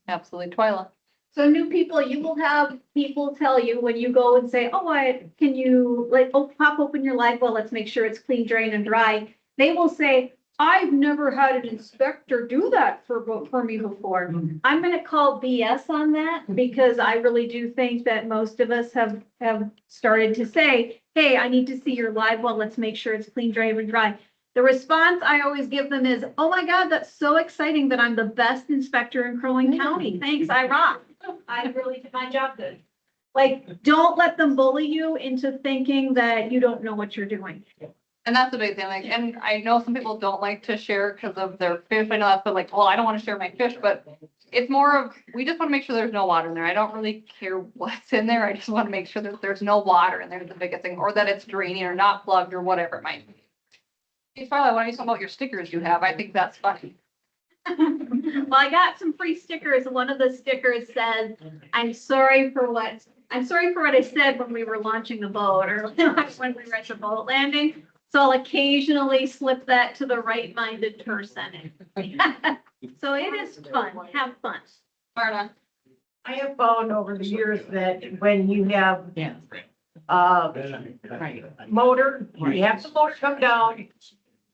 absolutely. Twyla. So new people, you will have people tell you when you go and say, oh, can you pop open your live well, let's make sure it's clean, drain and dry. They will say, I've never had an inspector do that for me before. I'm gonna call BS on that because I really do think that most of us have started to say, hey, I need to see your live well, let's make sure it's clean, drain and dry. The response I always give them is, oh my God, that's so exciting that I'm the best inspector in Crow Wing County. Thanks, I rock. I really did my job good. Like, don't let them bully you into thinking that you don't know what you're doing. And that's the big thing, like, and I know some people don't like to share because of their fish. I know that's but like, well, I don't want to share my fish, but it's more of, we just want to make sure there's no water in there. I don't really care what's in there. I just want to make sure that there's no water in there, the biggest thing, or that it's draining or not plugged or whatever it might be. Hey, Farley, why don't you talk about your stickers you have? I think that's funny. Well, I got some free stickers. One of the stickers said, I'm sorry for what I said when we were launching the boat or when we were at the boat landing. So I'll occasionally slip that to the right-minded person. So it is fun. Have fun. Marna, I have found over the years that when you have, motor, you have the motor come down,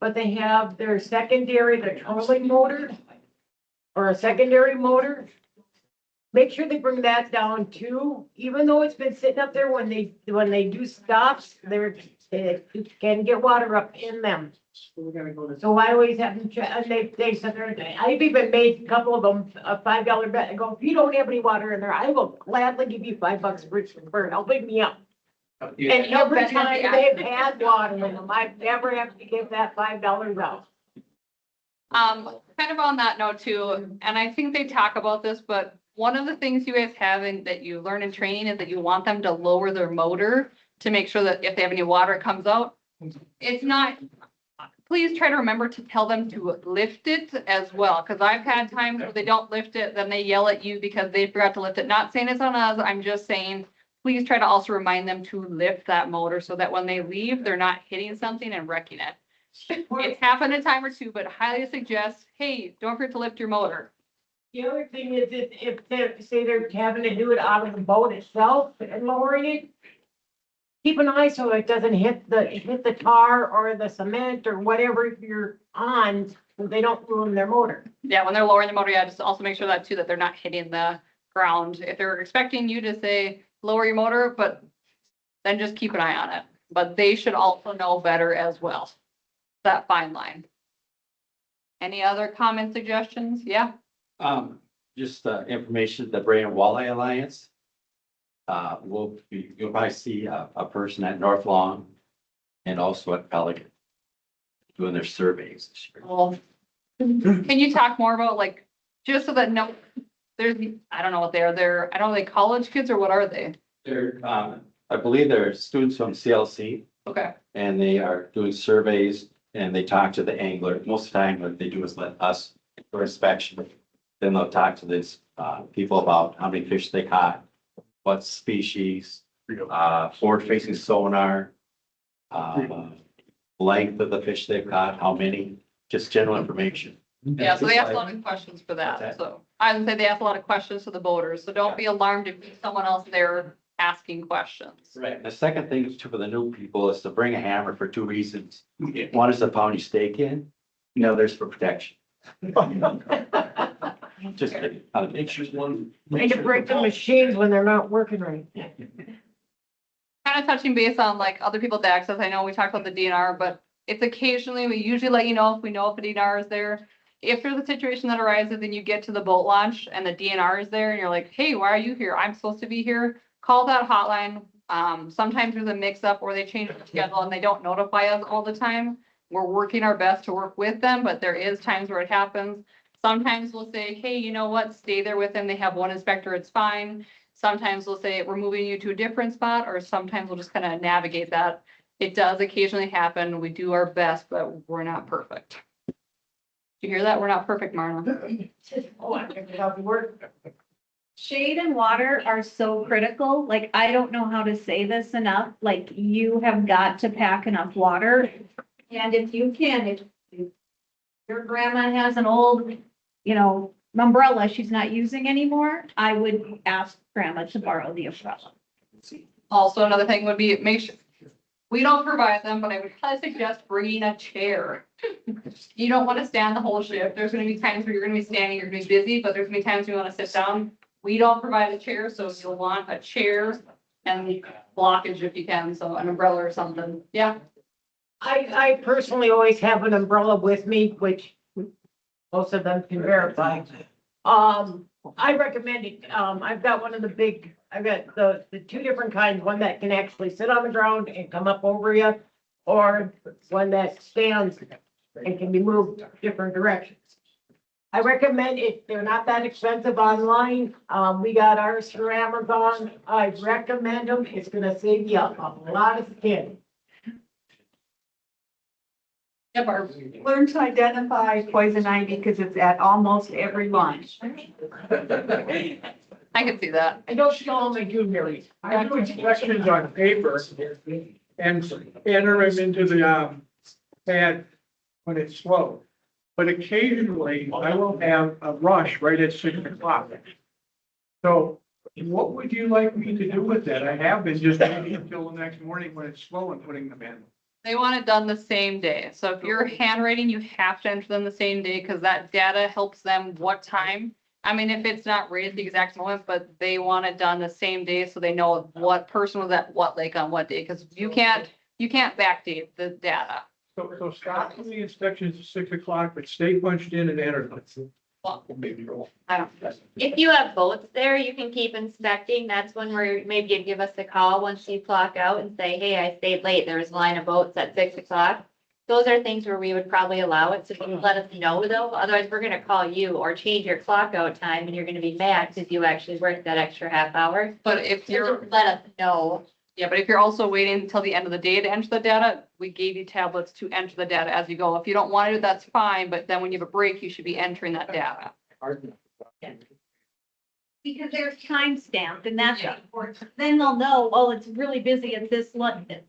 but they have their secondary, the trolling motor, or a secondary motor. Make sure they bring that down too, even though it's been sitting up there when they do stops, it can get water up in them. So I always have them, and they said, I've even made a couple of them a $5 bet. I go, if you don't have any water in there, I will gladly give you $5 for helping me out. And every time they've had water in them, I've never have to give that $5 out. kind of on that note too, and I think they talk about this, but one of the things you guys have and that you learn in training is that you want them to lower their motor to make sure that if they have any water, it comes out. It's not, please try to remember to tell them to lift it as well, because I've had times where they don't lift it, then they yell at you because they forgot to lift it. Not saying it's on us, I'm just saying, please try to also remind them to lift that motor so that when they leave, they're not hitting something and wrecking it. It's happened a time or two, but highly suggest, hey, don't forget to lift your motor. The other thing is if they say they're having to do it out of the boat itself and lowering it, keep an eye so it doesn't hit the tar or the cement or whatever you're on, so they don't ruin their motor. Yeah, when they're lowering the motor, yeah, just also make sure that too, that they're not hitting the ground. If they're expecting you to say, lower your motor, but then just keep an eye on it. But they should also know better as well. That fine line. Any other comment suggestions? Yeah? Just information, the Brain Walleye Alliance. You'll probably see a person at North Lawn and also at Pelican doing their surveys this year. Well, can you talk more about like, just so that no, there's, I don't know what they are. I don't know, they college kids or what are they? They're, I believe they're students from CLC Okay. and they are doing surveys and they talk to the angler. Most of the time what they do is let us for inspection. Then they'll talk to these people about how many fish they caught, what species, forward facing sonar, length of the fish they've caught, how many, just general information. Yeah, so they ask a lot of questions for that. Okay. So I would say they ask a lot of questions to the boaters. So don't be alarmed if someone else there asking questions. Right. The second thing is for the new people is to bring a hammer for two reasons. One is to pound your steak in, the other is for protection. Just kidding. And to break the machines when they're not working right. Kind of touching base on like other people's access. I know we talked about the DNR, but it's occasionally, we usually let you know if we know if a DNR is there. If there's a situation that arises and you get to the boat launch and the DNR is there and you're like, hey, why are you here? I'm supposed to be here. Call that hotline. Sometimes there's a mix up or they change the schedule and they don't notify us all the time. We're working our best to work with them, but there is times where it happens. Sometimes we'll say, hey, you know what, stay there with them. They have one inspector, it's fine. Sometimes we'll say, we're moving you to a different spot, or sometimes we'll just kind of navigate that. It does occasionally happen. We do our best, but we're not perfect. Did you hear that? We're not perfect, Marna. Oh, I figured out the word. Shade and water are so critical. Like, I don't know how to say this enough. Like, you have got to pack enough water. And if you can, if your grandma has an old, umbrella she's not using anymore, I would ask grandma to borrow the umbrella. Also, another thing would be make sure, we don't provide them, but I would highly suggest bringing a chair. You don't want to stand the whole shift. There's going to be times where you're going to be standing, you're going to be busy, but there's going to be times you want to sit down. We don't provide a chair, so you'll want a chair and blockage if you can, so an umbrella or something. Yeah. I personally always have an umbrella with me, which most of them can verify. I recommend it. I've got one of the big, I've got the two different kinds, one that can actually sit on the ground and come up over you, or one that stands and can be moved different directions. I recommend if they're not that expensive online, we got ours through Amazon. I recommend them. It's gonna save you a lot of skin. Yeah, Barb. Learn to identify poison ivy because it's at almost every lunch. I can see that. I don't see all my blueberries. I do inspections on paper and enter them into the, pad when it's slow. But occasionally I will have a rush right at 6 o'clock. So what would you like me to do with that? I have been just waiting until the next morning when it's slow and putting them in. They want it done the same day. So if you're handwriting, you have to enter them the same day because that data helps them what time. I mean, if it's not right at the exact moment, but they want it done the same day so they know what person was at what lake on what day, because you can't backdate the data. So stop the inspections at 6 o'clock, but stay punched in and enter them. I don't. If you have boats there, you can keep inspecting. That's when we're, maybe you'd give us a call once you clock out and say, hey, I stayed late. There was a line of boats at 6 o'clock. Those are things where we would probably allow it. So if you let us know though, otherwise we're gonna call you or change your clock out time and you're gonna be mad because you actually worked that extra half hour. But if So you're, just let us know. yeah, but if you're also waiting until the end of the day to enter the data, we gave you tablets to enter the data as you go. If you don't want to, that's fine, but then when you have a break, you should be entering that data. Because there's time stamped and that's Yeah. important. Then they'll know, well, it's really busy at this lake at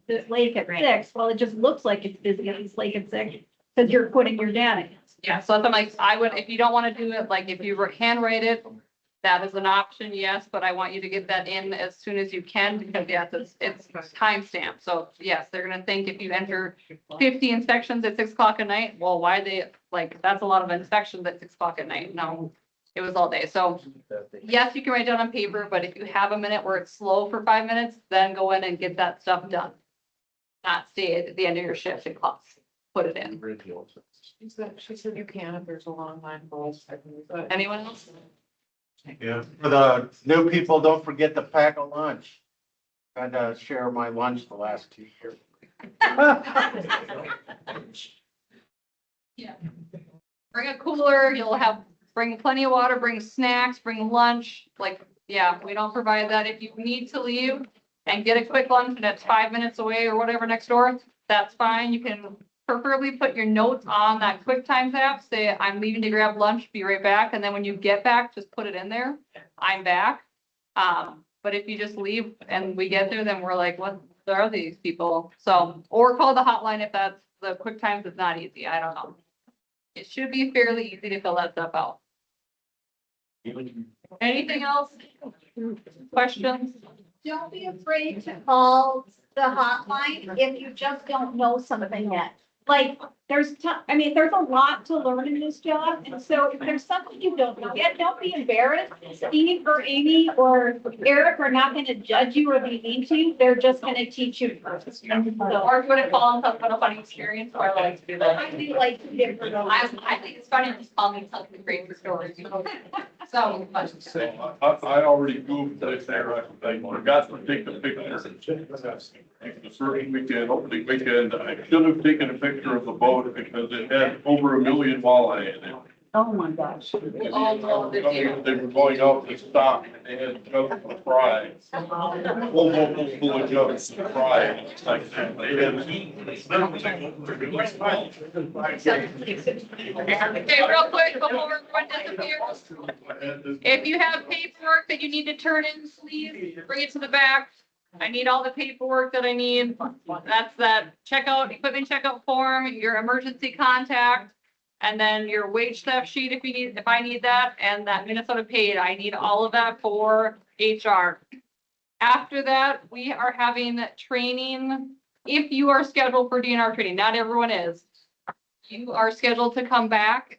6. Well, it just looks like it's busy at this lake at 6 because you're putting your data in. Yeah, so I'm like, I would, if you don't want to do it, like if you handwrite it, that is an option, yes, but I want you to get that in as soon as you can because yes, it's timestamped. So yes, they're gonna think if you enter 50 inspections at 6 o'clock at night, well, why they, like, that's a lot of inspections at 6 o'clock at night. No, it was all day. So yes, you can write down on paper, but if you have a minute where it's slow for 5 minutes, then go in and get that stuff done. Not stay at the end of your shift and clock, put it in. She said you can if there's a long line. Anyone else? Yeah, for the new people, don't forget to pack a lunch. Had to share my lunch the last 2 years. Yeah. Bring a cooler, bring plenty of water, bring snacks, bring lunch, like, yeah, we don't provide that. If you need to leave and get a quick lunch and it's 5 minutes away or whatever next door, that's fine. You can preferably put your notes on that QuickTime app, say, I'm leaving to grab lunch, be right back. And then when you get back, just put it in there, I'm back. But if you just leave and we get there, then we're like, what are these people? So, or call the hotline if that's, the QuickTime is not easy, I don't know. It should be fairly easy to fill that stuff out. Anything else? Questions? Don't be afraid to call the hotline if you just don't know something yet. Like, there's a lot to learn in this job, and so if there's something you don't know yet, don't be embarrassed. Steve or Amy or Eric are not gonna judge you or be mean to you, they're just gonna teach you first. Or if you want to call and talk about a funny experience, or I like to do that. I do like to differ. I think it's funny to just call me and tell me great stories. So, but I already Googled it there. I forgot to take the picture. The first weekend, opening weekend, I should have taken a picture of the boat because it had over 1 million walleye in it. Oh, my gosh. no, the deer. They were going out to stock and they had jugs to fry. Whole boat was full of jugs to fry. And it's like that. They had Okay, real quick, before everyone disappears. If you have paperwork that you need to turn in, please bring it to the back. I need all the paperwork that I need. That's that equipment checkout form, your emergency contact, and then your wage theft sheet if I need that, and that Minnesota paid. I need all of that for HR. After that, we are having training. If you are scheduled for DNR training, not everyone is. You are scheduled to come back